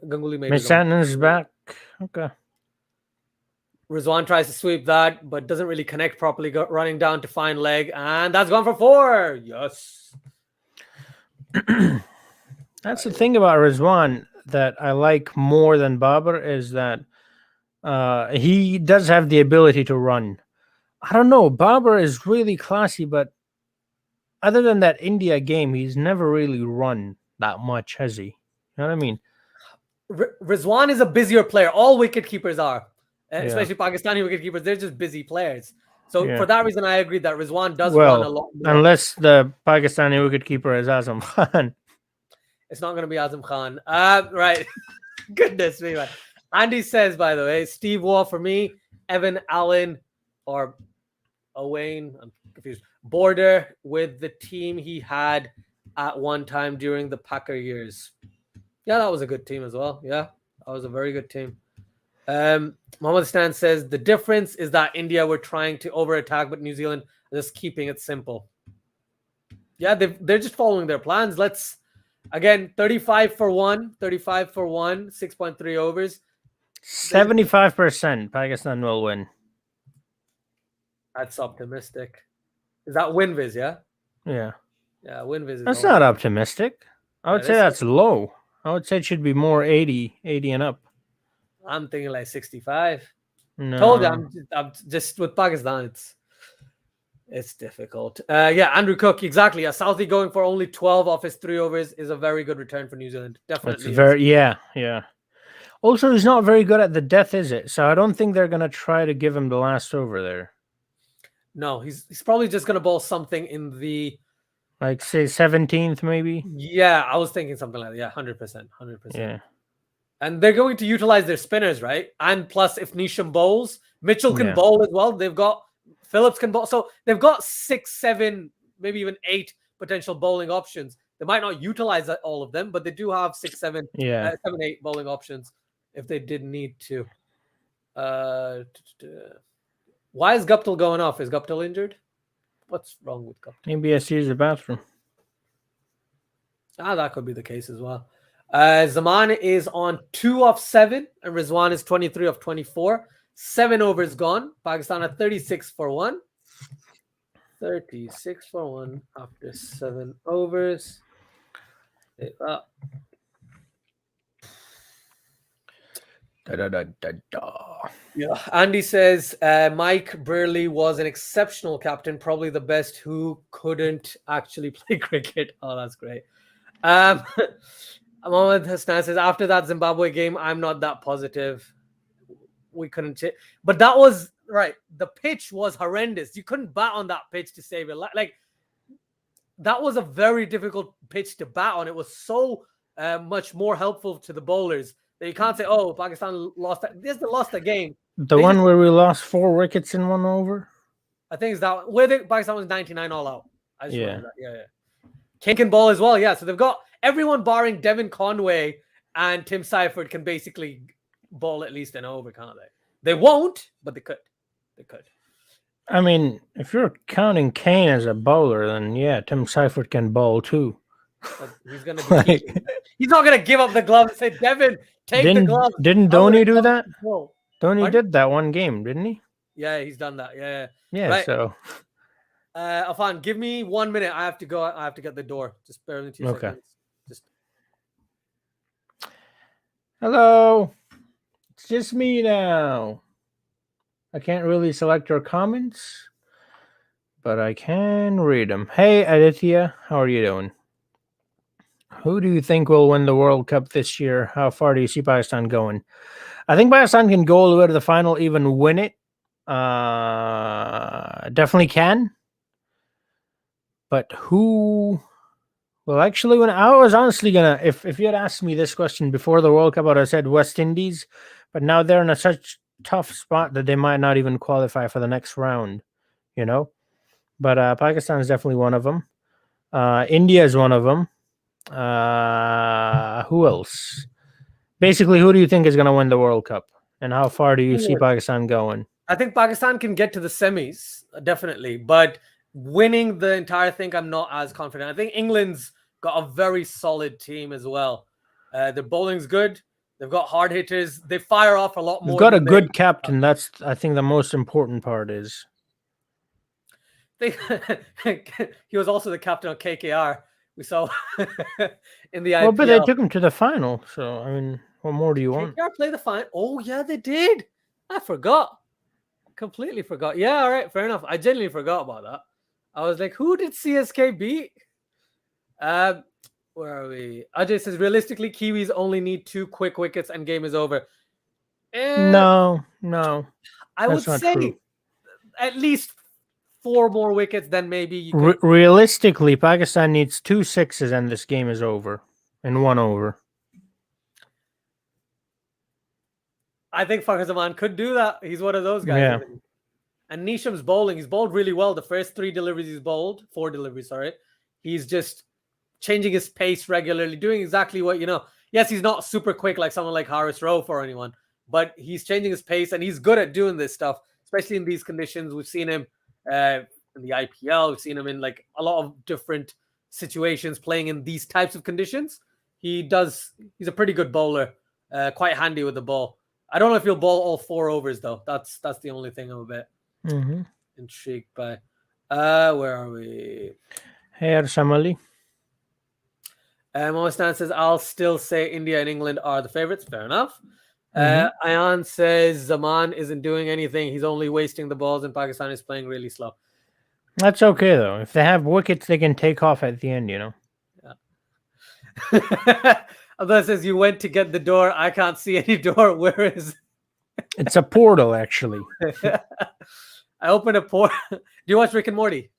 Ganguly made Miss his own. Santon's back. Okay. Rizwan tries to sweep that, but doesn't really connect properly, running down to fine leg, and that's gone for 4. Yes. That's the thing about Rizwan that I like more than Babar is that he does have the ability to run. I don't know. Babar is really classy, but other than that India game, he's never really run that much, has he? You know what I mean? Rizwan is a busier player. All wicket keepers are, Yeah. especially Pakistani wicket keepers. They're just busy players. So Yeah. for that reason, I agree that Rizwan does Well, run a lot more. unless the Pakistani wicketkeeper is Azam Khan. It's not going to be Azam Khan. Right. Goodness me, man. Andy says, by the way, Steve Waugh for me, Evan Allen or Owain, I'm confused, border with the team he had at one time during the Packer years. Yeah, that was a good team as well. Yeah, that was a very good team. Mohammed Stan says the difference is that India were trying to over-attack, but New Zealand are just keeping it simple. Yeah, they're just following their plans. Let's, again, 35 for 1, 6.3 overs. 75% Pakistan will win. That's optimistic. Is that WinViz, yeah? Yeah. Yeah, WinViz is That's not optimistic. I would That say is that's low. I would say it should be more 80 and up. I'm thinking like 65. No. Told you, I'm just with Pakistan. It's difficult. Yeah, Andrew Cook, exactly. Yeah, Southee going for only 12 off his 3 overs is a very good return for New Zealand. Definitely. Yeah. Also, he's not very good at the death, is it? So I don't think they're gonna try to give him the last over there. No, he's probably just gonna bowl something in the, like, say 17th, maybe. Yeah, I was thinking something like that. Yeah, 100%. Yeah. And they're going to utilize their spinners, right? And plus, if Nisham bowls, Mitchell can bowl as well. They've got Phillips can bowl. So they've got 6, 7, maybe even 8 potential bowling options. They might not utilize all of them, but they do have 6, 7, 7, 8 bowling options if they did need to. Why is Guptill going off? Is Guptill injured? What's wrong with Guptill? Maybe he has to use the bathroom. That could be the case as well. Zaman is on 2 of 7, and Rizwan is 23 of 24. 7 overs gone. Pakistan at 36 for 1. 36 for 1 after 7 overs. Yeah. Andy says Mike Burley was an exceptional captain, probably the best who couldn't actually play cricket. Oh, that's great. Mohammed Hassan says after that Zimbabwe game, I'm not that positive. We couldn't, but that was right. The pitch was horrendous. You couldn't bat on that pitch to save it. Like that was a very difficult pitch to bat on. It was so much more helpful to the bowlers that you can't say, "Oh, Pakistan lost." They lost the game. The one where we lost 4 wickets in 1 over. I think it's that where Pakistan was 99 all out. I just remember that. Yeah. King can bowl as well. Yeah, so they've got everyone barring Devin Conway and Tim Seifert can basically bowl at least an over, can't they? They won't, but they could. They could. I mean, if you're counting Kane as a bowler, then yeah, Tim Seifert can bowl too. But he's gonna be he's not gonna give up the glove and say, Devin, take the glove. Didn't Dhoni do that? No. Dhoni did that one game, didn't he? Yeah, he's done that. Yeah. Right. So Afan, give me 1 minute. I have to go. I have to get the door. Just bear with me 2 seconds. Hello. It's just me now. I can't really select your comments, but I can read them. Hey, Aditya, how are you doing? Who do you think will win the World Cup this year? How far do you see Pakistan going? I think Pakistan can go all the way to the final, even win it. Definitely can. But who... Well, actually, when I was honestly if you had asked me this question before the World Cup, I would have said West Indies. But now they're in such tough spot that they might not even qualify for the next round, you know. But Pakistan is definitely one of them. India is one of them. Who else? Basically, who do you think is going to win the World Cup? And how far do you see Pakistan going? I think Pakistan can get to the semis, definitely. But winning the entire thing, I'm not as confident. I think England's got a very solid team as well. Their bowling's good. They've got hard hitters. They fire off a lot more. They've got a good captain. That's, I think, the most important part is. He was also the captain of KKR. We saw in the IPL. Well, but they took him to the final. So, I mean, what more do you want? KKR played the final. Oh, yeah, they did. I forgot. Completely forgot. Yeah, all right, fair enough. I genuinely forgot about that. I was like, who did CSK beat? Where are we? Ajay says, realistically, Kiwis only need 2 quick wickets and game is over. No. I would say true. At least 4 more wickets, then maybe you could... Realistically, Pakistan needs 2 sixes and this game is over in 1 over. I think Fakhar Zaman could do that. He's one of those guys. Yeah. And Nisham's bowling. He's bowled really well. The first 3 deliveries he's bowled, 4 deliveries, sorry. He's just changing his pace regularly, doing exactly what, you know. Yes, he's not super quick like someone like Haris Rauf or anyone, but he's changing his pace and he's good at doing this stuff, especially in these conditions. We've seen him in the IPL. We've seen him in like a lot of different situations playing in these types of conditions. He's a pretty good bowler, quite handy with the ball. I don't know if he'll bowl all 4 overs though. That's the only thing I'm a bit intrigued by. Where are we? Hey, Samali. Mohammed Stan says, I'll still say India and England are the favorites. Fair enough. Ayan says Zaman isn't doing anything. He's only wasting the balls and Pakistan is playing really slow. That's okay though. If they have wickets, they can take off at the end, you know. Yeah. Abdullah says, you went to get the door. I can't see any door. Where is it? It's a portal, actually. I opened a portal. Do you watch Rick and Morty?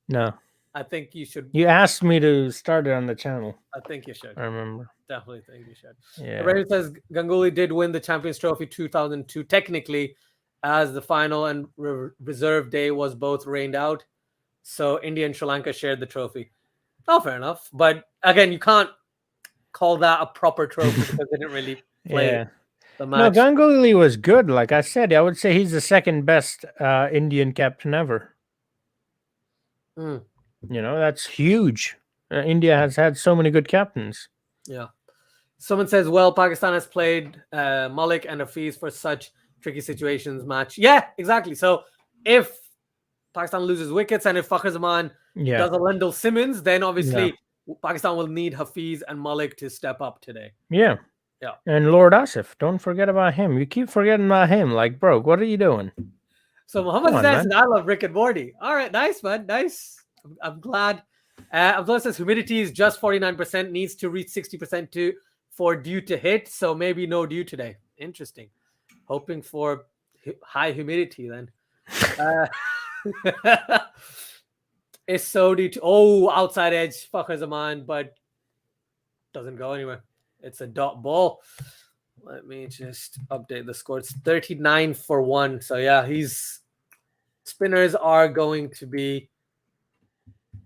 No. I think you should. You asked me to start it on the channel. I think you should. I remember. Definitely think you should. Yeah. Ibrahim says Ganguly did win the Champions Trophy 2002 technically, as the final and reserve day was both rained out. So India and Sri Lanka shared the trophy. Oh, fair enough. But again, you can't call that a proper trophy because they didn't really play the match. No, Ganguly was good. Like I said, I would say he's the second best Indian captain ever. You know, that's huge. India has had so many good captains. Yeah. Someone says, well, Pakistan has played Malik and Hafiz for such tricky situations match. Yeah, exactly. So if Pakistan loses wickets and if Fakhar Zaman does a Lendl Simmons, then obviously Pakistan will need Hafiz and Malik to step up today. Yeah. And Lord Asif, don't forget about him. You keep forgetting about him. Like, bro, what are you doing? So Muhammad says, I love Rick and Morty. All right, nice, man. Nice. I'm glad. Abdullah says humidity is just 49%, needs to reach 60% for dew to hit. So maybe no dew today. Interesting. Hoping for high humidity then. It's Saudi outside edge, Fakhar Zaman, but doesn't go anywhere. It's a dot ball. Let me just update the score. It's 39 for 1. So yeah, spinners are going to be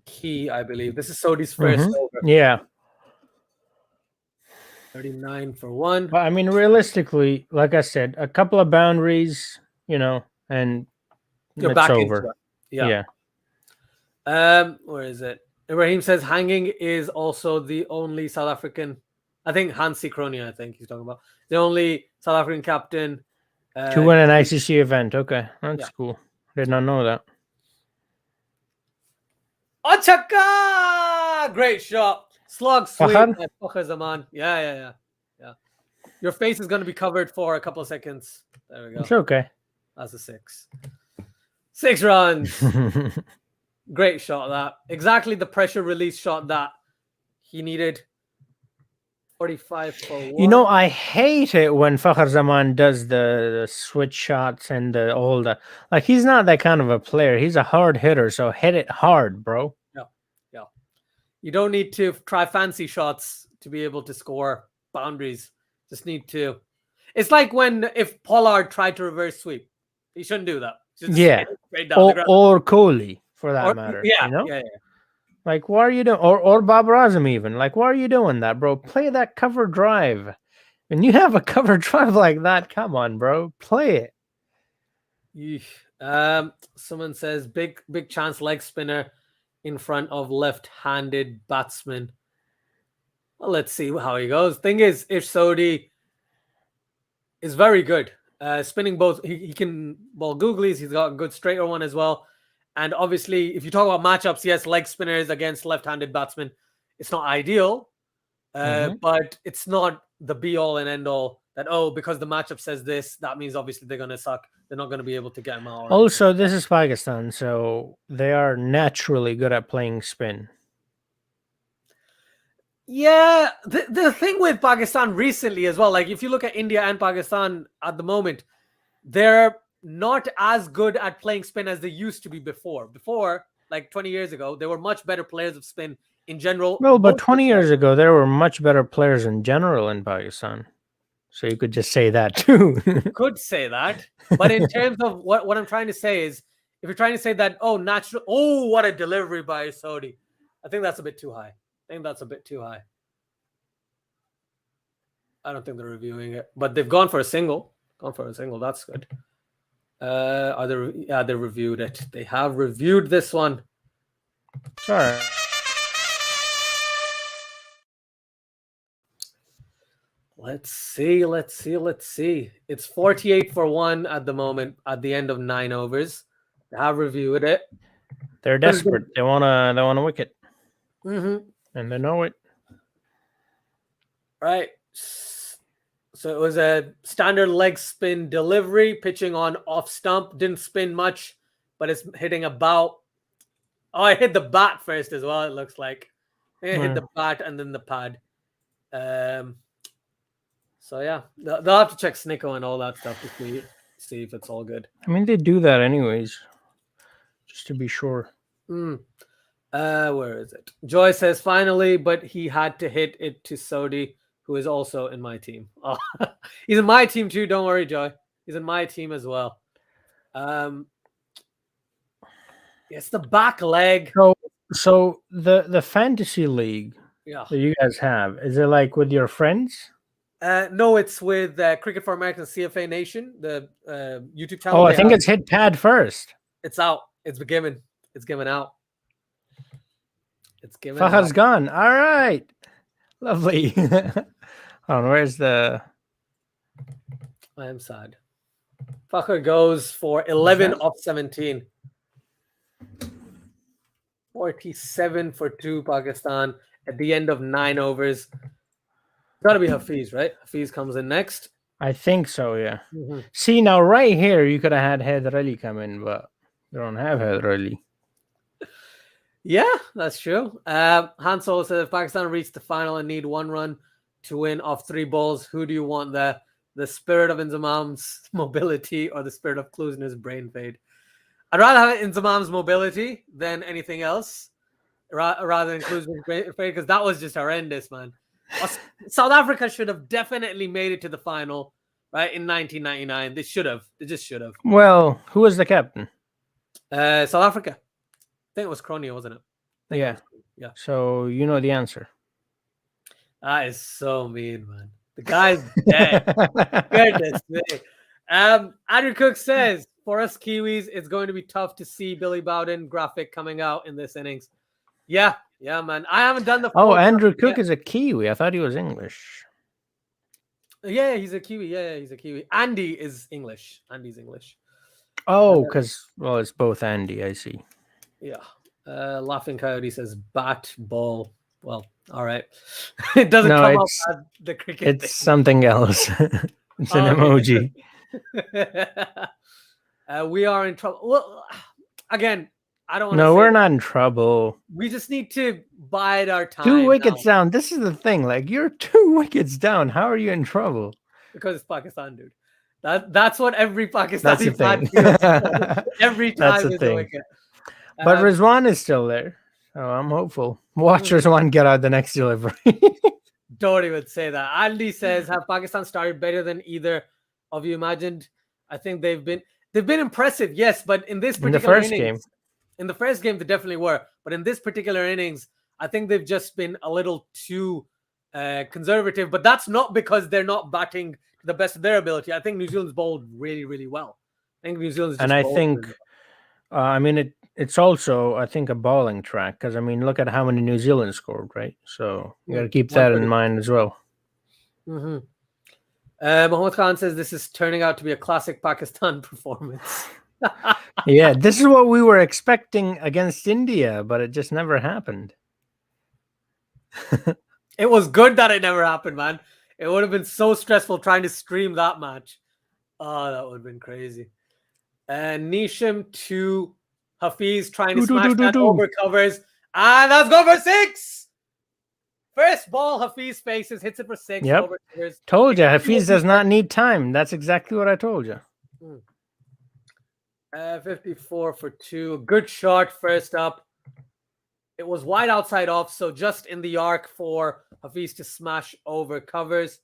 key, I believe. This is Saudi's first over. Yeah. 39 for 1. But I mean, realistically, like I said, a couple of boundaries, you know, and you're it's back over. Into it. Yeah. Where is it? Ibrahim says hanging is also the only South African. I think Hansi Kronia, I think he's talking about. The only South African captain to win an ICC event. Okay, that's cool. Did not know that. Achaka! Great shot. Slug sweep. Fakhar Zaman. Yeah. Your face is going to be covered for a couple of seconds. There we go. It's okay. That's a 6. 6 runs. Great shot, that. Exactly the pressure release shot that he needed. 45 for 1. You know, I hate it when Fakhar Zaman does the switch shots and all the... Like, he's not that kind of a player. He's a hard hitter, so hit it hard, bro. Yeah. You don't need to try fancy shots to be able to score boundaries. Just need to... It's like if Pollard tried to reverse sweep, he shouldn't do that. Just Yeah. straight down the ground. Or Kohli, for that Or- matter. yeah, you know? yeah. Like, why are you doing? Or Bob Razum even. Like, why are you doing that, bro? Play that cover drive. When you have a cover drive like that, come on, bro, play it. Someone says big chance leg spinner in front of left-handed batsman. Well, let's see how he goes. Thing is, if Sodhi is very good, spinning both, he can ball googlies. He's got a good straighter one as well. And obviously, if you talk about matchups, yes, leg spinners against left-handed batsmen, it's not ideal, but it's not the be-all and end-all that, because the matchup says this, that means obviously they're going to suck. They're not going to be able to get him out. Also, this is Pakistan, so they are naturally good at playing spin. Yeah, the thing with Pakistan recently as well, like if you look at India and Pakistan at the moment, they're not as good at playing spin as they used to be before. Before, like 20 years ago, they were much better players of spin in general. Well, but 20 years ago, there were much better players in general in Pakistan. So you could just say that too. Could say that. But in terms of what I'm trying to say is, if you're trying to say that, what a delivery by Sodhi, I think that's a bit too high. I don't think they're reviewing it, but they've gone for a single. That's good. They reviewed it. They have reviewed this one. Sorry. Let's see. It's 48 for 1 at the moment at the end of 9 overs. They have reviewed it. They're desperate. They want a wicket. Mm-hmm. And they know it. Right. So it was a standard leg spin delivery, pitching on off stump. Didn't spin much, but it's hitting about. Oh, I hit the bat first as well, it looks like. It hit the bat and then the pad. So yeah, they'll have to check Snicko and all that stuff to see if it's all good. I mean, they do that anyways, just to be sure. Where is it? Joy says finally, but he had to hit it to Sodhi, who is also in my team. Oh, he's in my team too. Don't worry, Joy. He's in my team as well. It's the back leg. So the fantasy league that you guys have, is it like with your friends? No, it's with Cricket for America CFA Nation, the YouTube channel. Oh, I think it's hit pad first. It's out. It's given. It's given out. It's given. Fakhar's gone. All right. Lovely. Where's the... I am sad. Fakhar goes for 11 off 17. 47 for 2 Pakistan at the end of 9 overs. Got to be Hafiz, right? Hafiz comes in next. I think so, yeah. See, now right here, you could have had Haider Ali come in, but you don't have Haider Ali. Yeah, that's true. Hansel said if Pakistan reach the final and need 1 run to win off 3 balls, who do you want there? The spirit of Inzamam's mobility or the spirit of Klusner's brain fade? I'd rather have Inzamam's mobility than anything else, rather than Klusner's brain fade, because that was just horrendous, man. South Africa should have definitely made it to the final, right, in 1999. They should have. They just should have. Well, who was the captain? South Africa. I think it was Cronje, wasn't it? Yeah. Yeah. So you know the answer. That is so mean, man. The guy's dead. Goodness me. Andrew Cook says, for us Kiwis, it's going to be tough to see Billy Bowden graphic coming out in this innings. Yeah, man. I haven't done the... Oh, Andrew Cook is a Kiwi. I thought he was English. Yeah, he's a Kiwi. Yeah, he's a Kiwi. Andy is English. Andy's English. Oh, because, well, it's both Andy, I see. Yeah. Laughing Coyote says bat ball. Well, all right. It doesn't come up as the cricket. It's something else. It's an emoji. We are in trouble. Well, again, I don't want No, we're not in trouble. We just need to bide our time. 2 wickets down. This is the thing. Like, you're 2 wickets down. How are you in trouble? Because it's Pakistan, dude. That's what every Pakistani fan feels. Every time is a wicket. But Rizwan is still there. So I'm hopeful. Watch Rizwan get out the next delivery. Don't even say that. Andy says, have Pakistan started better than either of you imagined? I think they've been impressive, yes, but in this particular innings, in the first game, they definitely were. But in this particular innings, I think they've just been a little too conservative. But that's not because they're not batting to the best of their ability. I think New Zealand's bowled really, really well. I think New Zealand's just and I think, I mean, it's also, I think, a bowling track because, I mean, look at how many New Zealand scored, right? So you got to keep that in mind as well. Mm-hmm. Mohammad Khan says this is turning out to be a classic Pakistan performance. Yeah, this is what we were expecting against India, but it just never happened. It was good that it never happened, man. It would have been so stressful trying to stream that match. Oh, that would have been crazy. And Nisham to Hafiz trying to smash that over covers. And that's gone for 6. First ball, Hafiz faces, hits it for 6. Yep. Over covers. Told you, Hafiz does not need time. That's exactly what I told you. 54 for 2. Good shot first up. It was wide outside off, so just in the arc for Hafiz to smash over covers.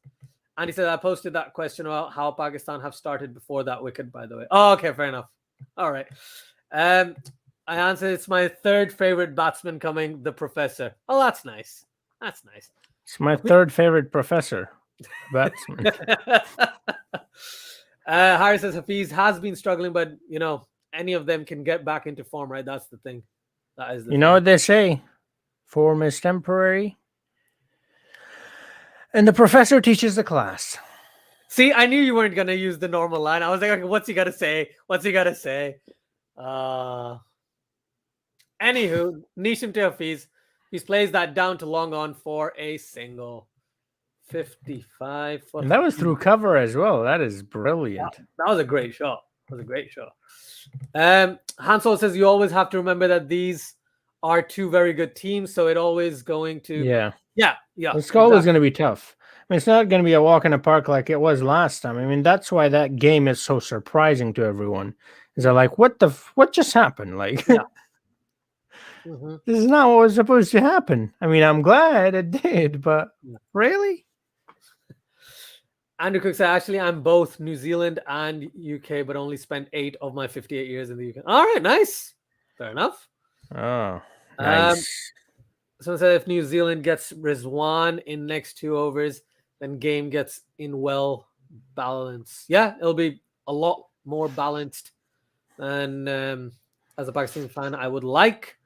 And he said, I posted that question about how Pakistan have started before that wicket, by the way. Oh, okay, fair enough. All right. I answered, it's my third favorite batsman coming, the professor. Oh, that's nice. That's nice. It's my third favorite professor batsman. Harry says Hafiz has been struggling, but, you know, any of them can get back into form, right? That's the thing. That is the thing. Know what they say? Form is temporary. And the professor teaches the class. See, I knew you weren't going to use the normal line. I was like, okay, what's he got to say? What's he got to say? Anywho, Nisham to Hafiz. He plays that down to long on for a single. 55. And that was through cover as well. That is brilliant. Yeah, that was a great shot. That was a great shot. Hansel says you always have to remember that these are two very good teams, so it always going to yeah. It's always going to be tough. I mean, it's not going to be a walk in the park like it was last time. I mean, that's why that game is so surprising to everyone. Is they're like, what just happened? Like, this is not what was supposed to happen. I mean, I'm glad it did, but really? Andrew Cook said, actually, I'm both New Zealand and UK, but only spent 8 of my 58 years in the UK. All right, nice. Fair enough. Oh, nice. Someone said if New Zealand gets Rizwan in next 2 overs, then game gets in well balanced. Yeah, it'll be a lot more balanced than as a Pakistani fan I would like.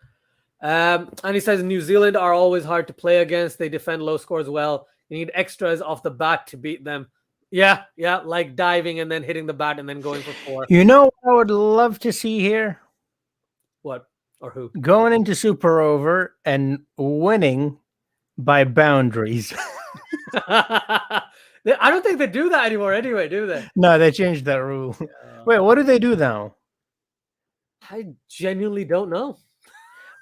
And he says New Zealand are always hard to play against. They defend low scores well. You need extras off the bat to beat them. Yeah, like diving and then hitting the bat and then going for 4. You know what I would love to see here? What? Or who? Going into Super Over and winning by boundaries. I don't think they do that anymore anyway, do they? No, they changed that rule. Wait, what do they do now? I genuinely don't know.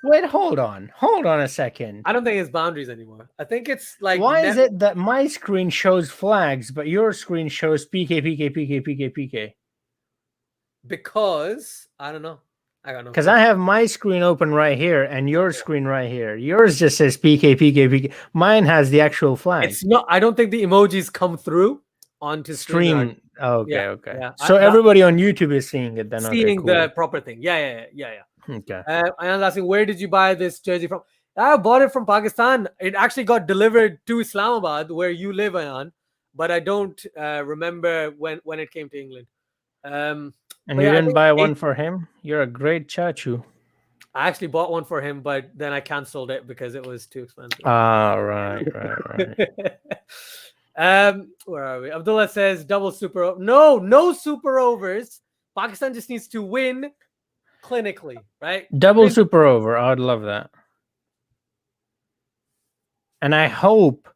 Wait, hold on a second. I don't think it's boundaries anymore. I think it's like... Why is it that my screen shows flags, but your screen shows PK, PK, PK, PK, PK? Because, I don't know. I got no. Because I have my screen open right here and your screen right here. Yours just says PK, PK, PK. Mine has the actual flag. It's not. I don't think the emojis come through onto stream. Okay. Yeah. So everybody on YouTube is seeing it then. Seeing the proper thing. Yeah. Okay. I am asking, where did you buy this jersey from? I bought it from Pakistan. It actually got delivered to Islamabad, where you live, Ayan, but I don't remember when it came to England. And you didn't buy one for him? You're a great chachu. I actually bought one for him, but then I canceled it because it was too expensive. Right. Where are we? Abdullah says double super. No super overs. Pakistan just needs to win clinically, right? Double super over. I would love that. And I hope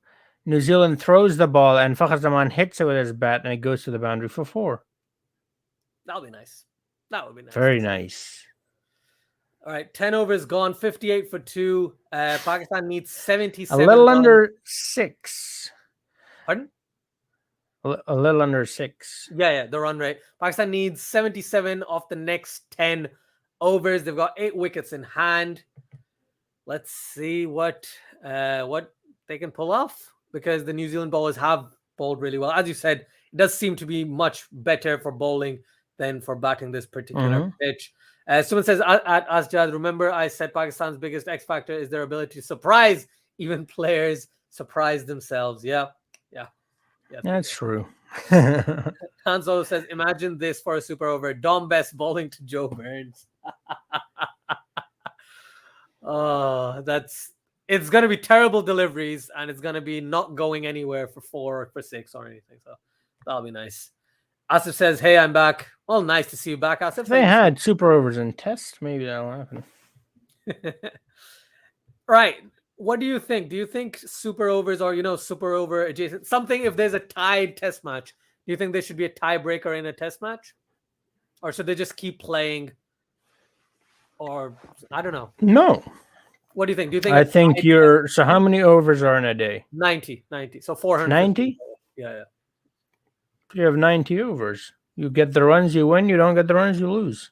New Zealand throws the ball and Fakhar Zaman hits it with his bat and it goes to the boundary for 4. That'll be nice. That would be nice. Very nice. All right, 10 overs gone, 58 for 2. Pakistan needs 77. A little under 6. Pardon? A little under 6. Yeah, the run rate. Pakistan needs 77 off the next 10 overs. They've got 8 wickets in hand. Let's see what they can pull off. because the New Zealand bowlers have bowled really well. As you said, it does seem to be much better for bowling than for batting this particular pitch. Someone says, at Asjad, remember I said Pakistan's biggest X factor is their ability to surprise. Even players surprise themselves. Yeah. That's true. Han Solo says, imagine this for a super over. Dom Best bowling to Joe Burns. Oh, it's going to be terrible deliveries, and it's going to be not going anywhere for 4 or for 6 or anything. So that'll be nice. Asif says, hey, I'm back. Well, nice to see you back, Asif. If they had super overs in test, maybe that'll happen. Right. What do you think? Do you think super overs or, super over adjacent, something, if there's a tied test match, do you think there should be a tiebreaker in a test match? Or should they just keep playing? Or, I don't know. No. What do you think? Do you think? I think so how many overs are in a day? 90. So 400. 90? Yeah. You have 90 overs. You get the runs, you win. You don't get the runs, you lose.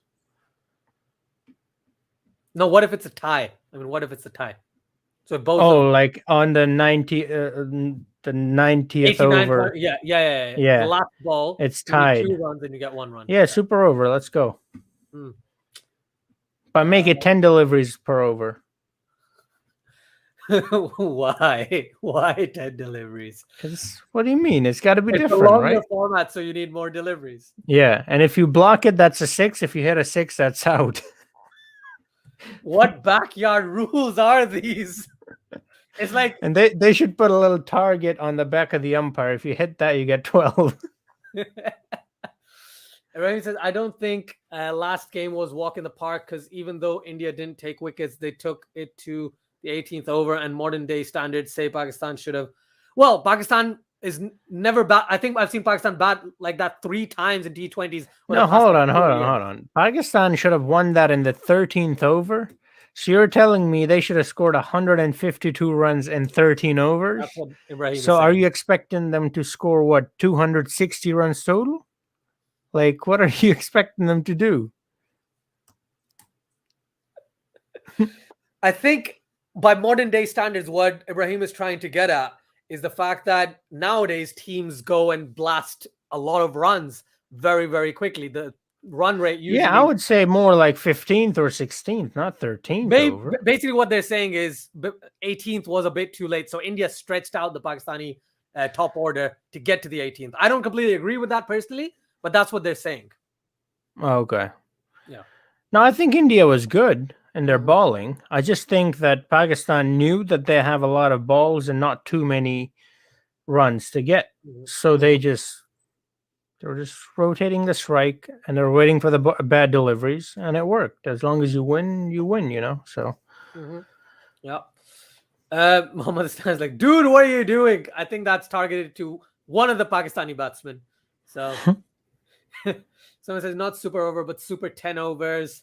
No, what if it's a tie? I mean, what if it's a tie? So both. Like on the 90th over. Yeah. Yeah. The last ball. It's tied. 2 runs and you get 1 run. Yeah, super over. Let's go. But make it 10 deliveries per over. Why? Why 10 deliveries? Because what do you mean? It's got to be different, a longer right? format, so you need more deliveries. Yeah, and if you block it, that's a 6. If you hit a 6, that's out. What backyard rules are these? It's like, and they should put a little target on the back of the umpire. If you hit that, you get 12. Rahim says, I don't think last game was walk in the park, because even though India didn't take wickets, they took it to the 18th over, and modern day standards say Pakistan should have. Well, Pakistan is never bat. I think I've seen Pakistan bat like that 3 times in T20s. No, hold on. Pakistan should have won that in the 13th over. So you're telling me they should have scored 152 runs in 13 overs? That's what Ibrahim so are you expecting them to score, what, 260 runs total? Like, what are you expecting them to do? I think by modern day standards, what Ibrahim is trying to get at is the fact that nowadays teams go and blast a lot of runs very, very quickly. The run rate usually... Yeah, I would say more like 15th or 16th, not 13th. Basically, what they're saying is 18th was a bit too late. So India stretched out the Pakistani top order to get to the 18th. I don't completely agree with that personally, but that's what they're saying. Okay. Yeah. No, I think India was good in their bowling. I just think that Pakistan knew that they have a lot of balls and not too many runs to get. So they were just rotating the strike, and they're waiting for the bad deliveries, and it worked. As long as you win, so. Yeah. Mohammad Stan's like, dude, what are you doing? I think that's targeted to one of the Pakistani batsmen. So someone says not super over, but super 10 overs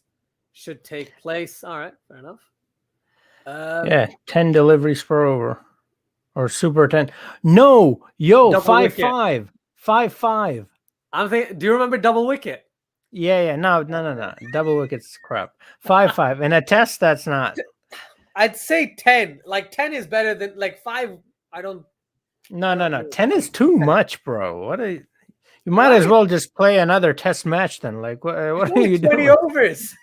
should take place. All right, fair enough. 10 deliveries per over, or super 10. No, 5-5. 5-5. I'm thinking, do you remember double wicket? Yeah. No. Double wicket's crap. 5-5. In a test, that's not. I'd say 10. Like 10 is better than like 5. I don't. No. 10 is too much, bro. You might as well just play another test match then. Like, what are you doing? 20 overs.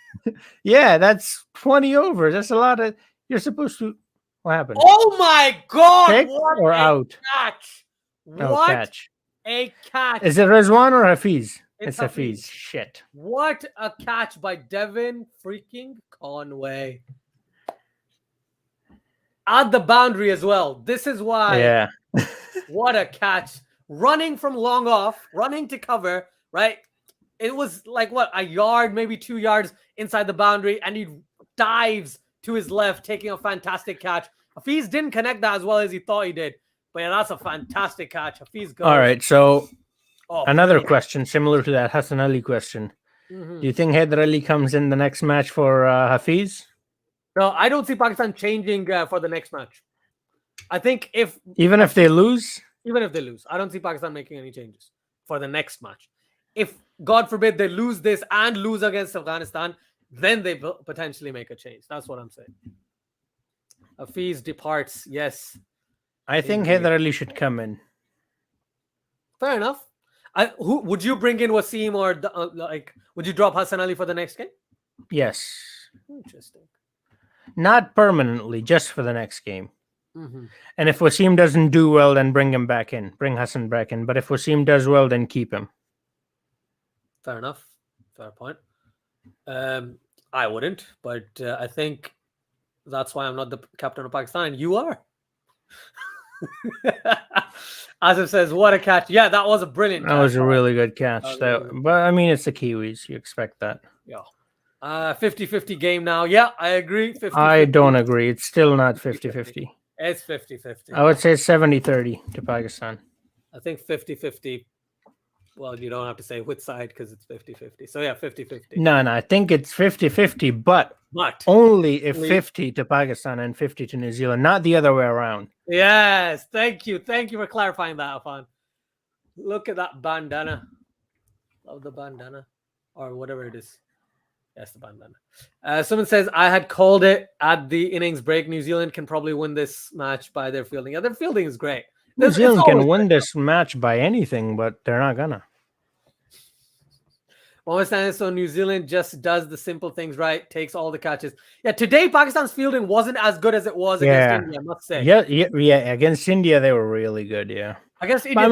Yeah, that's 20 overs. That's a lot of. You're supposed to. What happened? Oh my God! Pick what or a out? Catch! No, What catch. a catch! Is it Rizwan or Hafiz? It's Hafiz. Shit. What a catch by Devin freaking Conway. At the boundary as well. This is why. Yeah. What a catch. Running from long off, running to cover, right? It was like, what, a yard, maybe 2 yards inside the boundary, and he dives to his left, taking a fantastic catch. Hafiz didn't connect that as well as he thought he did. But yeah, that's a fantastic catch. Hafiz goes. All right, so another question similar to that Hassan Ali question. Do you think Haider Ali comes in the next match for Hafiz? No, I don't see Pakistan changing for the next match. I think even if they lose, I don't see Pakistan making any changes for the next match. If, God forbid, they lose this and lose against Afghanistan, then they potentially make a change. That's what I'm saying. Hafiz departs. Yes. I think Indeed. Hyder Ali should come in. Fair enough. Who would you bring in Wasim or would you drop Hassan Ali for the next game? Yes. Interesting. Not permanently, just for the next game. Mm-hmm. And if Wasim doesn't do well, then bring him back in. Bring Hassan back in. But if Wasim does well, then keep him. Fair enough. Fair point. I wouldn't, but I think that's why I'm not the captain of Pakistan. You are. Asif says, what a catch. Yeah, that was a brilliant catch. That was a really good catch. Really but I mean, it's the Kiwis. You expect that. Yeah. 50-50 game now. Yeah, I agree. 50-50. I don't agree. It's still not 50-50. It's 50-50. I would say 70-30 to Pakistan. I think 50-50. Well, you don't have to say which side because it's 50-50. So yeah, 50-50. No, I think it's 50-50, but only if 50 to Pakistan and 50 to New Zealand, not the other way around. Yes, thank you. Thank you for clarifying that, Afan. Look at that bandana. Love the bandana. Or whatever it is. Yes, the bandana. Someone says, I had called it at the innings break. New Zealand can probably win this match by their fielding. Yeah, their fielding is great. New Zealand can win this match by anything, but they're not gonna. So New Zealand just does the simple things right, takes all the catches. Yeah, today Pakistan's fielding wasn't as good as it was against India, I must say. Yeah. Against India, they were really good. Yeah. Against India,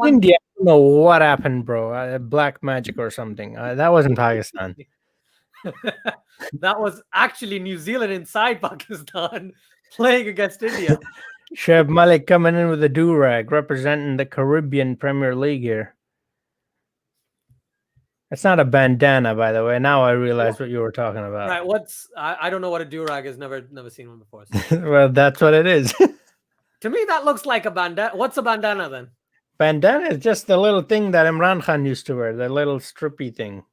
India, I don't know what happened, bro. Black magic or something. That wasn't Pakistan. That was actually New Zealand inside Pakistan playing against India. Shoaib Malik coming in with a do-rag, representing the Caribbean Premier League here. It's not a bandana, by the way. Now I realize what you were talking about. Right. I don't know what a do-rag is. Never seen one before. So. Well, that's what it is. To me, that looks like a bandana. What's a bandana then? Bandana is just the little thing that Imran Khan used to wear, the little strippy thing.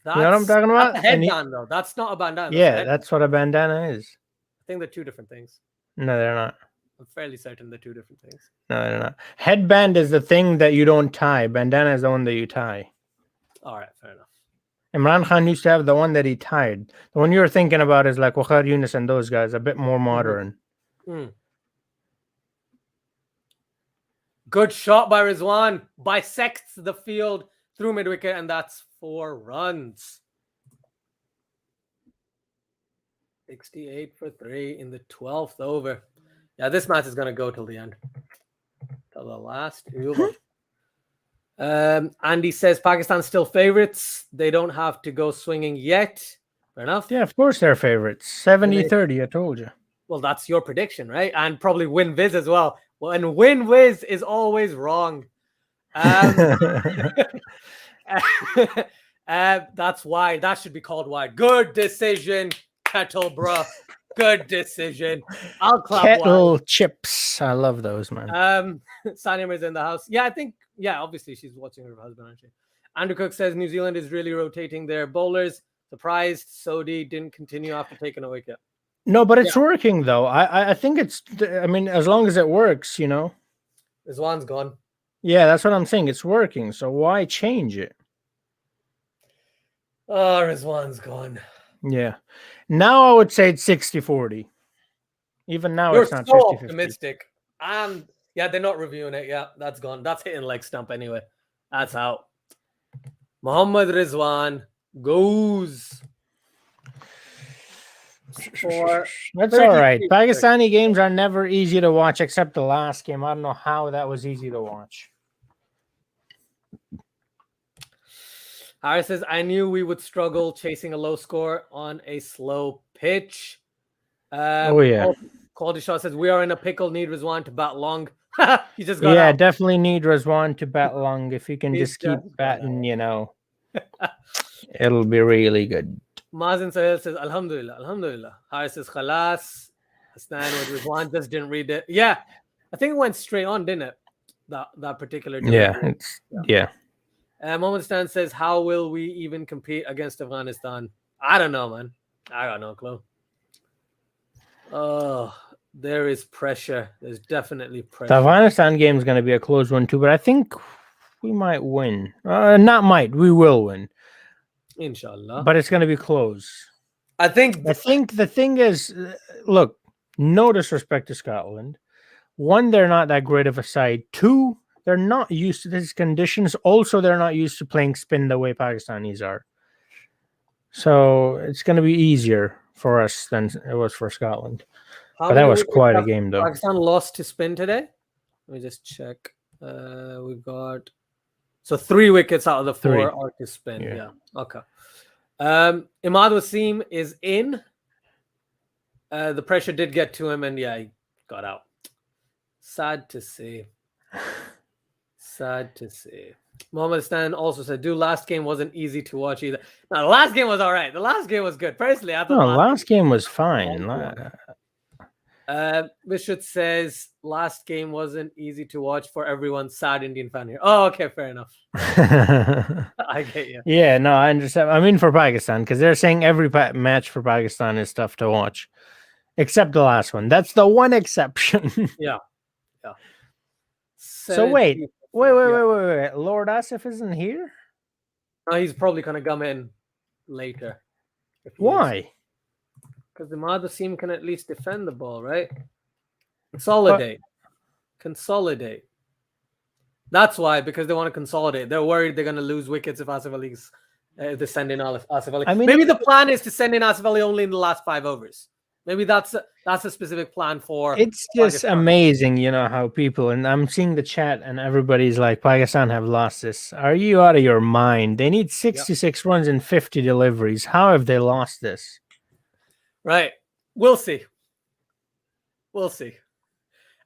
You know what I'm talking about? That's a headband, though. That's not a bandana. Yeah, that's what a bandana is. I think they're two different things. No, they're not. I'm fairly certain they're two different things. No, they're not. Headband is the thing that you don't tie. Bandana is the one that you tie. All right, fair enough. Imran Khan used to have the one that he tied. The one you're thinking about is like Waqar Yunus and those guys, a bit more modern. Mm. Good shot by Rizwan. Bisects the field through mid-wicket, and that's 4 runs. 68 for 3 in the 12th over. Yeah, this match is going to go till the end. Till the last over. Andy says Pakistan's still favorites. They don't have to go swinging yet. Fair enough. Yeah, of course they're favorites. 70-30, I told you. Well, that's your prediction, right? And probably Win Viz as well. Well, and Win Viz is always wrong. That's why that should be called wide. Good decision, Kettle, bro. Good decision. I'll clap. Kettle chips. I love those, man. Sanyam is in the house. Yeah, I think. Yeah, obviously she's watching her husband, aren't she? Andrew Cook says New Zealand is really rotating their bowlers. Surprised Sodi didn't continue after taking a wicket. No, but it's working though. I think it's. I mean, as long as it works, you know. Rizwan's gone. Yeah, that's what I'm saying. It's working, so why change it? Oh, Rizwan's gone. Yeah. Now I would say it's 60-40. Even now You're it's not so 50-50. optimistic. Yeah, they're not reviewing it. Yeah, that's gone. That's hitting leg stump anyway. That's out. Mohammad Rizwan goes. That's all right. Pakistani games are never easy to watch, except the last game. I don't know how that was easy to watch. Harris says, I knew we would struggle chasing a low score on a slow pitch. Quality Shot says, we are in a pickle, need Rizwan to bat long. He just got out. Definitely need Rizwan to bat long. If he can just keep batting, you know, it'll be really good. Mazen Sahel says, Alhamdulillah, Alhamdulillah. Harris says, Khalas. Hassan with Rizwan just didn't read it. Yeah, I think it went straight on, didn't it? That particular delivery. Yeah. Mohammed Stan says, how will we even compete against Afghanistan? I don't know, man. I got no clue. Oh, there is pressure. There's definitely pressure. The Afghanistan game is going to be a close one too, but I think we might win. We will win. Inshallah. But it's going to be close. I think the thing is, look, no disrespect to Scotland, one, they're not that great of a side. Two, they're not used to these conditions. Also, they're not used to playing spin the way Pakistanis are. So it's going to be easier for us than it was for Scotland. How But that many was wickets quite a have game, though. Pakistan lost to spin today? Let me just check. We've got 3 wickets out of the 4 Three. are to spin. Yeah. Yeah. Okay. Imad Wasim is in. The pressure did get to him, and yeah, he got out. Sad to see. Sad to see. Mohammed Stan also said, "Dude, last game wasn't easy to watch either." No, the last game was all right. The last game was good. Personally, I thought No, last game was fine. Vishut says last game wasn't easy to watch for everyone. Sad Indian fan here. Oh, okay, fair enough. I get you. Yeah, no, I understand. I mean, for Pakistan, because they're saying every match for Pakistan is tough to watch, except the last one. That's the one exception. Yeah. So wait. Lord Asif isn't here? No, he's probably gonna come in later. Why? Because the Wasim can at least defend the ball, right? Consolidate. That's why, because they want to consolidate. They're worried they're going to lose wickets if Asif Ali's they send in Asif Ali. I mean, maybe the plan is to send in Asif Ali only in the last 5 overs. Maybe that's a specific plan for. It's just Pakistan. amazing, how people, and I'm seeing the chat, and everybody's like, Pakistan have lost this. Are you out of your mind? They need 66 runs and 50 deliveries. How have they lost this? Right. We'll see.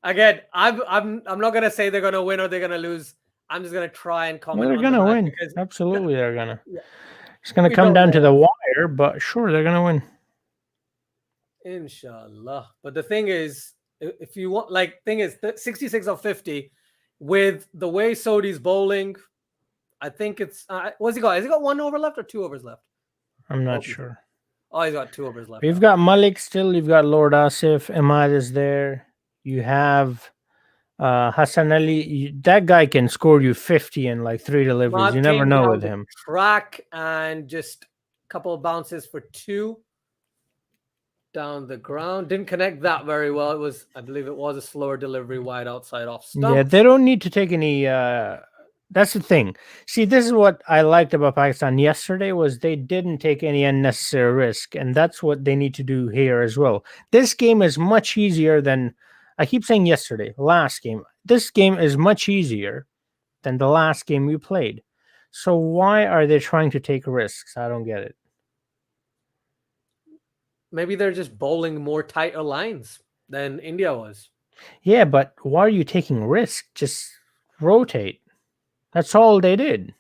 Again, I'm not gonna say they're gonna win or they're gonna lose. I'm just gonna try and comment. They're gonna win. Absolutely, they're gonna. It's gonna come down to the wire, but sure, they're gonna win. Inshallah. But the thing is, if you want, 66 of 50 with the way Saudi's bowling, I think it's what's he got? Has he got 1 over left or 2 overs left? I'm not sure. Oh, he's got 2 overs left. We've got Malik still. You've got Lord Asif. Imad is there. You have Hassan Ali. That guy can score you 50 in 3 deliveries. You never know with him. Track and just a couple of bounces for 2 down the ground. Didn't connect that very well. I believe it was a slower delivery wide outside off stump. Yeah, they don't need to take any. That's the thing. See, this is what I liked about Pakistan yesterday was they didn't take any unnecessary risk, and that's what they need to do here as well. This game is much easier than I keep saying yesterday, last game. This game is much easier than the last game we played. So why are they trying to take risks? I don't get it. Maybe they're just bowling more tighter lines than India was. Yeah, but why are you taking risks? Just rotate. That's all they did.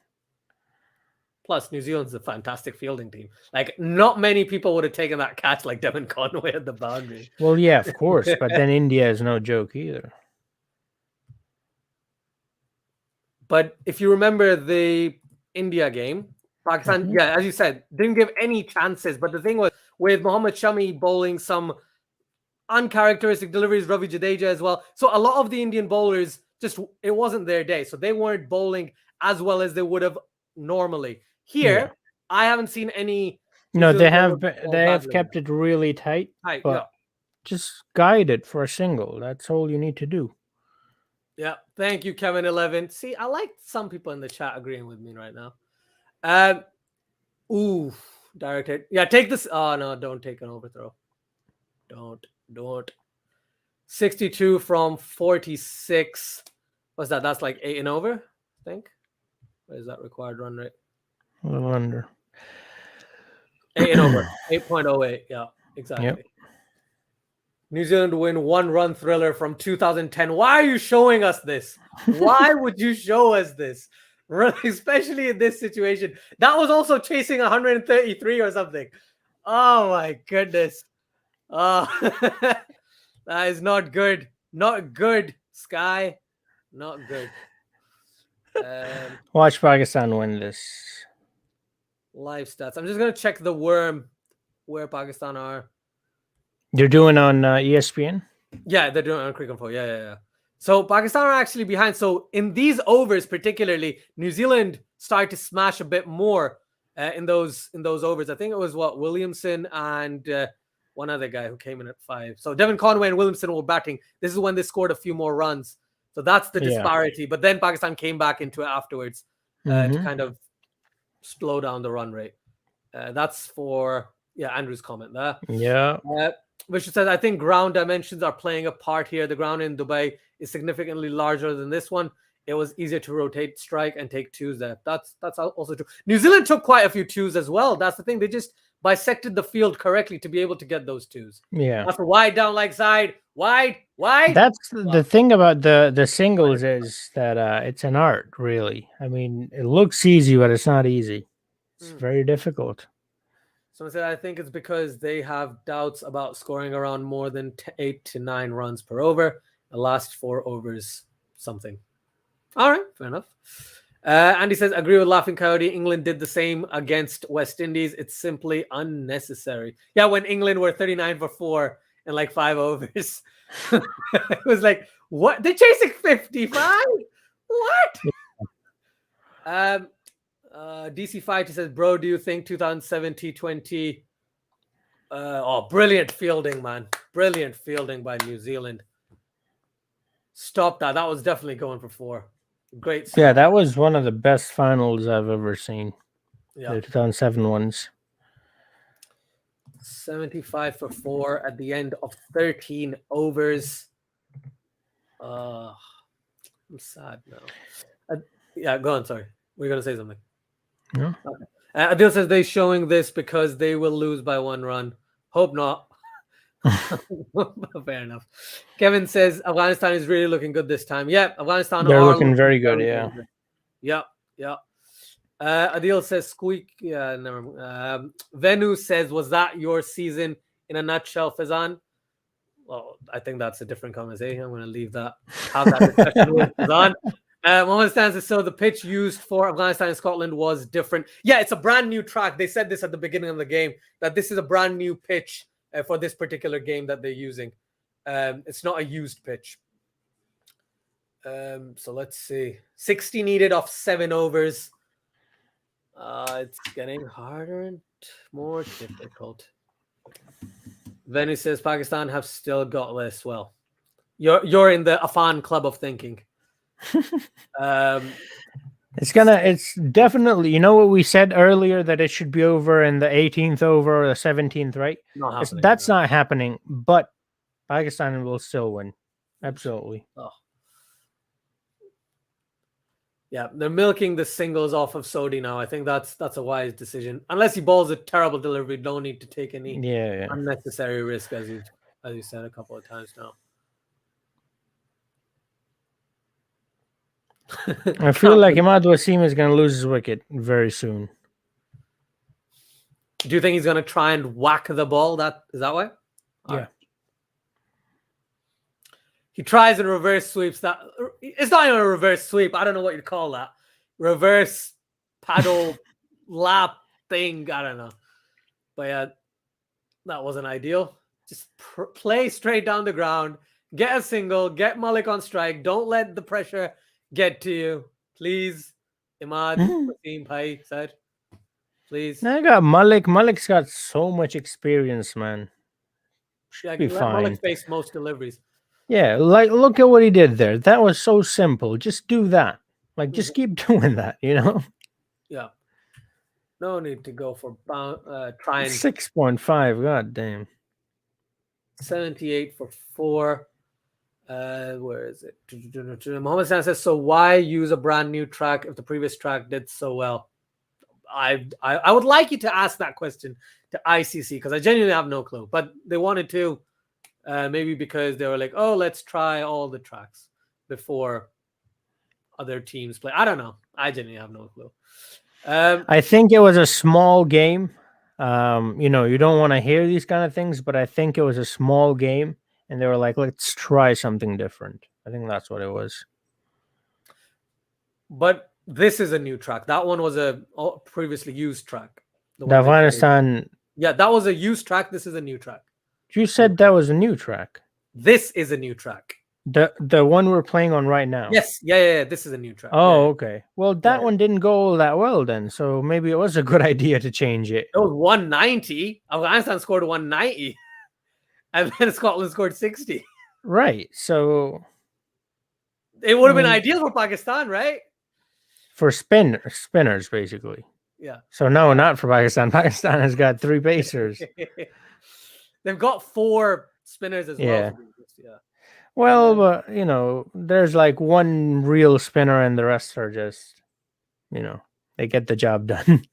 Plus, New Zealand's a fantastic fielding team. Not many people would have taken that catch like Devon Conway at the boundary. Well, yeah, of course. But then India is no joke either. But if you remember the India game, Pakistan, as you said, didn't give any chances. But the thing was, with Mohammad Shami bowling some uncharacteristic deliveries, Ravi Jadeja as well. So a lot of the Indian bowlers, it wasn't their day. So they weren't bowling as well as they would have normally. Here, I haven't seen any. No, they have kept it really tight. But just guide it for a single. That's all you need to do. Yeah. Thank you, Kevin11. See, I like some people in the chat agreeing with me right now. Directed. Yeah, take this. Oh, no, don't take an overthrow. Don't. 62 from 46. What's that? That's 8 and over, I think. What is that required run rate? A little under. 8 and over. 8.08. Yeah, exactly. Yep. New Zealand win 1-run thriller from 2010. Why are you showing us this? Why would you show us this? Especially in this situation. That was also chasing 133 or something. Oh my goodness. Oh, that is not good. Not good, Sky. Not good. Watch Pakistan win this. Live stats. I'm just going to check the worm where Pakistan are. You're doing on ESPN? Yeah, they're doing it on Cricket Info. Yeah. So Pakistan are actually behind. So in these overs, particularly, New Zealand started to smash a bit more in those overs. I think it was Williamson and one other guy who came in at 5. So Devin Conway and Williamson were batting. This is when they scored a few more runs. So that's the disparity. But then Pakistan came back into it afterwards to kind of slow down the run rate. That's for Andrew's comment there. Yeah. Which says, I think ground dimensions are playing a part here. The ground in Dubai is significantly larger than this one. It was easier to rotate strike and take 2s there. That's also true. New Zealand took quite a few 2s as well. That's the thing. They just bisected the field correctly to be able to get those 2s. Yeah. After wide down like side, wide. That's the thing about the singles is that it's an art, really. I mean, it looks easy, but it's not easy. It's very difficult. Someone said, I think it's because they have doubts about scoring around more than 8 to 9 runs per over. The last 4 overs, something. All right, fair enough. Andy says, agree with Laughing Coyote. England did the same against West Indies. It's simply unnecessary. Yeah, when England were 39 for 4 in like 5 overs. It was like, what? They're chasing 55? What? DC Fighter says, bro, do you think 2007 T20? Brilliant fielding, man. Brilliant fielding by New Zealand. Stop that. That was definitely going for 4. Great stuff. Yeah, that was one of the best finals I've ever seen. Yeah. The 2007 ones. 75 for 4 at the end of 13 overs. I'm sad now. Yeah, go on. Sorry. We're going to say something. No. Okay. Adil says they're showing this because they will lose by 1 run. Hope not. Fair enough. Kevin says Afghanistan is really looking good this time. Yeah, Afghanistan they're are looking very good. Yeah. Adil says squeak. Yeah, never mind. Venu says, was that your season in a nutshell, Fazan? Well, I think that's a different conversation. I'm going to leave that. Have that discussion with Fazan. Mohammed Stan says, so the pitch used for Afghanistan and Scotland was different. Yeah, it's a brand new track. They said this at the beginning of the game, that this is a brand new pitch for this particular game that they're using. It's not a used pitch. So let's see. 60 needed off 7 overs. It's getting harder and more difficult. Venu says Pakistan have still got this. Well, you're in the Afan club of thinking. It's definitely, you know what we said earlier, that it should be over in the 18th over or the 17th, right? That's not happening, but Pakistan will still win. Absolutely. Yeah, they're milking the singles off of Sodi now. I think that's a wise decision. Unless he balls a terrible delivery, don't need to take any unnecessary risk, as you said a couple of times now. I feel like Imad Wasim is going to lose his wicket very soon. Do you think he's going to try and whack the ball? Is that why? Yeah. Right. He tries and reverse sweeps that. It's not even a reverse sweep. I don't know what you'd call that. Reverse paddle lap thing. I don't know. But yeah, that wasn't ideal. Just play straight down the ground. Get a single. Get Malik on strike. Don't let the pressure get to you, please. Imad, Wasim Bhai said, please. I got Malik. Malik's got so much experience, man. Should be fine. Malik faced most deliveries. Yeah, like look at what he did there. That was so simple. Just do that. Like, just keep doing that. You know. Yeah. No need to go for trying. 6.5. God damn. 78 for 4. Where is it? Mohammed San says, so why use a brand new track if the previous track did so well? I would like you to ask that question to ICC, because I genuinely have no clue. But they wanted to, maybe because they were like, oh, let's try all the tracks before other teams play. I don't know. I genuinely have no clue. I think it was a small game. You know, you don't want to hear these kind of things, but I think it was a small game. And they were like, let's try something different. I think that's what it was. But this is a new track. That one was a previously used track. The Afghanistan. Yeah, that was a used track. This is a new track. You said that was a new track. This is a new track. The one we're playing on right now. Yes. Yeah. This is a new track. Oh, okay. Well, that one didn't go all that well then. So maybe it was a good idea to change it. It was 190. Afghanistan scored 190. and then Scotland scored 60. Right. So It would have been mean- ideal for Pakistan, right? for spinners, basically. Yeah. So no, not for Pakistan. Pakistan has got 3 pacers. They've got 4 spinners as Yeah. well. Yeah. Well, but you know, there's like one real spinner, and the rest are just, you know, they get the job done.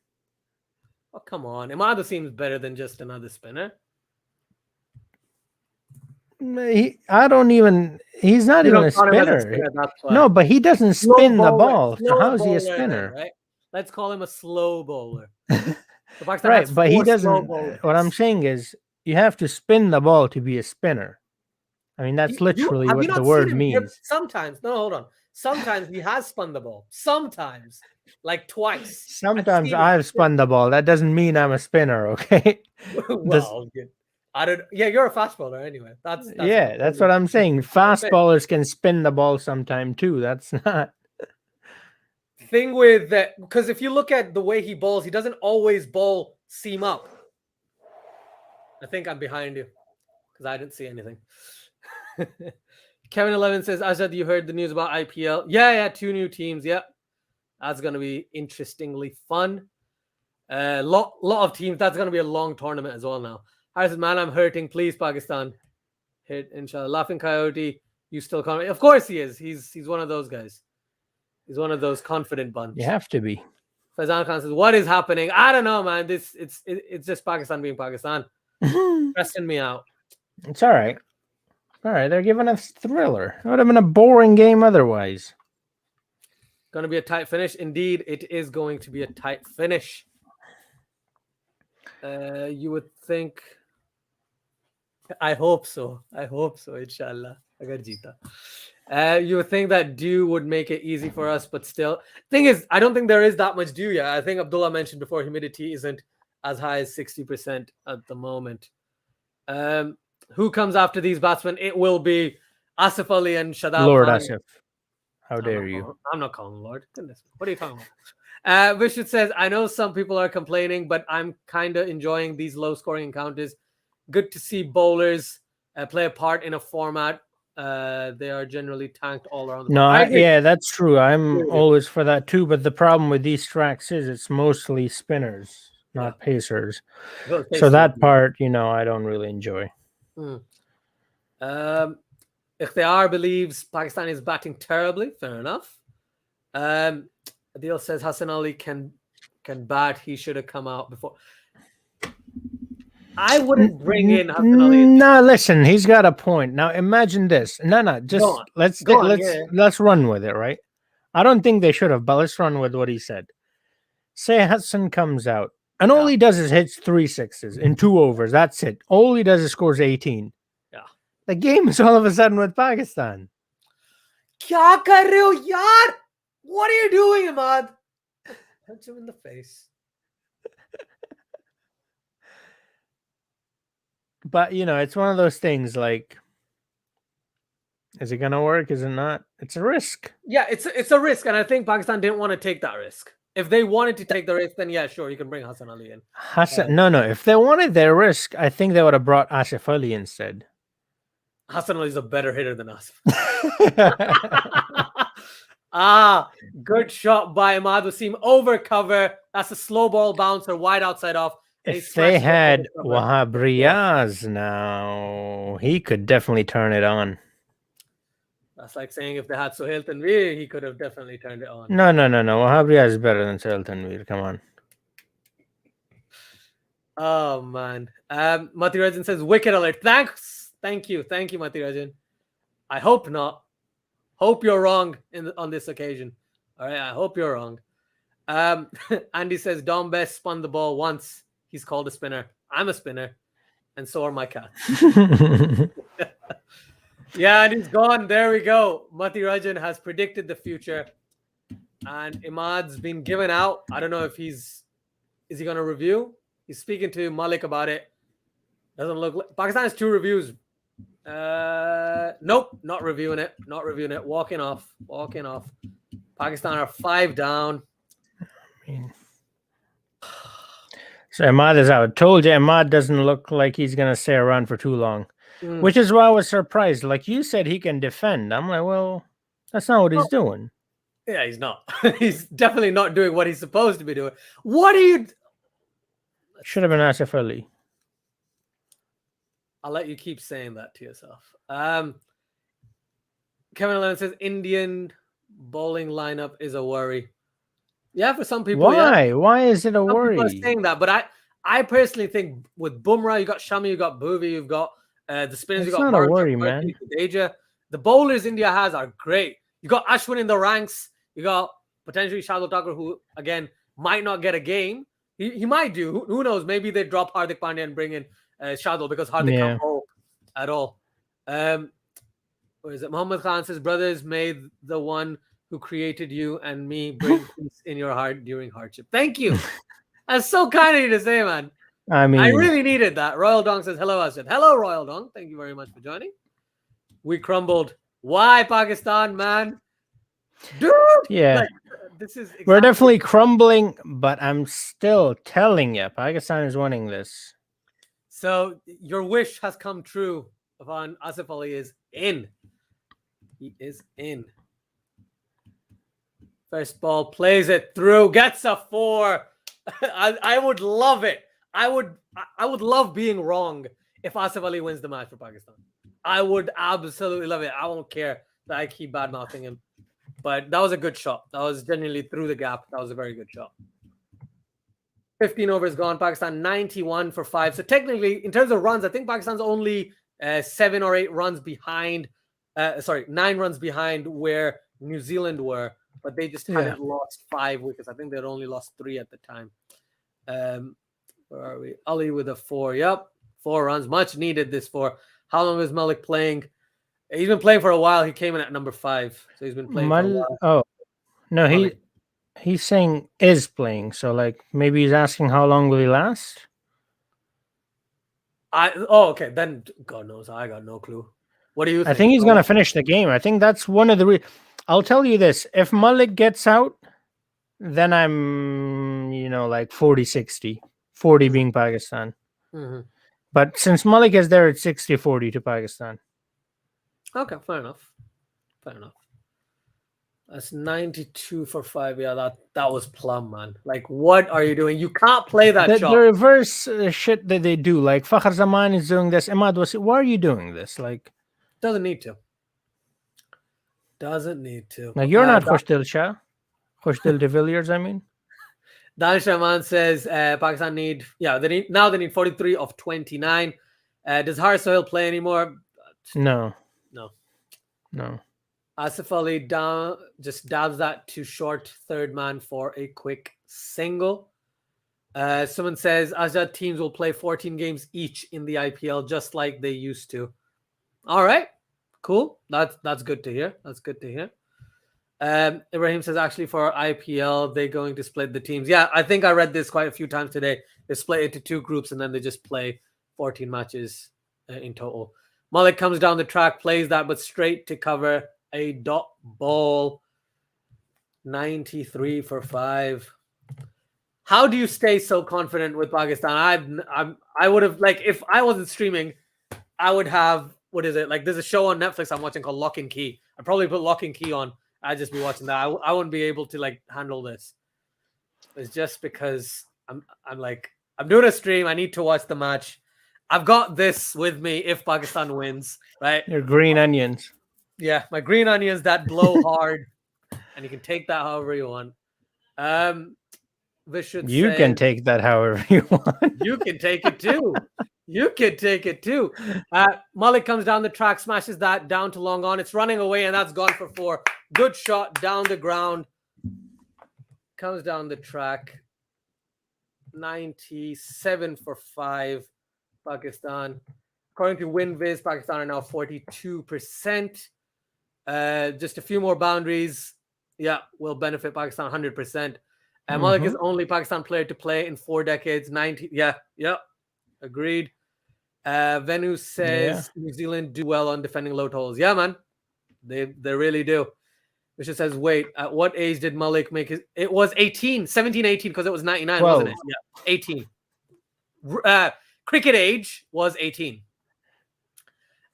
Oh, come on. Imada seems better than just another spinner. I don't even. He's not You even don't a count him as spinner. spinner, that's why. No, but he doesn't Slow spin the bowler, ball. So slow how's he bowler a then, spinner? right? Let's call him a slow bowler. So Pakistan Right, has but he 4 slow doesn't. bowlers. What I'm saying is, you have to spin the ball to be a spinner. I mean, that's literally have what you not the seen word him? means. Sometimes, no, hold on. Sometimes he has spun the ball. Sometimes, like twice. Sometimes I've spun the ball. That doesn't mean I'm a spinner, okay? Well, I don't. Yeah, you're a fast bowler anyway. That's what I'm saying. Fast bowlers can spin the ball sometime too. That's not. Thing with that, because if you look at the way he bowls, he doesn't always bowl seam up. I think I'm behind you because I didn't see anything. Kevin 11 says, Azad, you heard the news about IPL? Yeah, 2 new teams. Yep, that's gonna be interestingly fun. Lot of teams. That's gonna be a long tournament as well now. Harris says, man, I'm hurting. Please, Pakistan, hit inshallah. Laughing Coyote, you still can't. Of course he is. He's one of those guys. He's one of those confident bunch. You have to be. Faizan Khan says, what is happening? I don't know, man. It's just Pakistan being Pakistan. Stressing me out. It's all right. All right, they're giving us thriller. It would have been a boring game otherwise. Going to be a tight finish. Indeed, it is going to be a tight finish. You would think. I hope so. Inshallah. Agar jeeta. You would think that dew would make it easy for us, but still. Thing is, I don't think there is that much dew yet. I think Abdullah mentioned before, humidity isn't as high as 60% at the moment. Who comes after these batsmen? It will be Asif Ali and Shadab Lord Khan. Asif. How dare you? I'm not calling Lord. Goodness. What are you talking about? Vishit says, I know some people are complaining, but I'm kind of enjoying these low-scoring encounters. Good to see bowlers play a part in a format. They are generally tanked all around the world. Yeah, that's true. I'm always for that too. But the problem with these tracks is it's mostly spinners, not pacers. So that part, I don't really enjoy. Ikhtiar believes Pakistan is batting terribly. Fair enough. Adil says Hassan Ali can bat. He should have come out before. I wouldn't bring in Hassan Ali. No, listen, he's got a point. Now imagine this. No, just let's run with it, right? I don't think they should have, but let's run with what he said. Say Hassan comes out, and all he does is hits 3 sixes in 2 overs. That's it. All he does is scores 18. Yeah. The game is all of a sudden with Pakistan. Kya kar rahe ho, yaar? What are you doing, Ahmad? Punch him in the face. But, it's one of those things like, is it going to work? Is it not? It's a risk. Yeah, it's a risk. And I think Pakistan didn't want to take that risk. If they wanted to take the risk, then yeah, sure, you can bring Hassan Ali in. No. If they wanted their risk, I think they would have brought Asif Ali instead. Hassan Ali is a better hitter than Asif. Good shot by Ahmad Wasim over cover. That's a slow ball bouncer, wide outside off. If they had Wahab Riaz now, he could definitely turn it on. That's like saying if they had Sohail Tanveer, he could have definitely turned it on. No. Wahab Riaz is better than Sohail Tanveer. Come on. Oh, man. Mati Rajan says, wicket alert. Thanks. Thank you, Mati Rajan. I hope not. Hope you're wrong on this occasion. All right, I hope you're wrong. Andy says, Dom Best spun the ball once. He's called a spinner. I'm a spinner. And so are my cats. Yeah, and he's gone. There we go. Mati Rajan has predicted the future. And Imad's been given out. I don't know if is he going to review? He's speaking to Malik about it. Doesn't look like Pakistan has 2 reviews. Nope, not reviewing it. Walking off. Pakistan are 5 down. So Ahmad is out. Told you Ahmad doesn't look like he's going to stay around for too long. which is why I was surprised. Like you said, he can defend. I'm like, well, that's not what he's doing. Yeah, he's not. He's definitely not doing what he's supposed to be doing. What are you? Should have been Asif Ali. I'll let you keep saying that to yourself. Kevin 11 says Indian bowling lineup is a worry. Yeah, for some people. Why? Yeah. Why is it a Some worry? people are saying that, but I personally think with Bumrah, you got Shami, you got Bhuvi, you've got the spinners, you It's got not a worry, man. Jadeja. The bowlers India has are great. You got Ashwin in the ranks. You got potentially Shardul Thakur, who again might not get a game. He might do. Who knows? Maybe they drop Hardik Pandya and bring in Shardul because Hardik can't bowl at all. Where is it? Muhammad Khan says, brothers, may the one who created you and me bring peace in your heart during hardship. Thank you. That's so kind of you to say, man. I mean, I really needed that. Royal Dong says, hello. I said, hello, Royal Dong. Thank you very much for joining. We crumbled. Why, Pakistan, man? Dude! Yeah. Like, this is exactly... We're definitely crumbling, but I'm still telling you, Pakistan is winning this. So your wish has come true. Afan Asif Ali is in. He is in. First ball, plays it through, gets a 4. I would love it. I would love being wrong if Asif Ali wins the match for Pakistan. I would absolutely love it. I won't care that I keep bad mouthing him. But that was a good shot. That was genuinely through the gap. That was a very good shot. 15 overs gone. Pakistan 91 for 5. So technically, in terms of runs, I think Pakistan's only 7 or 8 runs behind. 9 runs behind where New Zealand were, but they just hadn't lost 5 wickets. I think they'd only lost 3 at the time. Where are we? Ali with a 4. Yep, 4 runs. Much needed this 4. How long is Malik playing? He's been playing for a while. He came in at number 5, so he's been playing for a while. Oh, no, he's saying is playing. So like maybe he's asking how long will he last? Okay. Then God knows. I got no clue. What do you think? I think he's going to finish the game. I think that's one of the I'll tell you this. If Malik gets out, then I'm, like 40-60. 40 being Pakistan. Mm-hmm. But since Malik is there, it's 60-40 to Pakistan. Okay, fair enough. That's 92 for 5. Yeah, that was plum, man. Like, what are you doing? You can't play that shot. The reverse shit that they do. Like, Fakhr Zaman is doing this. Imad Wasi, why are you doing this? Like, doesn't need to. Like, you're not Khushdil Shah. Khushdil de Villiers, I mean. Danish Rahman says Pakistan need 43 of 29. Does Haris Sohail play anymore? No. Asif Ali just dabs that to short third man for a quick single. Someone says Azad teams will play 14 games each in the IPL just like they used to. All right, cool. That's good to hear. Ibrahim says actually for IPL they're going to split the teams. Yeah, I think I read this quite a few times today. They split into 2 groups and then they just play 14 matches in total. Malik comes down the track, plays that, but straight to cover. A dot ball. 93 for 5. How do you stay so confident with Pakistan? I would have, like, if I wasn't streaming, I would have, what is it? Like, there's a show on Netflix I'm watching called Lock and Key. I'd probably put Lock and Key on. I'd just be watching that. I wouldn't be able to, like, handle this. It's just because I'm doing a stream. I need to watch the match. I've got this with me if Pakistan wins, right? Your green onions. Yeah, my green onions that blow hard, and you can take that however you want. You can take that however you want. You can take it too. Malik comes down the track, smashes that down to long on. It's running away, and that's gone for 4. Good shot down the ground. Comes down the track. 97 for 5. Pakistan. According to WinViz, Pakistan are now 42%. Just a few more boundaries. Yeah, will benefit Pakistan 100%. Malik is only Pakistan player to play in 4 decades. 90. Yeah. Agreed. Venu says New Zealand do well on defending low totals. Yeah, man. They really do. Which says, wait, at what age did Malik make his? It was 18, 17, 18, because it was 99, wasn't it? Yeah, 18. Cricket age was 18.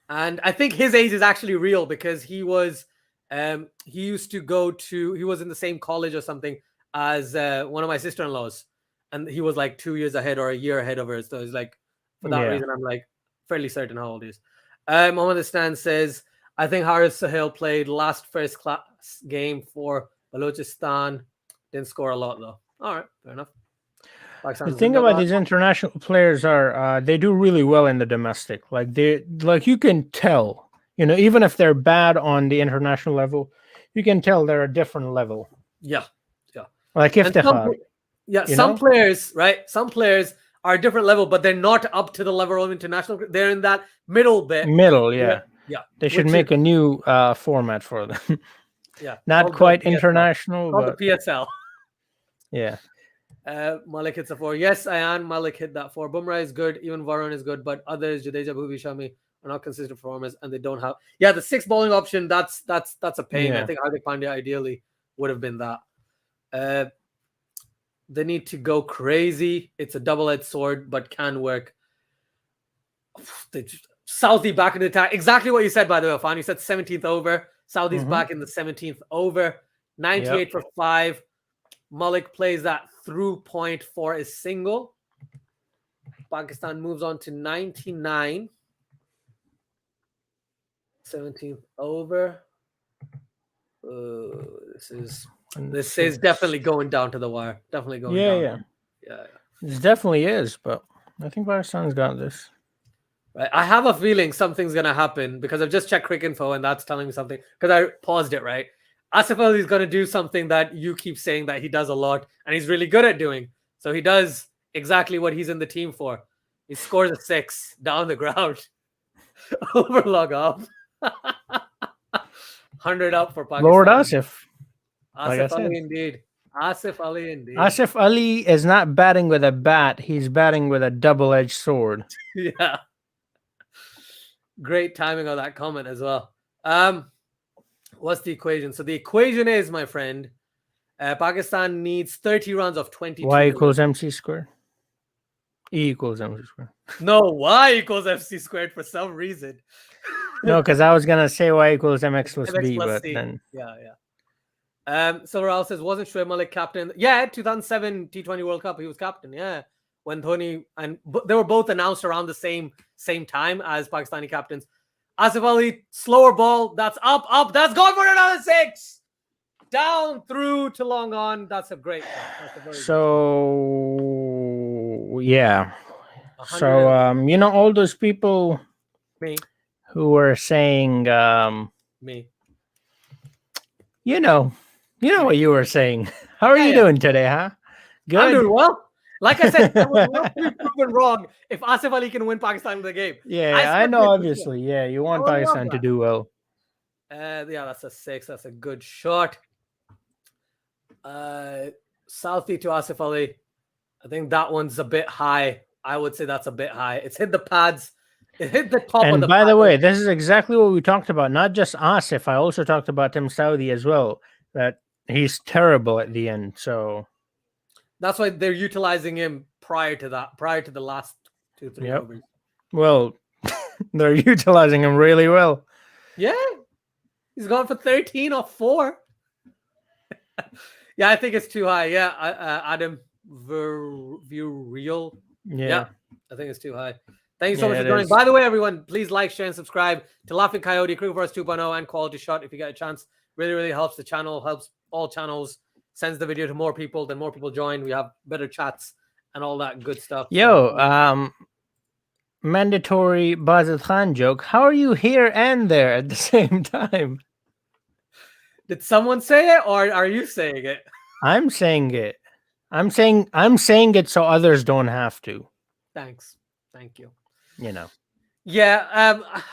And I think his age is actually real because he was he used to go to he was in the same college or something as one of my sister-in-laws, and he was like 2 years ahead or a year ahead of her. So it's like for that reason I'm like fairly certain how old he is. Mohammed Stan says, I think Haris Sahel played last first class game for Balochistan. Didn't score a lot though. All right, fair enough. The thing about these international players are they do really well in the domestic. Like you can tell, even if they're bad on the international level, you can tell they're a different level. Yeah. Like if some players, right? Some players are a different level, but they're not up to the level of international. They're in that middle bit. Yeah. They should make a new format for them. Yeah. Not quite international, but the PSL. Yeah. Malik hits a 4. Yes, Ayan Malik hit that 4. Bumrah is good. Even Varun is good, but others, Jadeja, Bhuvi, Shami, are not consistent performers, and they don't have. Yeah, the 6 bowling option. That's a pain. Yeah. I think Hardik Pandya ideally would have been that. They need to go crazy. It's a double-edged sword, but can work. Southee back in the attack. Exactly what you said, by the way, Afan. You said 17th over. Southee's back in the 17th over. 98 for 5. Malik plays that through point for a single. Pakistan moves on to 99. 17th over. This is definitely going down to the wire. Definitely going down. Yeah. This definitely is, but I think Pakistan's got this. Right. I have a feeling something's going to happen because I've just checked Crick Info and that's telling me something because I paused it, right? Asif Ali is going to do something that you keep saying that he does a lot and he's really good at doing. So he does exactly what he's in the team for. He scores a 6 down the ground. Over log off. 100 up for Pakistan. Lord Asif. Asif Ali indeed. Asif Ali indeed. Asif Ali is not batting with a bat. He's batting with a double-edged sword. Yeah. Great timing on that comment as well. What's the equation? So the equation is, my friend, Pakistan needs 30 runs of 22. Y equals MC squared. E equals MC squared. No, Y equals FC squared for some reason. No, because I was going to say Y equals MX plus B, but C. then... Yeah. Silver Owl says, wasn't Shoaib Malik captain? Yeah, 2007 T20 World Cup, he was captain, yeah. When Dhoni, and they were both announced around the same time as Pakistani captains. Asif Ali, slower ball, that's up, that's gone for another 6! Down, through to long on. That's a great shot. So, yeah. So, all those people who were saying... Me. You know what you were saying. How are you doing today, huh? Good. I'm doing well. Like I said, I was not proven wrong if Asif Ali can win Pakistan in the game. Yeah, I know, obviously. Yeah, you want Pakistan to do well. Yeah, that's a 6. That's a good shot. Southie to Asif Ali. I think that one's a bit high. I would say that's a bit high. It's hit the pads. It hit the top of the And by the way, this is exactly what we talked about. Not just Asif. I also talked about Tim Southee as well. That he's terrible at the end. So that's why they're utilizing him prior to the last 2-3 overs. Well, they're utilizing him really well. Yeah. He's gone for 13 off 4. Yeah, I think it's too high. Yeah, Adam Vuriel. Yeah, I think it's too high. Thank you so much for joining. By the way, everyone, please like, share, and subscribe to Laughing Coyote, Crew Force 2.0, and Quality Shot if you get a chance. Really, really helps the channel, helps all channels, sends the video to more people. Then more people join. We have better chats and all that good stuff. Mandatory Bazat Khan joke. How are you here and there at the same time? Did someone say it, or are you saying it? I'm saying it. I'm saying it so others don't have to. Thanks. Thank you. Yeah.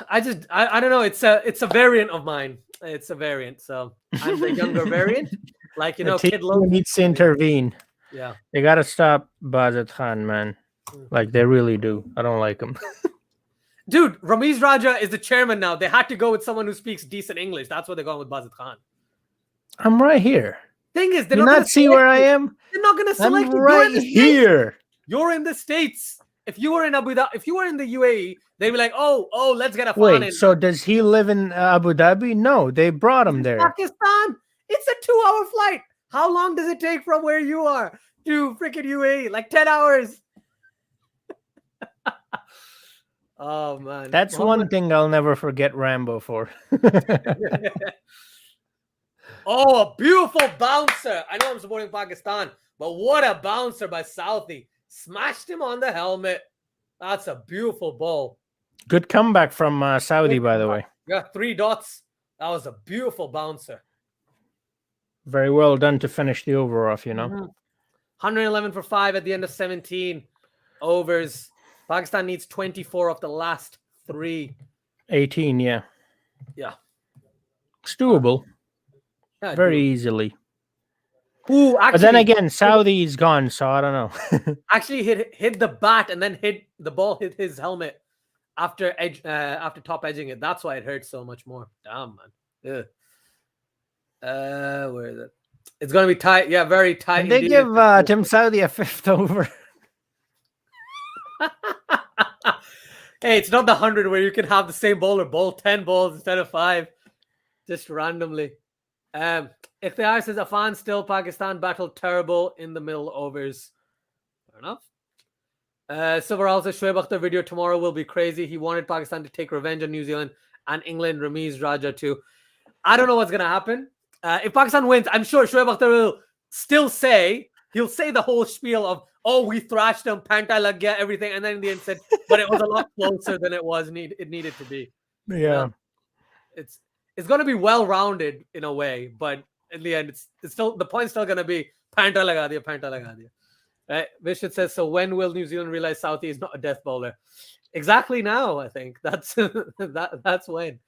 I don't know. It's a variant of mine. It's a variant. So I'm the younger variant. Like, Kid Logan needs to intervene. Yeah. They got to stop Bazat Khan, man. Like, they really do. I don't like him. Dude, Ramiz Raja is the chairman now. They had to go with someone who speaks decent English. That's why they're going with Bazat Khan. I'm right here. Thing is, they're not see where I am. They're not going to select I'm right here. You're in the States. if you were in Abu Dhabi, if you were in the UAE, they'd be like, oh, let's get a fan in. Wait, so does he live in Abu Dhabi? No, they brought him there. Pakistan. It's a 2-hour flight. How long does it take from where you are to freaking UAE? Like 10 hours. Oh man, that's one thing I'll never forget Rambo for. Oh, a beautiful bouncer. I know I'm supporting Pakistan, but what a bouncer by Southie. Smashed him on the helmet. That's a beautiful ball. Good comeback from Saudi, by the way. Yeah, 3 dots. That was a beautiful bouncer. Very well done to finish the over off, you know. 111 for 5 at the end of 17 overs. Pakistan needs 24 of the last 3. 18, yeah. Yeah. It's doable. Yeah, very easily. Ooh, actually, but then again, Saudi's gone, so I don't know. Actually hit the bat and then hit his helmet after top edging it. That's why it hurts so much more. Damn, man. Where is it? It's gonna be tight. Yeah, very tight. And they give Tim Saudi a 5th over. Hey, it's not the 100 where you can have the same bowler bowl 10 balls instead of 5, just randomly. Ikhtiar says Afan still Pakistan battled terrible in the middle overs. Fair enough. Silver also Shoaib Akhtar video tomorrow will be crazy. He wanted Pakistan to take revenge on New Zealand and England. Ramiz Raja too. I don't know what's gonna happen. If Pakistan wins, I'm sure Shoaib Akhtar will still say the whole spiel of, oh, we thrashed them, Panta Lagya, everything, and then in the end said, but it was a lot closer than it needed to be. Yeah. It's going to be well-rounded in a way, but in the end, it's still, the point's still going to be Panta Laga diya. Right? Vishit says, so when will New Zealand realize Southie is not a death bowler? Exactly now, I think. That's that's when.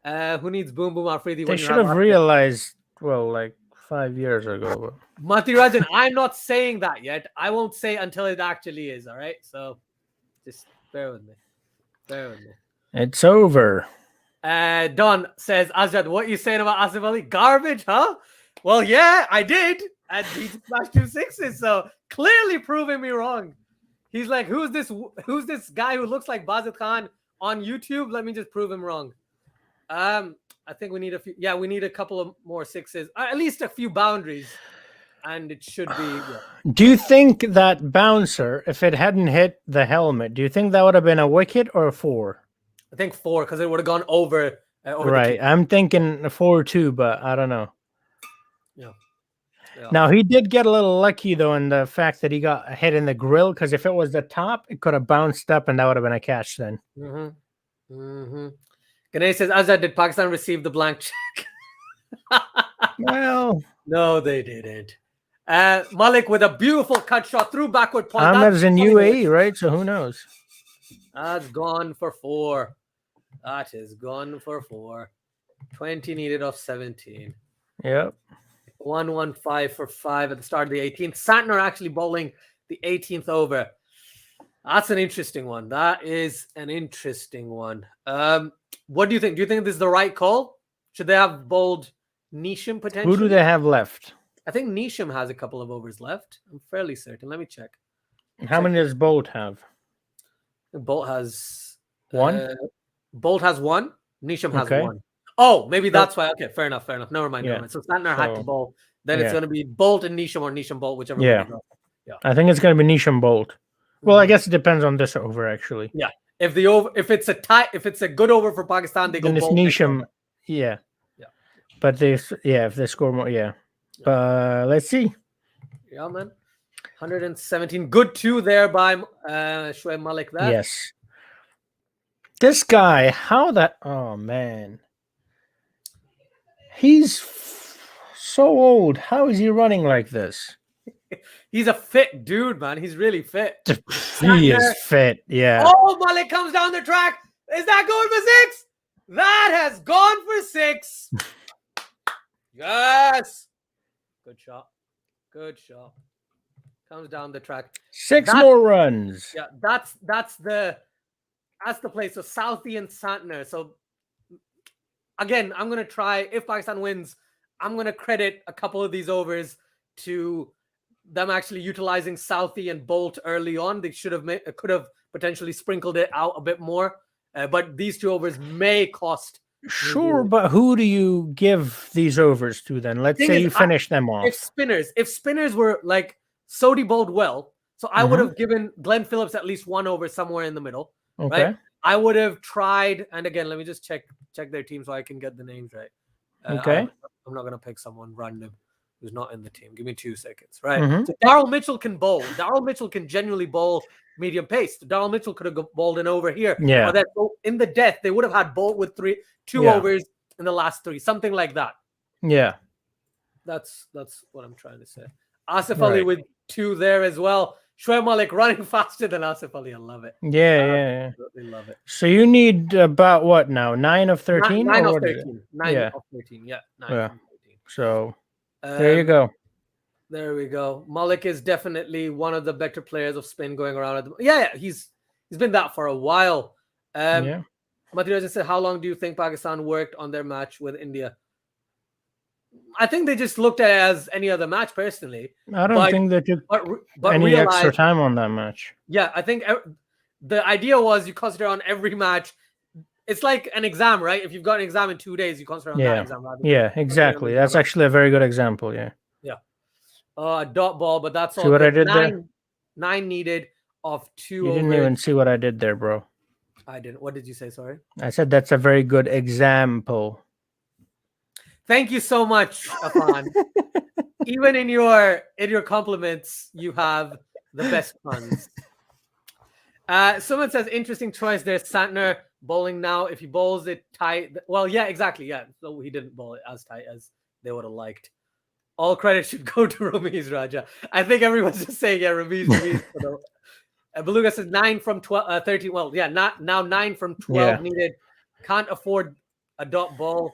Who needs Boom Boom Afridi? They should have realized, well, like 5 years ago. Mati Rajan, I'm not saying that yet. I won't say until it actually is, all right? So just bear with me. It's over. Don says, Azad, what you saying about Asif Ali? Garbage, huh? Well, yeah, I did. And he smashed 2 6s, so clearly proving me wrong. He's like, who's this guy who looks like Bazit Khan on YouTube? Let me just prove him wrong. I think we need a few. Yeah, we need a couple of more 6s, at least a few boundaries, and it should be. Yeah. Do you think that bouncer, if it hadn't hit the helmet, do you think that would have been a wicket or a 4? I think 4 because it would have gone over. Right, I'm thinking a 4 too, but I don't know. Yeah. Now he did get a little lucky though in the fact that he got a hit in the grill, because if it was the top, it could have bounced up and that would have been a catch then. Ganesh says, Azad, did Pakistan receive the blank check? Well, no, they didn't. Malik with a beautiful cut shot through backward point. Ahmed's in UAE, right? So who knows? That's gone for 4. That is gone for 4. 20 needed off 17. Yep. 115 for 5 at the start of the 18th. Santner actually bowling the 18th over. That's an interesting one. That is an interesting one. What do you think? Do you think this is the right call? Should they have bowled Nisham potentially? Who do they have left? I think Nisham has a couple of overs left. I'm fairly certain. Let me check. How many does Bolt have? Bolt has 1. Bolt has 1. Nisham has 1. Oh, maybe that's why. Okay, fair enough. Never mind. So Santner had to bowl. Then it's going to be Bolt and Nisham, or Nisham Bolt, whichever. Yeah. I think it's going to be Nisham Bolt. Well, I guess it depends on this over actually. Yeah. If it's a tie, if it's a good over for Pakistan, they go. Then it's Nisham. Yeah. But if they score more, But let's see. Yeah, man. 117. Good 2 there by Shoaib Malik. That. Yes. This guy, oh man. He's so old. How is he running like this? He's a fit dude, man. He's really fit. He is fit, yeah. Oh, Malik comes down the track. Is that going for 6? That has gone for 6. Yes. Good shot. Comes down the track. 6 more runs. Yeah, that's the play. So Southie and Santner. So again, I'm gonna try. If Pakistan wins, I'm gonna credit a couple of these overs to them actually utilizing Southie and Bolt early on. They could have potentially sprinkled it out a bit more. But these 2 overs may cost. Sure, but who do you give these overs to then? Let's say you finish them off. If spinners were like Sodhi bowled well, so I would have given Glenn Phillips at least 1 over somewhere in the middle. Okay. Right? I would have tried, and again, let me just check their team so I can get the names right. Okay. I'm not gonna pick someone random who's not in the team. Give me 2 seconds. Right. So Darryl Mitchell can bowl. Darryl Mitchell can genuinely bowl medium pace. Darryl Mitchell could have bowled in over here. Yeah. Or that in the death, they would have had bowled with 2 overs in the last 3, something like that. Yeah. That's what I'm trying to say. Asif Ali with 2 there as well. Shoaib Malik running faster than Asif Ali. I love it. Yeah. Absolutely love it. So you need about what now? 9 of 13? 9 of 13. 9 of 13. Yeah. 9 of 13. So there you go. There we go. Malik is definitely one of the better players of spin going around. He's been that for a while. Mathirajan said, how long do you think Pakistan worked on their match with India? I think they just looked at it as any other match, personally. I don't think they took any extra time on that match. Yeah, I think the idea was you concentrate on every match. It's like an exam, right? If you've got an exam in 2 days, you concentrate on that exam. Yeah, exactly. That's actually a very good example, yeah. Yeah. A dot ball, but that's all. See what I did there? 9 needed of 2 You didn't even see what I did there, bro. I didn't. What did you say? Sorry. I said that's a very good example. Thank you so much, Afan. Even in your compliments, you have the best puns. Someone says, interesting choice. There's Santner bowling now. If he bowls it tight, well, yeah, exactly, yeah. So he didn't bowl it as tight as they would have liked. All credit should go to Ramiz Raja. I think everyone's just saying, yeah, Ramiz. Beluga says 9 from 12, 13. Well, yeah, now 9 from 12 needed. Can't afford a dot ball.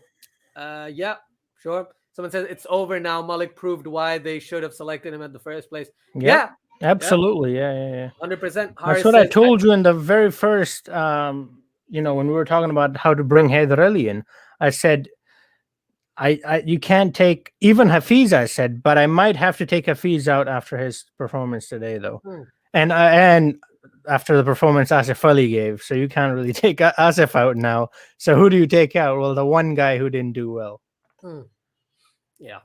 Yeah, sure. Someone says it's over now. Malik proved why they should have selected him at the first place. Yeah, absolutely. Yeah. 100%. That's what I told you in the very first, when we were talking about how to bring Haider Ali in. I said, you can't take even Hafiz. I said, but I might have to take Hafiz out after his performance today, though, and after the performance Asif Ali gave. So you can't really take Asif out now. So who do you take out? Well, the one guy who didn't do well. Yeah.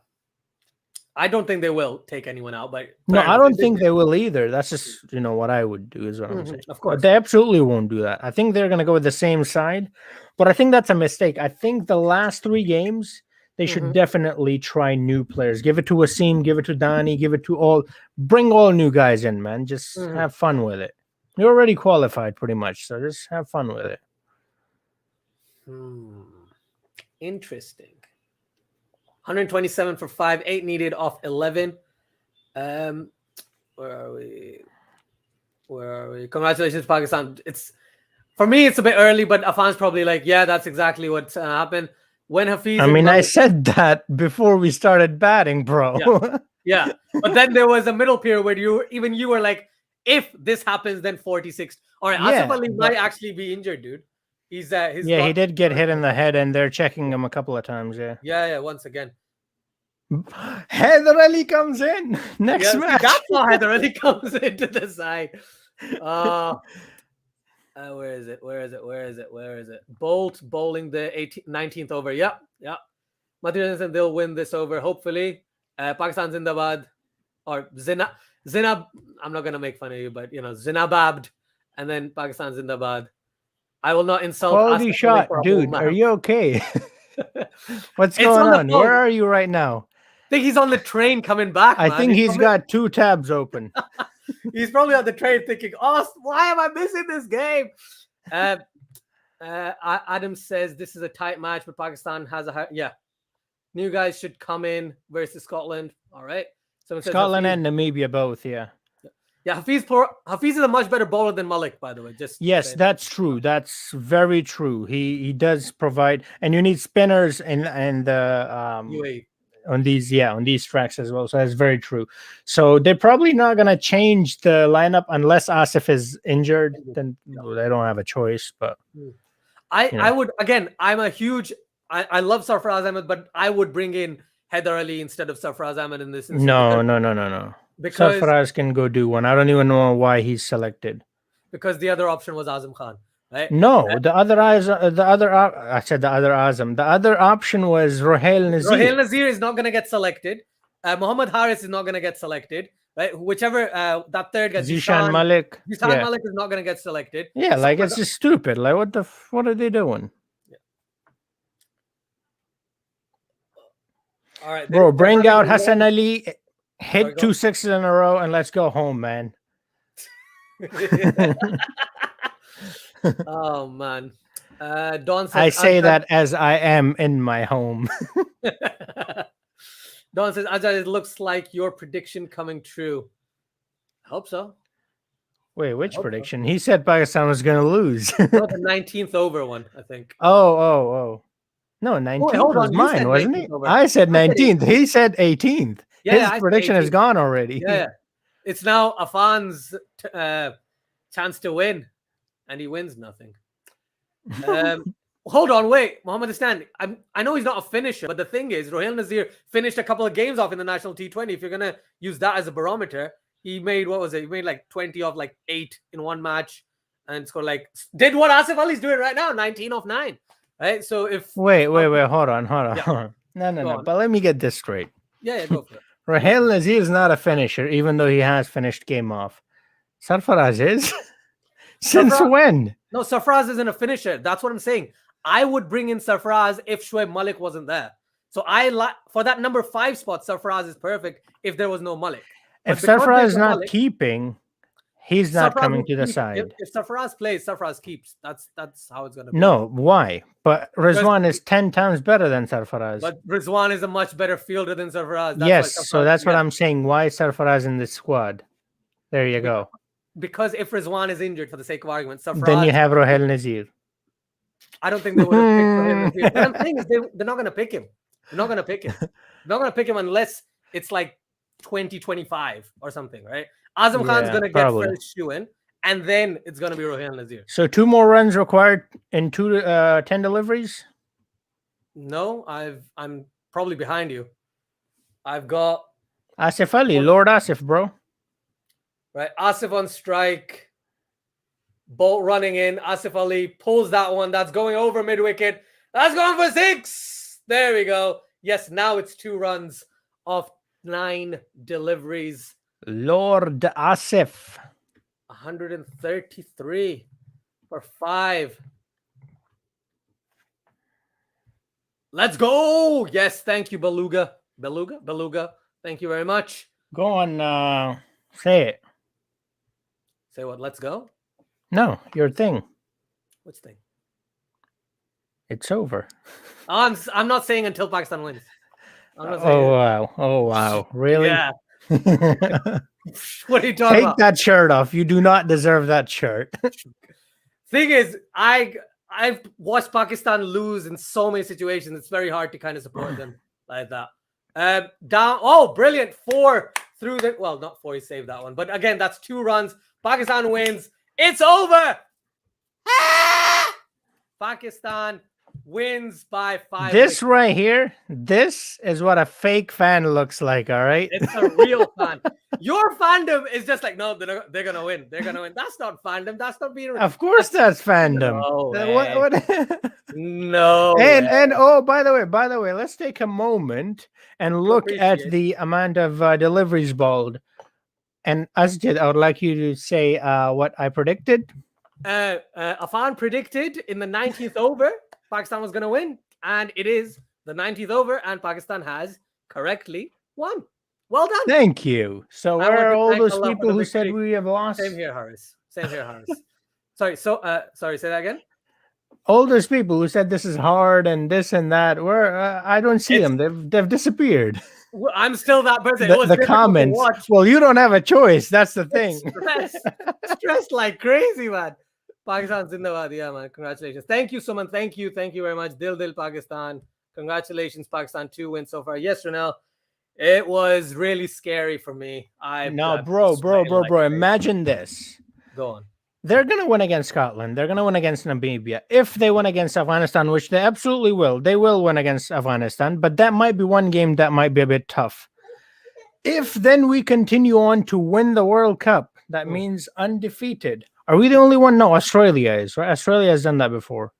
I don't think they will take anyone out, but no, I don't think they will either. That's just what I would do is what I'm saying. Of course, but they absolutely won't do that. I think they're going to go with the same side, but I think that's a mistake. I think the last 3 games they should definitely try new players. Give it to Wasim, give it to Dani, give it to bring all new guys in, man. Just have fun with it. You're already qualified pretty much, so just have fun with it. Interesting. 127 for 5, 8 needed off 11. Where are we? Congratulations, Pakistan. For me, it's a bit early, but Afan's probably like, yeah, that's exactly what happened. When Hafiz, I said that before we started batting, bro. Yeah. But then there was a middle period where you were like, if this happens, then 46. All right, Asif Ali might actually be injured, dude. He did get hit in the head, and they're checking him a couple of times. Yeah. Once again. Haider Ali comes in next match. That's how Haider Ali comes into the side. Where is it? Bolt bowling the 19th over. Yeah. Mathirajan said they'll win this over, hopefully. Pakistan Zindabad or Zinab. I'm not gonna make fun of you, but Zinabad, and then Pakistan Zindabad. I will not insult. Quality shot, dude. Are you okay? What's going on? Where are you right now? I think he's on the train comking back. I think he's got 2 tabs open. He's probably on the train thinking, why am I missing this game? Adam says this is a tight match, but Pakistan has new guys should come in versus Scotland. All right. Scotland and Namibia both, yeah. Yeah, Hafiz is a much better bowler than Malik, by the way. Yes, that's true. That's very true. He does provide, and you need spinners and UAE. on these tracks as well. So that's very true. So they're probably not gonna change the lineup unless Asif is injured. Then they don't have a choice. But I would I love Sarfaraz Ahmed, but I would bring in Haider Ali instead of Sarfaraz Ahmed in this instance. No. Because Sarfaraz can go do one. I don't even know why he's selected. because the other option was Azam Khan, right? No, I said the other Azam. The other option was Rohail Nazir. Rohail Nazir is not going to get selected. Muhammad Haris is not going to get selected. Right? Whichever that third guy, Zishan Malik. Zishan Malik is not going to get selected. Yeah, like it's just stupid. Like what are they doing? Yeah. All right, bro, bring out Hassan Ali, hit 2 6s in a row, and let's go home, man. Oh man, Don says, I say that as I am in my home. Don says, Ajay, it looks like your prediction coming true. I hope so. Wait, which prediction? So. He said Pakistan was going to lose. No, the 19th over one, I think. Oh. No, 19th was mine, wasn't it? I said 19th. He said 18th. Yeah, his prediction is gone already. Yeah. It's now Afan's chance to win, and he wins nothing. Hold on, wait, Mohammad Istan. I know he's not a finisher, but the thing is, Rohail Nazir finished a couple of games off in the national T20. If you're gonna use that as a barometer, he made He made like 20 of like 8 in one match, and scored did what Asif Ali's doing right now, 19 of 9. Right. So if wait, hold on. No. But let me get this straight. Yeah, go for it. Rohail Nazir is not a finisher, even though he has finished game off. Sarfaraz is. Since when? No, Sarfaraz isn't a finisher. That's what I'm saying. I would bring in Sarfaraz if Shoaib Malik wasn't there. So for that number 5 spot, Sarfaraz is perfect if there was no Malik. If Sarfaraz is not keeping, he's not coming to the side. If Sarfaraz plays, Sarfaraz keeps. That's how it's going to be. No, why? But Rizwan is 10 times better than Sarfaraz. But Rizwan is a much better fielder than Sarfaraz. So that's what I'm saying. Why is Sarfaraz in this squad? There you go. Because if Rizwan is injured, for the sake of argument, Sarfaraz... Then you have Rohail Nazir. I don't think they would have picked Rohail Nazir. But I'm saying is they're not going to pick him. They're not going to pick him. They're not going to pick him unless it's like 2025 or something, right? Azam Khan's going to get first shoe in, and then it's going to be Rohail Nazir. So 2 more runs required in 10 deliveries? No, I'm probably behind you. I've got... Asif Ali, Lord Asif, bro. Right, Asif on strike. Bolt running in. Asif Ali pulls that one. That's going over mid-wicket. That's going for 6. There we go. Yes, now it's 2 runs off 9 deliveries. Lord Asif. 133 for 5. Let's go. Yes, thank you, Beluga. Beluga. Thank you very much. Go on, say it. Say what? Let's go? No, your thing. Which thing? It's over. I'm not saying until Pakistan wins. Oh wow. Really? Yeah. What are you talking about? Take that shirt off. You do not deserve that shirt. Thing is, I've watched Pakistan lose in so many situations. It's very hard to kind of support them like that. Down. Oh, brilliant. 4 through the... Well, not 4. He saved that one. But again, that's 2 runs. Pakistan wins. It's over. Pakistan wins by 5. This right here, this is what a fake fan looks like, all right? It's a real fan. Your fandom is just like, no, they're going to win. They're going to win. That's not fandom. That's not being... Of course that's fandom. No, what? No. And oh, by the way, let's take a moment and look at the amount of deliveries bowled. And Asjid, I would like you to say what I predicted. Afan predicted in the 19th over, Pakistan was going to win. And it is the 19th over, and Pakistan has correctly won. Well done. Thank you. So where are all those people who said we have lost? Same here, Harris. Sorry, sorry, say that again. All those people who said this is hard and this and that, I don't see them. They've disappeared. I'm still that person. The comments. Well, you don't have a choice. That's the thing. Stressed like crazy, man. Pakistan Zindabad. Yeah, man. Congratulations. Thank you, Suman. Thank you very much. Dil Pakistan. Congratulations, Pakistan. 2 wins so far. Yes, Ranel. It was really scary for me. Bro. Imagine this. Go on. They're going to win against Scotland. They're going to win against Namibia. If they win against Afghanistan, which they absolutely will, they will win against Afghanistan. But that might be one game that might be a bit tough. If then we continue on to win the World Cup, that means undefeated. Are we the only one? No, Australia is, right? Australia has done that before.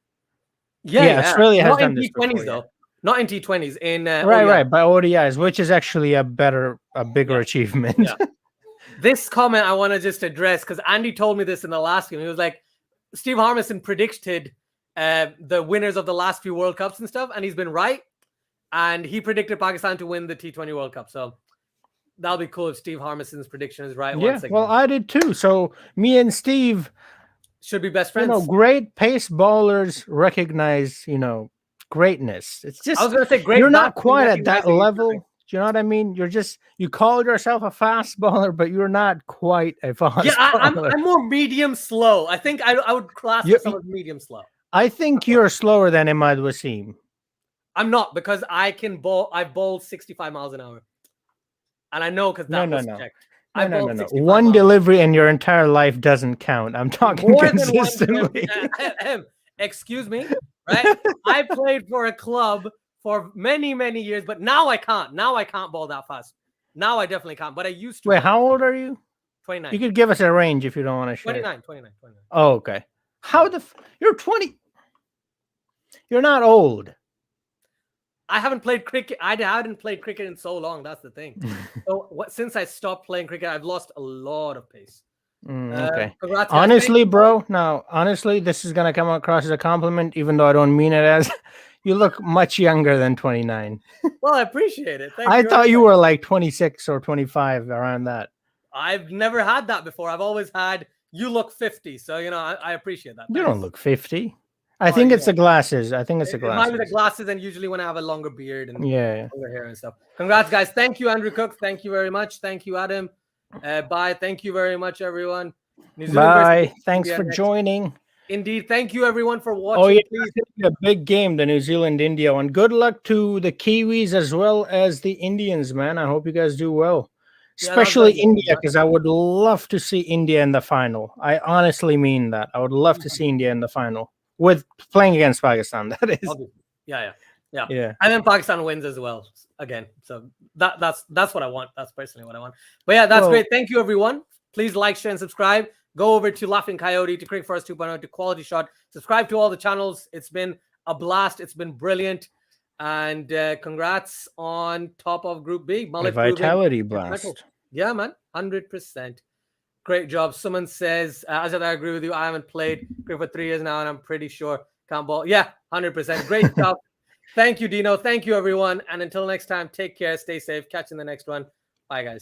Yeah. Australia has Not done in this T20s before, though. Not in T20s. In right, by ODIs, which is actually a bigger achievement. Yeah. This comment I want to just address because Andy told me this in the last game. He was like, Steve Harmison predicted the winners of the last few World Cups and stuff, and he's been right. And he predicted Pakistan to win the T20 World Cup. So that'll be cool if Steve Harmison's prediction is right. Yeah, well, I did too. So me and Steve should be best friends. You know, great pace ballers recognize, greatness. It's just I was gonna say great. You're not quite at that level. Do you know what I mean? You call yourself a fast baller, but you're not quite a fast baller. I'm more medium slow. I think I would class myself as medium slow. I think you're slower than Imad Wasim. I'm not because I can bowl. I bowled 65 miles an hour, and I know because that was checked. No. One delivery in your entire life doesn't count. I'm talking more consistently. Excuse me, right? I played for a club for many, many years, but now I can't. Now I can't bowl that fast. Now I definitely can't, but I used to. Wait, how old are you? 29. You could give us a range if you don't want to share. 29. Oh, okay. You're 20. You're not old. I haven't played cricket. I hadn't played cricket in so long. That's the thing. So since I stopped playing cricket, I've lost a lot of pace. Okay. Honestly, bro. Now, honestly, this is gonna come across as a compliment, even though I don't mean it as. You look much younger than 29. Well, I appreciate it. I thought you were like 26 or 25, around that. I've never had that before. I've always had you look 50. So I appreciate that. You don't look 50. I think it's the glasses. I think it's the glasses. It might be the glasses, and usually when I have a longer beard and longer hair and stuff. Congrats, guys. Thank you, Andrew Cook. Thank you very much. Thank you, Adam. Bye. Thank you very much, everyone. Bye. Thanks for joining. Indeed. Thank you, everyone, for watching. Oh, yeah. It's a big game, the New Zealand-India one. Good luck to the Kiwis as well as the Indians, man. I hope you guys do well. Especially India, because I would love to see India in the final. I honestly mean that. I would love to see India in the final. With playing against Pakistan, that is. Yeah. And then Pakistan wins as well again. So that's what I want. That's personally what I want. But yeah, that's great. Thank you, everyone. Please like, share, and subscribe. Go over to Laughing Coyote, to Cricket Forest 2.0, to Quality Shot. Subscribe to all the channels. It's been a blast. It's been brilliant. And congrats on top of Group B. Mullet Vitality blast. Yeah, man. 100%. Great job. Someone says, Azad, I agree with you. I haven't played cricket for 3 years now, and I'm pretty sure can't ball. Yeah, 100%. Great job. Thank you, Dino. Thank you, everyone. And until next time, take care. Stay safe. Catch you in the next one. Bye, guys.